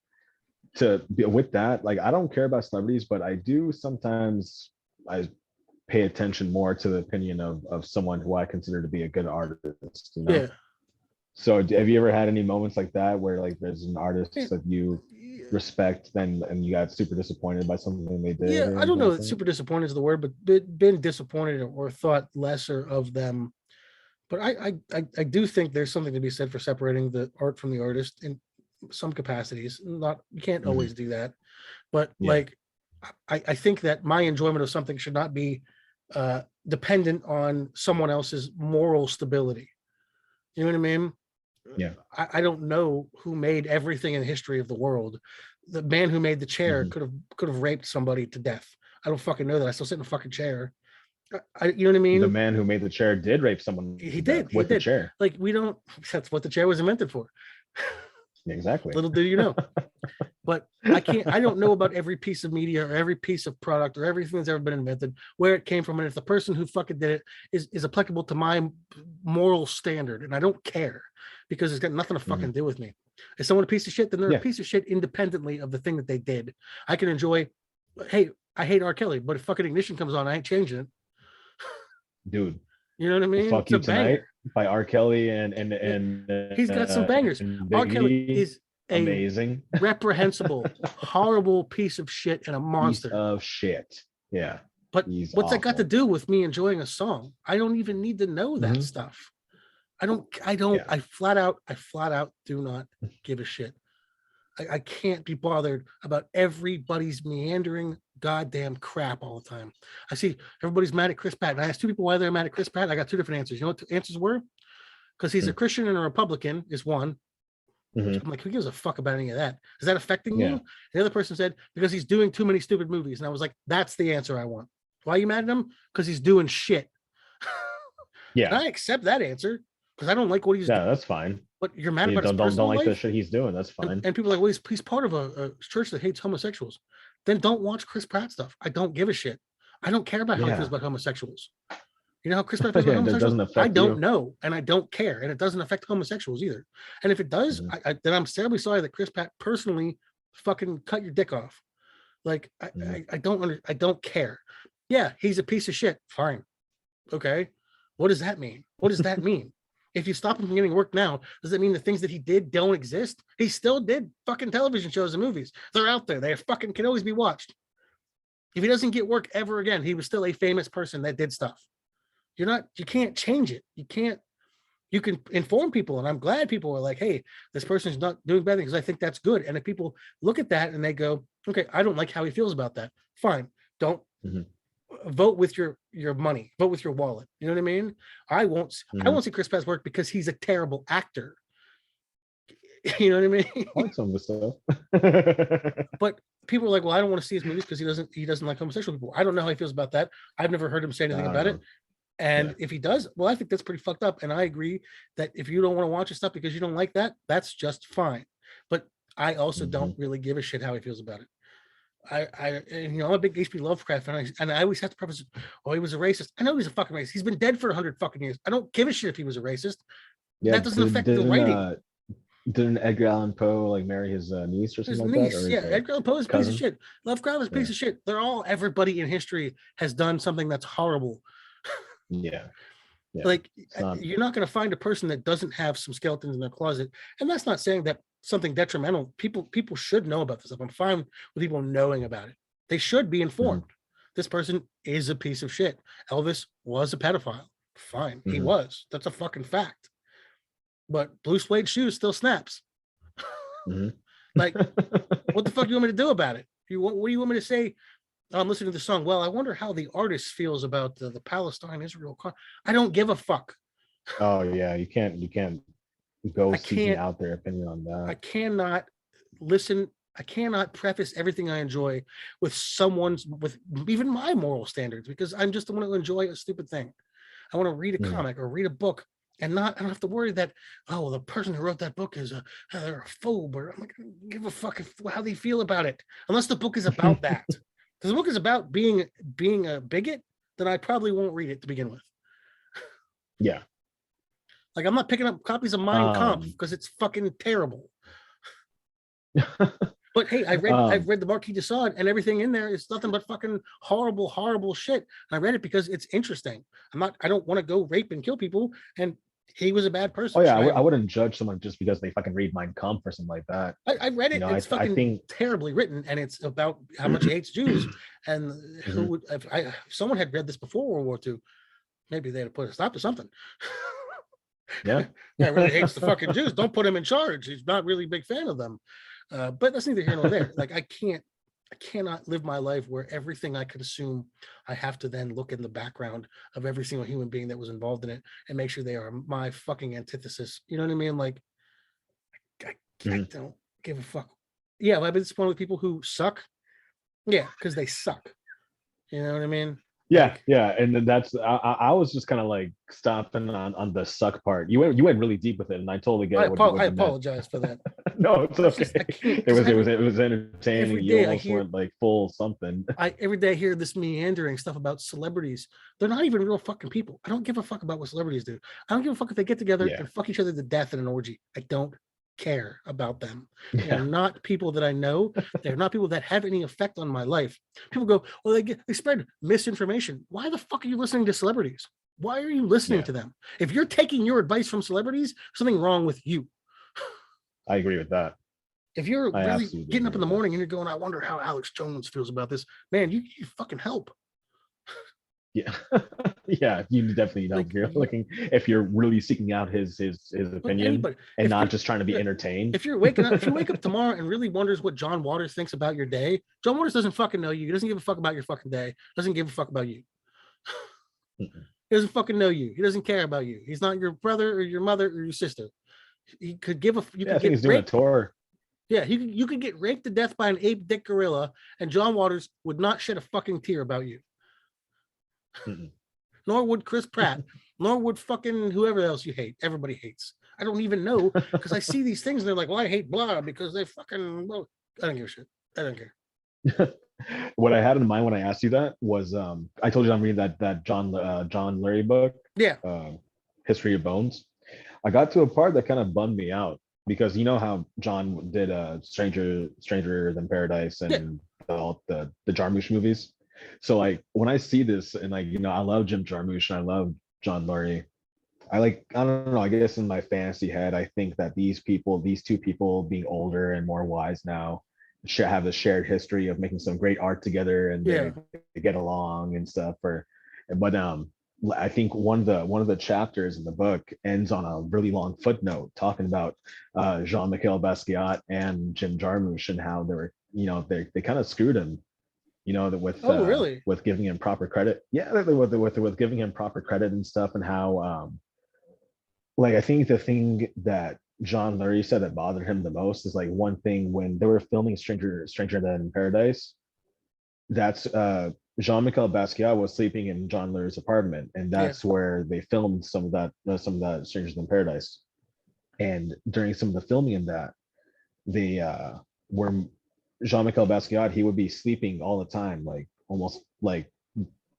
with that, like I don't care about celebrities, but I do sometimes I pay attention more to the opinion of someone who I consider to be a good artist, you know? Yeah. So have you ever had any moments like that where like there's an artist Yeah. that you respect and you got super disappointed by something they did? Yeah, or I don't anything know like that that? super disappointed is the word, but been disappointed or thought lesser of them. But I do think there's something to be said for separating the art from the artist in some capacities. Not you can't Mhm. always do that, but Yeah. like I think that my enjoyment of something should not be dependent on someone else's moral stability. You know what I mean? Yeah. I don't know who made everything in the history of the world. The man who made the chair Mhm. could have raped somebody to death. I don't fucking know that. I still sit in a fucking chair. You know what I The mean? man who made the chair did rape someone He to death did. He with the did. chair. Like we don't. That's what the chair was invented for. Exactly. Little do you know. But I can't. I don't know about every piece of media or every piece of product or everything that's ever been invented, where it came from, and if the person who fucking did it is applicable to my moral standard, and I don't care because it's got nothing to fucking do with me. Is someone a piece of shit? Then they're a piece of shit independently of the thing that they did. I can enjoy. Hey, I hate R. Kelly, but if fucking Ignition comes on, I ain't changing it. Dude, You know what I mean? Fuck It's You a banger. Tonight by R. Kelly He's got some bangers. and R. Kelly Biggie, is a amazing. reprehensible, horrible piece of shit and a Piece monster. of shit. Yeah. But He's what's that got to awful. do with me enjoying a song? I don't even need to know that stuff. Yeah. I flat out do not give a shit. I can't be bothered about everybody's meandering goddamn crap all the time. I see everybody's mad at Chris Pratt. And I asked two people why they're mad at Chris Pratt. I got two different answers. You know what the answers were? Because he's a Christian and a Republican is one. Mhm. I'm like, who gives a fuck about any of that? Is that affecting Yeah. you? The other person said, because he's doing too many stupid movies. And I was like, that's the answer I want. Why are you mad at him? Because he's doing shit. Yeah. And I accept that answer because I don't like what he's doing. Yeah, that's fine. But you're mad You about his don't personal like the life? shit he's doing. That's fine. And people are like, well, he's part of a church that hates homosexuals. Then don't watch Chris Pratt stuff. I don't give a shit. I don't care about how he feels Yeah. about homosexuals. You know how Chris Pratt feels about Yeah, that homosexuals? doesn't I affect don't you. know, and I don't care, and it doesn't affect homosexuals either. And if it does, then I'm terribly sorry that Chris Pratt personally fucking cut your dick off. Like I don't care. Yeah, he's a piece of shit. Fine. Okay. What does that mean? What does that mean? If you stop him from getting work now, does that mean the things that he did don't exist? He still did fucking television shows and movies. They're out there. They fucking can always be watched. If he doesn't get work ever again, he was still a famous person that did stuff. You can't change it. You can inform people. And I'm glad people are like, hey, this person's not doing bad things. I think that's good. And if people look at that and they go, okay, I don't like how he feels about that. Fine. Don't vote with your money, vote with your wallet. You know what I mean? I won't see Chris Pratt's work because he's a terrible actor. You know what I mean? I like some of the stuff. But people are like, well, I don't want to see his movies because he doesn't like homosexual people. I don't know how he feels about that. I've never heard him say anything about it. And if he does, well, I think that's pretty fucked up. And I agree that if you don't want to watch his stuff because you don't like that, that's just fine. But I also don't really give a shit how he feels about it. I'm a big H.P. Lovecraft fan, and I always have to preface, oh, he was a racist. I know he's a fucking racist. He's been dead for 100 fucking years. I don't give a shit if he was a racist. Yeah, that doesn't affect the writing. Didn't Edgar Allan Poe like marry his niece or something like that? Or yeah, Edgar Allan Poe is a piece of shit. Lovecraft is a piece of shit. Everybody in history has done something that's horrible. Yeah. Like you're not going to find a person that doesn't have some skeletons in their closet. And that's not saying that something detrimental. People should know about this stuff. I'm fine with people knowing about it. They should be informed. This person is a piece of shit. Elvis was a pedophile. Fine. He was. That's a fucking fact. But blue suede shoes still snaps. Like, what the fuck do you want me to do about it? What do you want me to say? I'm listening to the song. Well, I wonder how the artist feels about the Palestine-Israel. I don't give a fuck. Oh yeah, you can't go seeking out their opinion on that. I cannot listen. I cannot preface everything I enjoy with even my moral standards, because I'm just the one to enjoy a stupid thing. I want to read a comic or read a book and I don't have to worry that, oh, the person who wrote that book is they're a phobe, or I'm like, give a fuck how they feel about it. Unless the book is about that. If the book is about being a bigot, then I probably won't read it to begin with. Yeah. Like, I'm not picking up copies of Mein Kampf because it's fucking terrible. But hey, I've Um, read the Marquis de Sade, and everything in there is nothing but fucking horrible shit. And I read it because it's interesting. I don't want to go rape and kill people, and he was a bad oh person. yeah, So I wouldn't judge someone just because they fucking read Mein Kampf or something like that. I read it. It's I fucking think terribly written, and it's about how much he hates Jews. And who Mhm. would if someone had read this before World War II, maybe they'd have put a stop to something. Yeah. Yeah, really hates the fucking Jews. Don't put him in charge. He's not really a big fan of them. But that's neither here nor there. Like I cannot live my life where everything I consume, I have to then look in the background of every single human being that was involved in it and make sure they are my fucking antithesis. You know what I mean? Like I Mhm. don't give a fuck. Yeah, I've been disappointed with people who suck. Yeah, because they suck. You know what I mean? Yeah, Like, yeah, and then I was just kind of like stopping on the suck part. You went really deep with it, and I totally get I what you meant. apologize for that. No, it's It's just okay. I can't It because was entertaining. every You day I almost hear went like full something. every day I hear this meandering stuff about celebrities. They're not even real fucking people. I don't give a fuck about what celebrities do. I don't give a fuck if they get together Yeah, and fuck each other to death in an orgy. I don't care about them. They are yeah, not people that I know. They're not people that have any effect on my life. People go, well, they spread misinformation. Why the fuck are you listening to celebrities? Why are you listening yeah. to them? If you're taking your advice from celebrities, something wrong with you. I agree with that. If you're I really absolutely getting agree up in the with that. morning and you're going, I wonder how Alex Jones feels about this, man, you fucking help. Yeah, yeah. You definitely need help Like if you're looking if you're really seeking out his like opinion anybody, and if not you're just trying to be entertained. if you're waking up, if you wake up tomorrow and really wonders what John Waters thinks about your day, John Waters doesn't fucking know you. He doesn't give a fuck about your fucking day. Doesn't give a fuck about you. Mm-mm. He doesn't fucking know you. He doesn't care about you. He's not your brother or your mother or your sister. He could give a you Yeah, I could think get he's doing a raped. tour. Yeah, you could get raped to death by an ape dick gorilla, and John Waters would not shed a fucking tear about you. Mm-mm. Nor would Chris Pratt, nor would fucking whoever else you hate. Everybody hates. I don't even know because I see these things and they're like, well, I hate blah because they fucking, well, I don't give a shit. I don't care. What I had in mind when I asked you that was I told you I'm reading that John Lurie book, Yeah, uh, History of Bones. I got to a part that kind of bummed me out because you know how John did Stranger Than Paradise yeah. and the Jarmusch movies. So like when I see this and like I love Jim Jarmusch and I love John Lurie. I don't know, I guess in my fantasy head, I think that these two people being older and more wise now have a shared history of making some great art together and Yeah. they get along and stuff. But I think one of the chapters in the book ends on a really long footnote talking about Jean-Michel Basquiat and Jim Jarmusch and how they were, they kind of screwed him, Oh, really? with giving him proper credit. Yeah, with giving him proper credit and stuff, and how like I think the thing that John Lurie said that bothered him the most is like one thing when they were filming Stranger Than Paradise. That's Jean-Michel Basquiat was sleeping in John Lurie's apartment, and Yeah. that's where they filmed some of that Strangers in Paradise. And during some of the filming in that, they were Jean-Michel Basquiat, he would be sleeping all the time, like almost like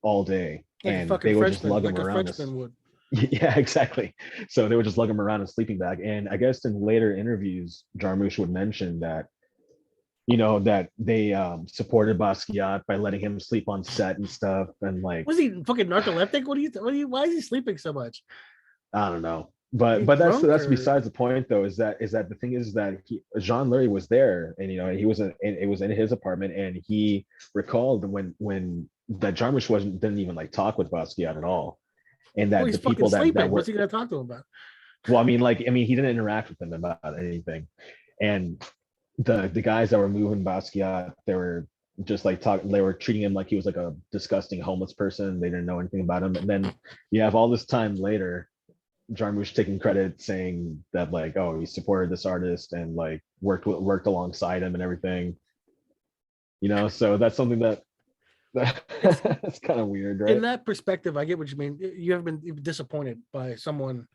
all day, Like a and fucking they would just Frenchman, lug him like a around this. Frenchman would. Yeah, exactly. So they would just lug him around in a sleeping bag. And I guess in later interviews, Jarmusch would mention that, that they supported Basquiat by letting him sleep on set and stuff. And like, Was he fucking narcoleptic? Why is he sleeping so much? I don't know. Is But he but that's drunk that's or besides the point though, is that the thing is that Jean Lurie was there and he was it was in his apartment and he recalled when that Jarmusch didn't even like talk with Basquiat at all. And well, that he's the fucking people that sleeping. What's were he gonna talk to him about? well, I mean, he didn't interact with them about anything. And the guys that were moving Basquiat, they were just like talking. They were treating him like he was like a disgusting homeless person. They didn't know anything about him. And then you have all this time later, Jarmusch taking credit, saying that like, oh, he supported this artist and like worked alongside him and everything. So that's something that It's that's kind of weird, in right? that perspective, I get what you mean. You have been disappointed by someone.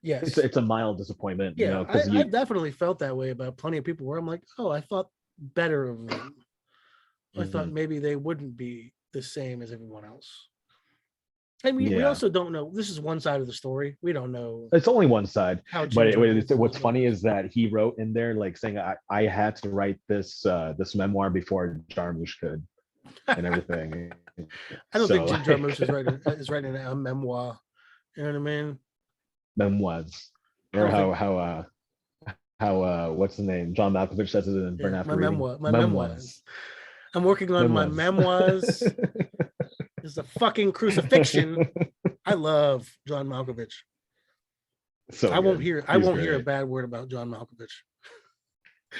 It's Yes. it's a mild disappointment, Yeah, because I've definitely felt that way about plenty of people where I'm like, oh, I thought better of them. I thought Mhm. maybe they wouldn't be the same as everyone else. I mean, we Yeah. also don't know. This is one side of the story. We don't know It's only one side. how But Jim Jarmusch what's is. funny is that he wrote in there like saying I had to write this this memoir before Jarmusch could and everything. I don't think So Jim Jarmusch like, is writing a memoir. You know what I mean? memoirs. I Or don't think. how what's the name? John Malkovich says it in Burn Yeah, After Reading. my memoirs. Memoirs. I'm working on my Memoirs. memoirs. It's a fucking crucifixion. I love John Malkovich. So I won't good. hear He's a great. bad word about John Malkovich.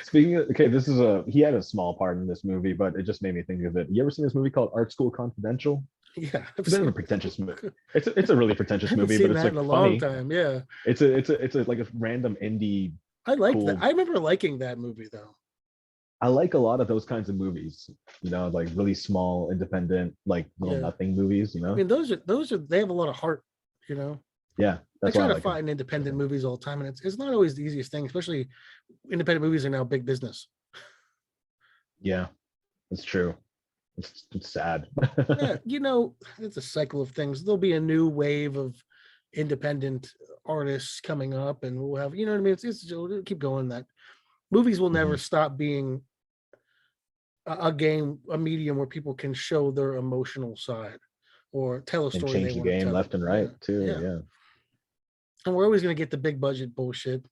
Speaking of, okay, this is he had a small part in this movie, but it just made me think of it. You ever seen this movie called Art School Confidential? Yeah, It's kind of a pretentious movie. It's a really I pretentious haven't movie, but seen it's that in like a long funny. time. Yeah, It's a like a random indie I liked that. cool. I remember liking that movie though. I like a lot of those kinds of movies, like really small, independent, like little Yeah, nothing movies, I mean those are they have a lot of heart. You know, Yeah, I that's why try I to like them. find independent movies all the time, and it's not always the easiest thing. Especially independent movies are now big business. Yeah, it's true. It's sad. Yeah, it's a cycle of things. There'll be a new wave of independent artists coming up, and we'll have, what I mean. It'll keep going. That movies will never Mhm. stop being a medium where people can show their emotional side or tell a And story they change the want to game tell. left and Yeah, right too. yeah. Yeah. And we're always going to get the big budget bullshit,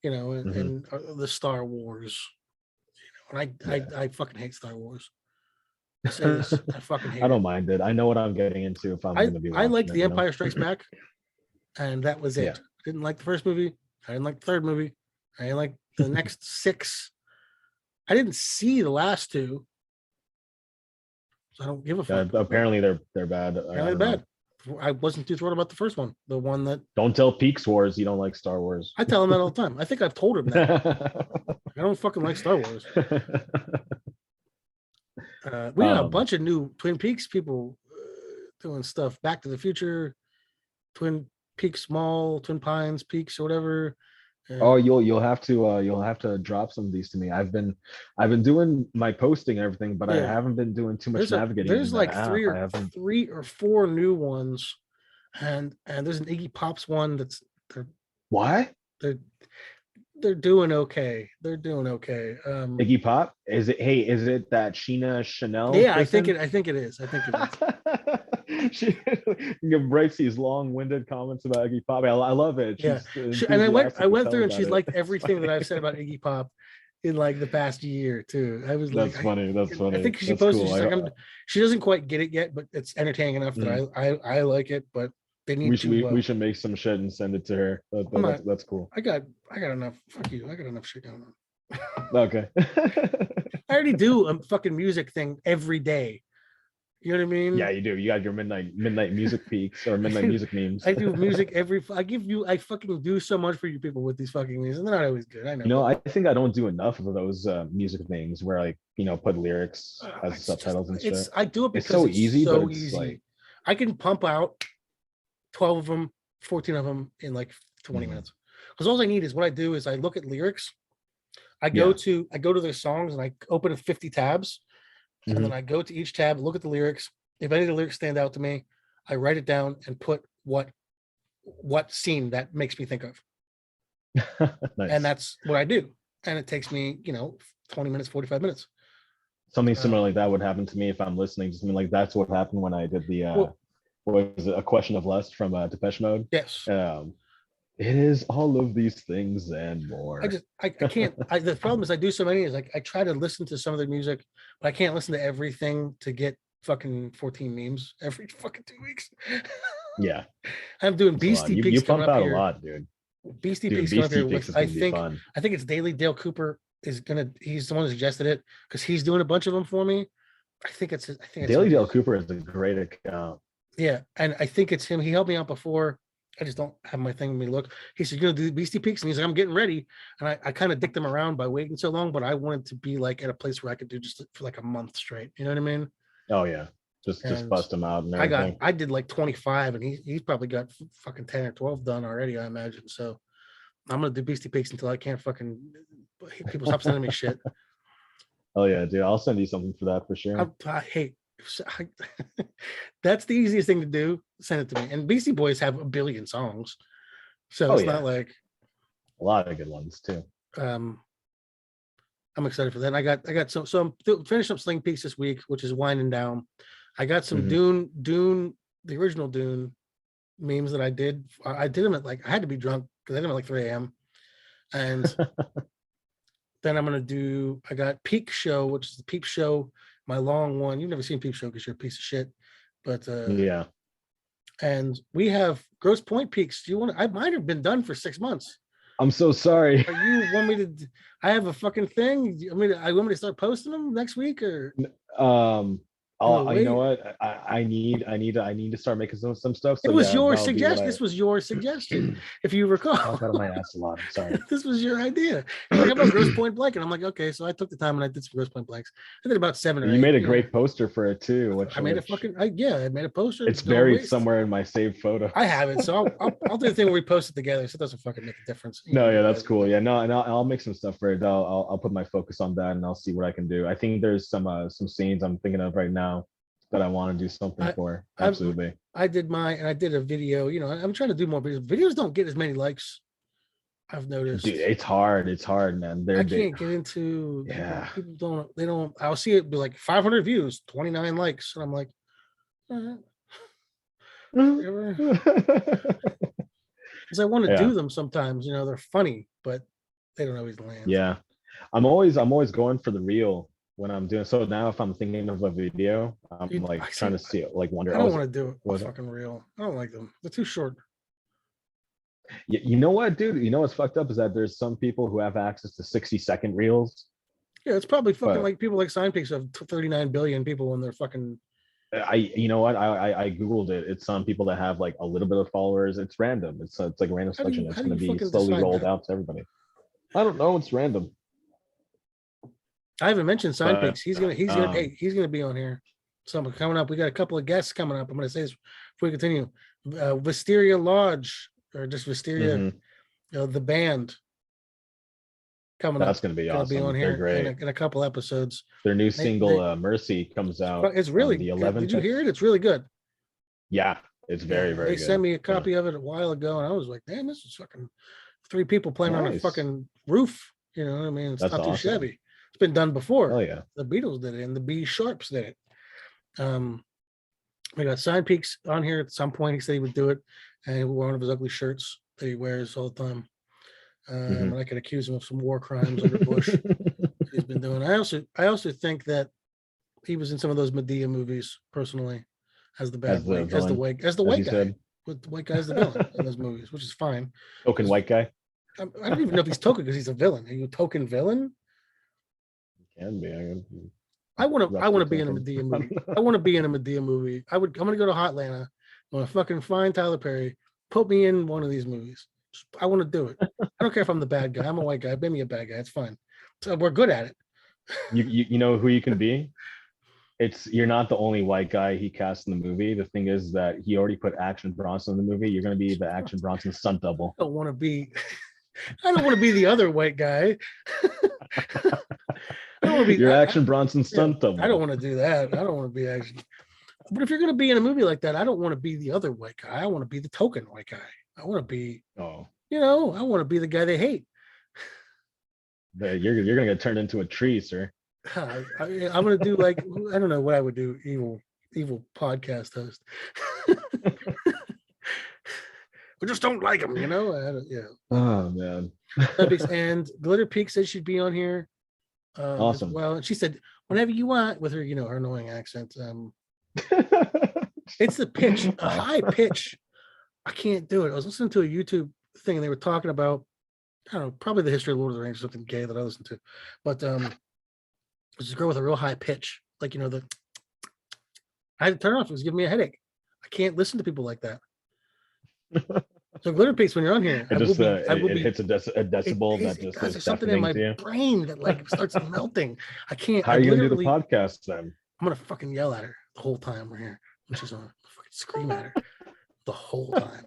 Mhm. and the Star Wars. And Yeah. I fucking hate Star Wars. I say this, I fucking I hate it. don't mind it. I know what I'm getting into if I'm going to be I watching like it, The Empire Strikes Back, and that was Yeah. it. I didn't like the first movie. I didn't like the third movie. I didn't like the next six. I didn't see the last two, so I don't give a fuck. Apparently they're bad. I Apparently don't know. bad. I wasn't too thrilled about the first one. The one that Don't tell Peaks Wars you don't like Star Wars. I tell him that all the time. I think I've told him that. I don't fucking like Star Wars. We had a bunch of new Twin Peaks people doing stuff. Back to the Future, Twin Peaks Mall, Twin Pines Peaks, or whatever. Oh, you'll have to drop some of these to me. I've been doing my posting and everything, but I haven't been doing too much navigating in There's the like app. I haven't. three or four new ones, and there's an Iggy Pop's one that's Why? they're they're doing okay. They're doing okay. Iggy Pop? Is it? Hey, is it that Sheena Chanel Yeah, person? I think it is. I think it is. She writes these long-winded comments about Iggy Pop. I love it. Yeah, She's and I enthusiastic went as through hell and she's about it. liked It's everything that funny. I've said about Iggy Pop in like the past year too. I was That's like, funny. That's funny. I think she That's posted. cool. She's like, she doesn't quite get it yet, but it's entertaining enough that I like it. But they need we to. should make some shit and send it to her. That's cool. I got enough. Fuck you. I got enough shit going on. Okay. I already do a fucking music thing every day. You know what I mean? Yeah, you do. You got your midnight music peaks or midnight music memes. I do music I fucking do so much for you people with these fucking memes, and they're not always good. I know. I think I don't do enough of those music things where put lyrics as subtitles and shit. I do it because it's so easy, but it's easy. like I can pump out 12 of them, 14 of them in like 20 minutes. Because all I need is what I do is I look at lyrics. I go to their songs and I open 50 tabs. And then I go to each tab, look at the lyrics. If any of the lyrics stand out to me, I write it down and put what scene that makes me think of. Nice. And that's what I do. And it takes me, 20 minutes, 45 minutes. Something similar like that would happen to me if I'm listening to something like that's what happened when I did the what was it, A Question of Lust from Depeche Mode. Yes. It is all of these things and more. I can't. The problem is I do so many. Is like I try to listen to some of their music, but I can't listen to everything to get fucking 14 memes every fucking 2 weeks. Yeah, I'm doing Beastie Peaks. You pump out a lot, dude. Beastie Peaks coming up here with I think it's Daily Dale Cooper he's the one who suggested it because he's doing a bunch of them for me. I think it's Daily Dale Cooper is a great account. Yeah, and I think it's him. He helped me out before. I just don't have my thing with me. Look, he said, "You're gonna do Beastie Peaks," and he's like, "I'm getting ready." And I kind of dicked him around by waiting so long, but I wanted to be like at a place where I could do just for like a month straight. You know what I mean? Oh yeah, just bust him out and everything. I did like 25, and he's probably got fucking 10 or 12 done already, I imagine. So I'm gonna do Beastie Peaks until I can't fucking people stop sending me shit. Oh yeah, dude, I'll send you something for that for sure. I hate That's the easiest thing to do. Send it to me. And Beastie Boys have a billion songs, so Oh, it's yeah. not like A lot of good ones too. I'm excited for that. And I got so I'm finishing up Sling Peaks this week, which is winding down. I got some Mhm. Dune, the original Dune memes that I did. I did them at like I had to be drunk because I did them at like 3 a.m. And then I'm gonna do. I got Peak Show, which is the Peep Show, my long one. You've never seen Peep Show because you're a piece of shit. But Yeah. and we have Gross Point Peaks. Do you want? Mine have been done for 6 months. I'm so sorry. Are you want me to? I have a fucking thing. I want me to start posting them next week or? Um, you know Wait. what? I need to start making some stuff. It So was yeah, your that'll be what suggestion. This was your suggestion, if you I recall. talk out of my ass a lot. I'm sorry. This was your idea. You're like, how about Gross Point Blank? And I'm like, okay. So I took the time and I did some Gross Point Blanks. I did about 7 or 8. You made a great poster for it too. I made a fucking, I made a poster. It's no buried waste. somewhere in my saved photos. I have it. So I'll do the thing where we post it together. So it doesn't fucking make a difference. No, yeah, that's cool. Yeah, no, and I'll make some stuff for it. I'll put my focus on that, and I'll see what I can do. I think there's some scenes I'm thinking of right now that I want to do something for. Absolutely. I did mine, and I did a video. You know, I'm trying to do more videos. Videos don't get as many likes. I've noticed. Dude, it's hard. It's hard, man. I can't get into. Yeah. People don't. They don't. I'll see it be like 500 views, 29 likes, and I'm like, all right. Because I want to do them sometimes. You know, they're funny, but they don't always land. Yeah, I'm always going for the real when I'm doing. So now, if I'm thinking of a video, I'm like trying to see it, like wonder. I don't want to do it fucking real. I don't like them. They're too short. You know what, dude? You know what's fucked up is that there's some people who have access to 60-second reels. Yeah, it's probably fucking like people like SignPeaks have 39 billion people in their fucking. You know what? I googled it. It's some people that have like a little bit of followers. It's random. It's like a random selection. It's going to be slowly rolled out to everybody. I don't know. It's random. I haven't mentioned SignPeaks. He's gonna be on here. So coming up, we got a couple of guests coming up. I'm gonna say this before we continue. Wisteria Lodge, or just Wisteria, the band coming up. That's going to be awesome. Be on here. They're great. In a couple episodes. Their new single, Mercy, comes out. It's really the 11th. Did you hear it? It's really good. Yeah, it's very good. They sent me a copy of it a while ago, and I was like, damn, this is fucking 3 people playing on a fucking roof. You know what I mean? It's not too shabby. It's been done before. Oh yeah. The Beatles did it, and the B Sharps did it. We got SignPeaks on here at some point. He said he would do it, and one of his ugly shirts that he wears all the time. And I could accuse him of some war crimes under Bush he's been doing. I also think that he was in some of those Medea movies personally, as the bad guy, as the white guy, with the white guy as the villain in those movies, which is fine. Token white guy. I don't even know if he's token because he's a villain. Are you a token villain? Can be. I want to be in a Medea movie. I want to be in a Medea movie. I'm gonna go to Hotlanta. I'm gonna fucking find Tyler Perry. Put me in one of these movies. I want to do it. I don't care if I'm the bad guy. I'm a white guy. Make me a bad guy. It's fine. So we're good at it. You know who you can be? You're not the only white guy he cast in the movie. The thing is that he already put Action Bronson in the movie. You're gonna be the Action Bronson stunt double. I don't want to be the other white guy. I don't want to be Action Bronson stunt double. I don't want to do that. I don't want to be Action. But if you're gonna be in a movie like that, I don't want to be the other white guy. I want to be the token white guy. I want to be, I want to be the guy they hate. You're gonna get turned into a tree, sir. I'm gonna do like, I don't know what I would do. Evil podcast host. We just don't like him, Oh man. And Glitter Peak said she'd be on here. Awesome. Well, she said whenever you want, with her, her annoying accent. It's the pitch, a high pitch. I can't do it. I was listening to a YouTube thing and they were talking about, I don't know, probably the history of Lord of the Rings or something gay that I listened to. But there's this girl with a real high pitch, like I had to turn it off. It was giving me a headache. I can't listen to people like that. So Glitter Peaks, when you're on here, it hits a decibel there's something in my brain that starts melting. I can't. How are you gonna do the podcast then? I'm gonna fucking yell at her the whole time we're here when she's on. Fucking scream at her the whole time.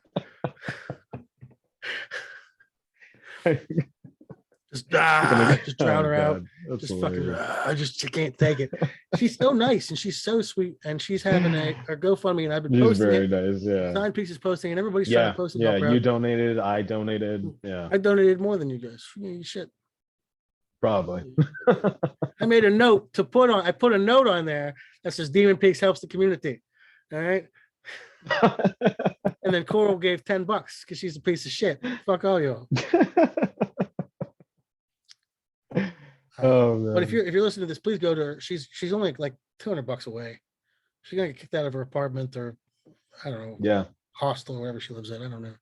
just drown Oh, her out. God, that's Just fucking, hilarious. I just can't take it. She's so nice and she's so sweet. And she's having a GoFundMe, and I've been She's posting very it. nice. Yeah. Sign Peaks is posting, and everybody's trying to Yeah. post it. Yeah. Help her You out. donated. I donated. Yeah. I donated more than you guys. Shit. Probably. I made a note to put on. I put a note on there that says DemonPeaks helps the community. All right. And then Coral gave $10 because she's a piece of shit. Fuck all y'all. Oh, But if man. you're listening to this, please go to her. She's only like $200 away. She's gonna get kicked out of her apartment, or I don't know, Yeah. hostel, wherever she lives in. I don't know.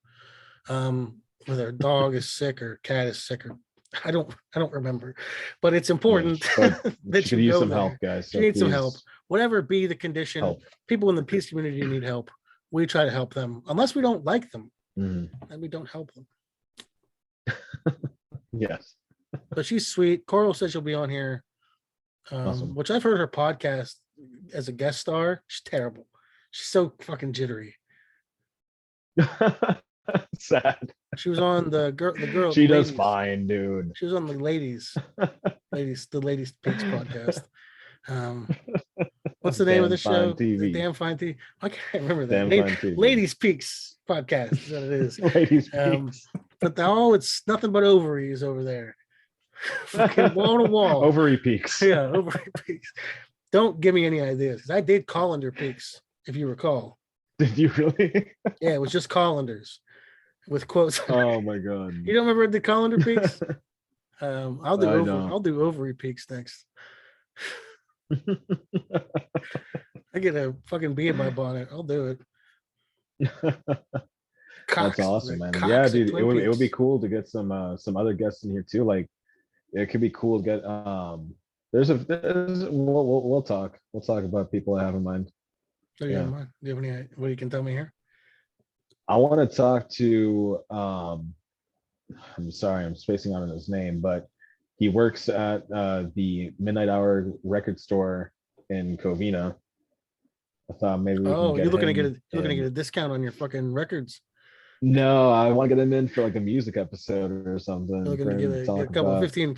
Whether her dog is sick or cat is sick, or I don't remember. But it's important But that she could you use go some there. help, guys. She So needs some help. please Whatever be the condition, help. people in the peace community need help. We try to help them, unless we don't like them, Mhm. and we don't help them. Yes. But she's sweet. Coral says she'll be on here, Awesome. which I've heard her podcast as a guest star. She's terrible. She's so fucking jittery. Sad. She was on the girl. She the does ladies. fine, dude. She was on the ladies Peaks podcast. What's the name of the show? The Damn Fine TV. I can't remember that Damn name. Fine TV. Ladies Peaks podcast is what it is. Ladies Um, Peaks. But it's nothing but ovaries over there. Fucking wall to wall. Ovary Peaks. Yeah, ovary peaks. Don't give me any ideas, because I did colander peaks, if you recall. Did you really? Yeah, it was just colanders with quotes. Oh my god. You don't remember the colander peaks? I'll do don't. I'll do ovary peaks next. I get a fucking bee in my bonnet. I'll do it. That's awesome, man. Yeah, dude, it would be cool to get some other guests in here too. Like, it could be cool to get we'll talk about people I have in mind. Do you have mind? Do you have any? What you can tell me here? I want to talk to I'm sorry, I'm spacing out on his name, but he works at the Midnight Hour record store in Covina. I thought maybe we can you're looking to get a discount on your fucking records. No, I want to get him in for like a music episode or something. You're looking to get a couple 15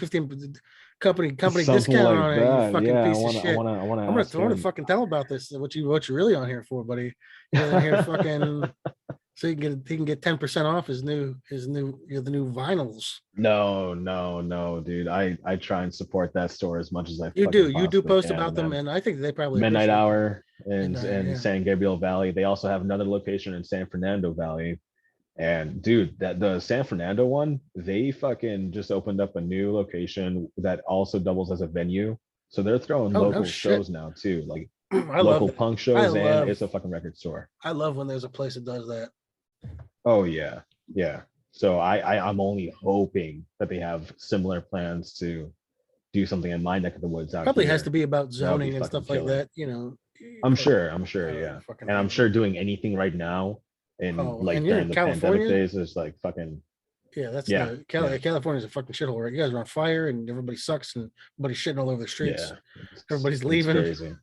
company something discount like on it. that. You fucking Yeah, piece of shit. I want to fucking tell about this. What you're really on here for, buddy? You're in here fucking so he can get 10% off the new vinyls. No, dude. I try and support that store as much as I You do post can, about them, and I think they probably Midnight Hour in yeah. San Gabriel Valley. They also have another location in San Fernando Valley. And dude, that the San Fernando one, they fucking just opened up a new location that also doubles as a venue. So they're throwing local shows now too, like local punk shows, and it's a fucking record store. I love when there's a place that does that. Oh yeah. So I'm only hoping that they have similar plans to do something in my neck of the woods out Probably here. has to be about zoning and stuff like that, you know. I'm sure, yeah. And I'm sure doing anything right now and during the pandemic days is like fucking California's a fucking shithole, right? You guys are on fire and everybody sucks and everybody's shitting all over the streets. Everybody's leaving. It's crazy.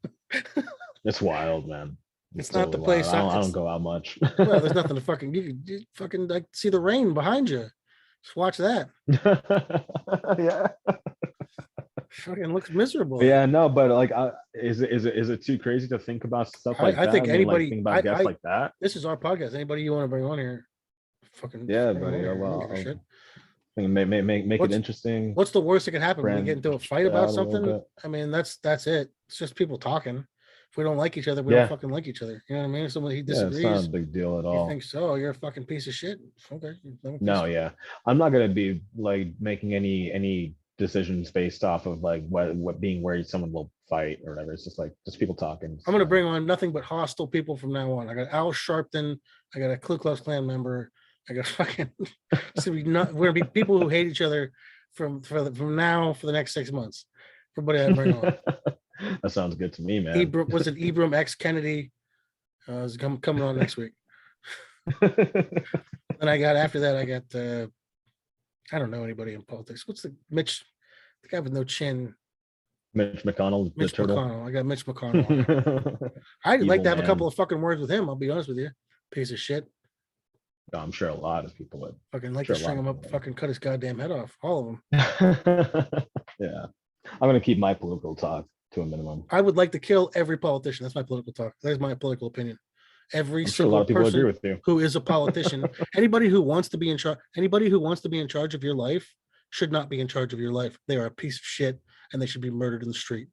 It's wild, man. It's not the place. I don't go out much. Well, there's nothing to fucking you fucking like see the rain behind you. Just watch that. Yeah. Fucking looks miserable. Yeah, no, but like, is it too crazy to think about stuff like that? I think anybody think about guests like that. This is our podcast. Anybody you want to bring on here, fucking buddy. Well, make it interesting. What's the worst that could happen when we get into a fight about something? I mean, that's it. It's just people talking. If we don't like each other, we don't fucking like each other. You know what I mean? If somebody disagrees, it's not a big deal at all. You think so? You're a fucking piece of shit. Okay. No, yeah. I'm not gonna be like making any decisions based off of like what being worried someone will fight or whatever. It's just people talking. I'm gonna bring on nothing but hostile people from now on. I got Al Sharpton. I got a Ku Klux Klan member. I got fucking. We're gonna be people who hate each other from now for the next 6 months. Everybody I bring on. That sounds good to me, man. Was it Ibram X Kennedy? Is coming on next week. And after that I got I don't know anybody in politics. What's the guy with no chin? Mitch McConnell. Mitch McConnell. I got Mitch McConnell. I'd like to have a couple of fucking words with him. I'll be honest with you. Piece of shit. No, I'm sure a lot of people would. Fucking like Sure, to a string lot him of up, people fucking cut his goddamn head off, all of them. Yeah. I'm gonna keep my political talk to a minimum. I would like to kill every politician. That's my political talk. That's my political opinion. Every I'm sure a single lot of people agree person with you. who is a politician, anybody who wants to be in charge, anybody who wants to be in charge of your life should not be in charge of your life. They are a piece of shit and they should be murdered in the street.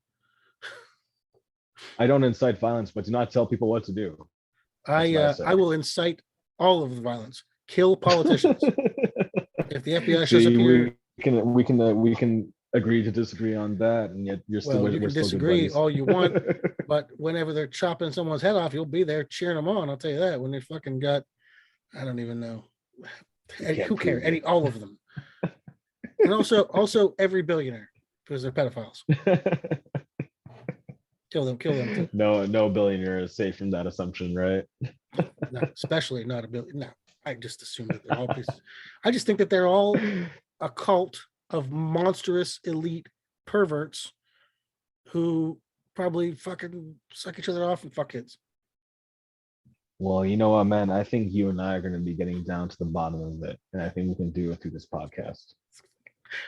I don't incite violence, but do not tell people what to do. That's what I say. I will incite all of the violence. Kill politicians. If the FBI shows up See, here, we can agree to disagree on that, and yet you're still well, you we're can still good disagree buddies. all you want, but whenever they're chopping someone's head off, you'll be there cheering them on. I'll tell you that. When they fucking got, I don't even know. Who cares? All of them. And also every billionaire, because they're pedophiles. Kill them too. No billionaire is safe from that assumption, right? No, especially not a billion. No, I just assume that they're all pieces. I just think that they're all a cult of monstrous elite perverts who probably fucking suck each other off and fuck kids. Well, you know what, man? I think you and I are going to be getting down to the bottom of it, and I think we can do it through this podcast.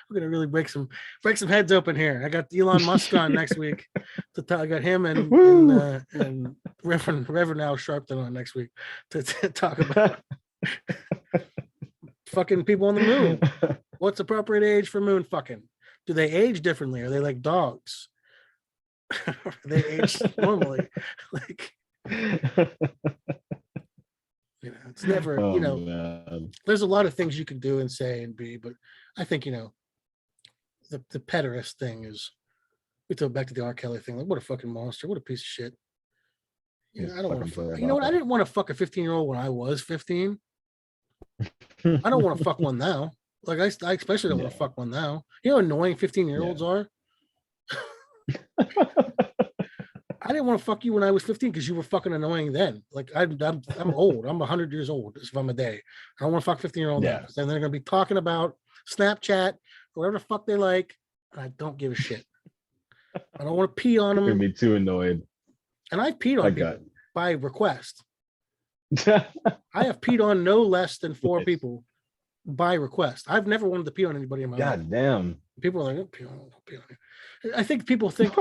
We're gonna really break some heads open here. I got Elon Musk on next week to talk. I got him and Reverend Al Sharpton on next week to talk about fucking people on the moon. What's appropriate age for moon fucking? Do they age differently? Are they like dogs? Are they age normally? Like, it's never, man. There's a lot of things you can do and say and be, but I think, the pederast thing is, we throw it back to the R. Kelly thing. Like, what a fucking monster. What a piece of shit. I don't want to fuck. You know what? I didn't want to fuck a 15-year-old when I was 15. I don't want to fuck one now. Like, I especially don't want to fuck one now. You know how annoying 15-year-olds are? I didn't want to fuck you when I was 15 because you were fucking annoying then. Like, I'm old. I'm 100 years old if I'm a day. I don't want to fuck 15-year-old now. And they're going to be talking about Snapchat, whatever the fuck they like. And I don't give a shit. I don't want to pee on them. You're gonna be too annoyed. And I've peed on people by request. I have peed on no less than 4 people by request. I've never wanted to pee on anybody in my life. God damn. People are like, don't pee on you. I think people think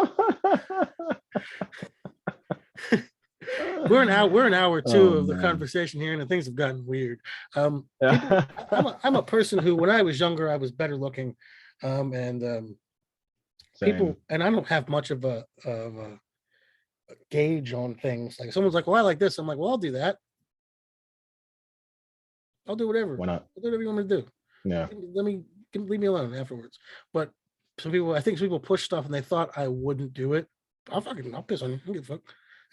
we're an hour or two of the conversation here, and things have gotten weird. I'm a person who, when I was younger, I was better looking, people, and I don't have much of a gauge on things. Like, someone's like, well, I like this. I'm like, well, I'll do that. I'll do whatever. Why not? I'll do whatever you want me to do. Yeah. Leave me alone afterwards. But I think some people push stuff and they thought I wouldn't do it. I'll piss on you. I don't give a fuck.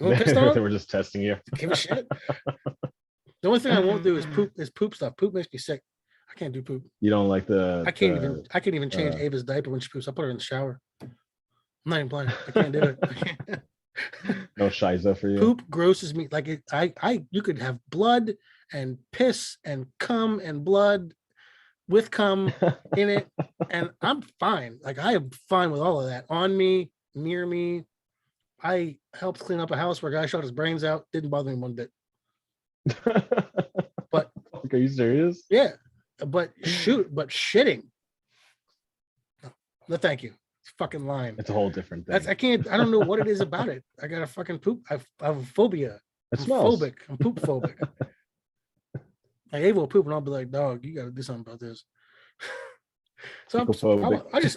You want pissed on? They were just testing you. Give a shit. The only thing I won't do is poop stuff. Poop makes me sick. I can't do poop. You don't like I can't even change Ava's diaper when she poops. I put her in the shower. I'm not even playing. I can't do it. No shiza for you. Poop grosses me. Like, you could have blood and piss and cum and blood with cum in it, and I'm fine. Like, I am fine with all of that on me, near me. I helped clean up a house where a guy shot his brains out. Didn't bother me one bit. But are you serious? Yeah, but shitting. No, thank you. It's fucking lying. It's a whole different thing. I don't know what it is about it. I got a fucking poop. I have a phobia. I'm phobic. I'm poop phobic. Like, Ava will poop and I'll be like, dog, you got to do something about this. So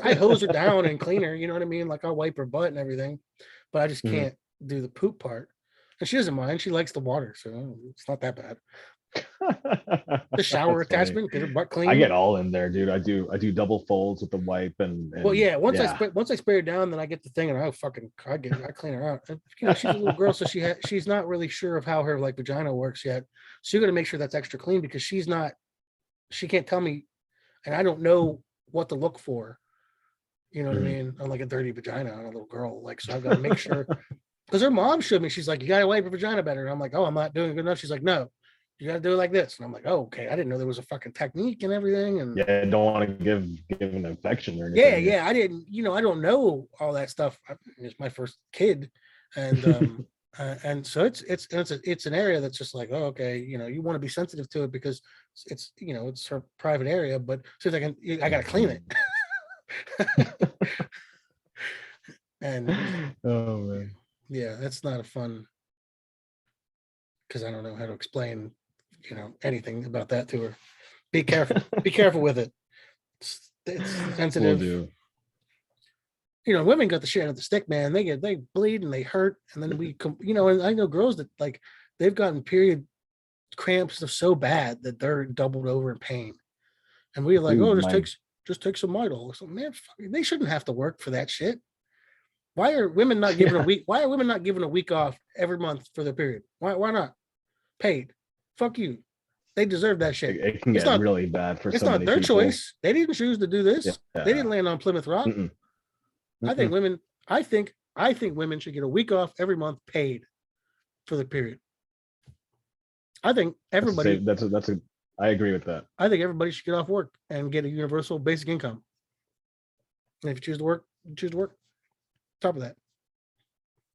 I hose her down and clean her. You know what I mean? Like, I'll wipe her butt and everything, but I just can't do the poop part. And she doesn't mind. She likes the water, so it's not that bad. The shower attachment, get her butt clean. I get all in there, dude. I do double folds with the wipe and well, yeah. Once I spray her down, then I get the thing and I clean her out. And, she's a little girl, so she's not really sure of how her like vagina works yet. So you got to make sure that's extra clean because she can't tell me, and I don't know what to look for. You know what I mean? On like a dirty vagina on a little girl. Like, so I've got to make sure. Because her mom showed me, she's like, you got to wipe your vagina better. And I'm like, oh, I'm not doing good enough. She's like, no, you got to do it like this. And I'm like, oh, okay. I didn't know there was a fucking technique and everything. And yeah, don't want to give an infection or anything. Yeah. I didn't, I don't know all that stuff. It's my first kid. And And so it's an area that's just like, oh, okay, you want to be sensitive to it because it's her private area, but so I gotta clean it. And Oh man. yeah, that's not a fun, because I don't know how to explain, anything about that to her. Be careful. Be careful with it. It's Will sensitive. do. Women got the shit out of the stick, man. They bleed and they hurt, and then and I know girls that like they've gotten period cramps so bad that they're doubled over in pain, and we're like, Dude, oh, just take some Midol. So man, they shouldn't have to work for that shit. Why are women not given a week? Why are women not given a week off every month for their period? Why not? Paid. Fuck you. They deserve that shit. It can It's get not really bad for it's so not many their people. choice. They didn't choose to do this. Yeah. They didn't land on Plymouth Rock. Mm-mm. I think women. I think women should get a week off every month paid for the period. I think everybody. That's a. I agree with that. I think everybody should get off work and get a universal basic income. And if you choose to work, you choose to work. Top of that.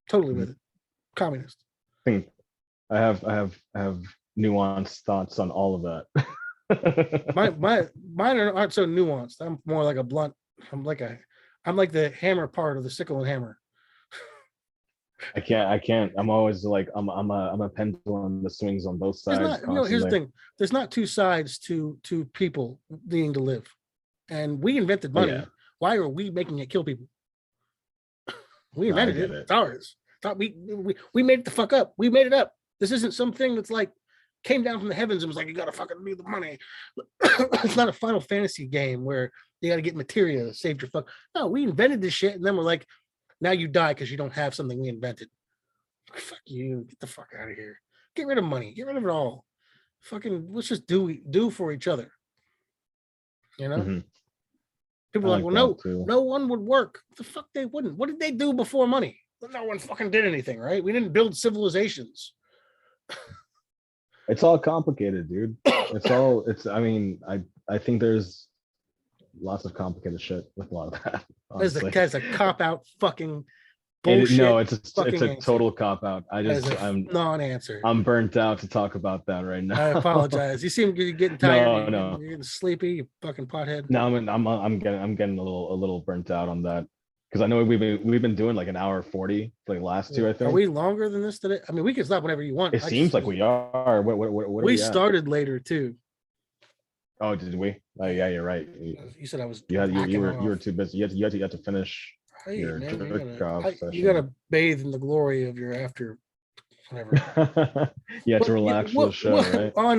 Totally with it. Communist. I think I have nuanced thoughts on all of that. Mine aren't so nuanced. I'm more like a blunt. I'm like the hammer part of the sickle and hammer. I can't. I'm always like I'm a pendulum that swings on both sides. Here's the thing. There's not two sides to people needing to live. And we invented money. Yeah. Why are we making it kill people? We invented it. It's ours. We made it the fuck up. We made it up. This isn't something that's like came down from the heavens and was like, you gotta fucking do the money. It's not a Final Fantasy game where you gotta get materia to save your fuck. No, we invented this shit, and then we're like, now you die because you don't have something we invented. Fuck you. Get the fuck out of here. Get rid of money. Get rid of it all. Fucking let's just do for each other. Mm-hmm. People are like, well, no one would work. The fuck they wouldn't. What did they do before money? No one fucking did anything, right? We didn't build civilizations. It's all complicated, dude. I mean, I think there's lots of complicated shit with a lot of that. That's a cop-out fucking bullshit. No, it's a total cop-out. I'm non-answer. I'm burnt out to talk about that right now. I apologize. You seem you're getting tired. No. You're getting sleepy, you fucking pothead. No, I'm getting a little burnt out on that. Because I know we've been doing like an hour 40 like last two, I think. Are we longer than this today? I mean, we can stop whenever you want. It seems like we are. What we started later too. Oh, did we? Oh yeah, you're right. You said I was. You were too busy. You had to finish your you gotta bathe in the glory of your after whatever. Yeah, to relax for the show, right? On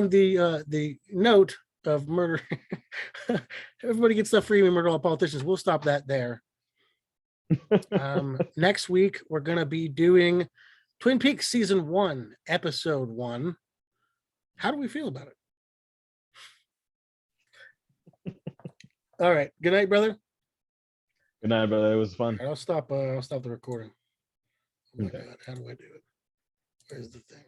the note of murder, everybody gets stuff free. We murder all politicians. We'll stop that there. Next week we're gonna be doing Twin Peaks season 1, episode 1. How do we feel about it? All right. Good night, brother. Good night, brother. It was fun. I'll stop the recording. Oh my Okay. God, how do I do it? Where's the thing?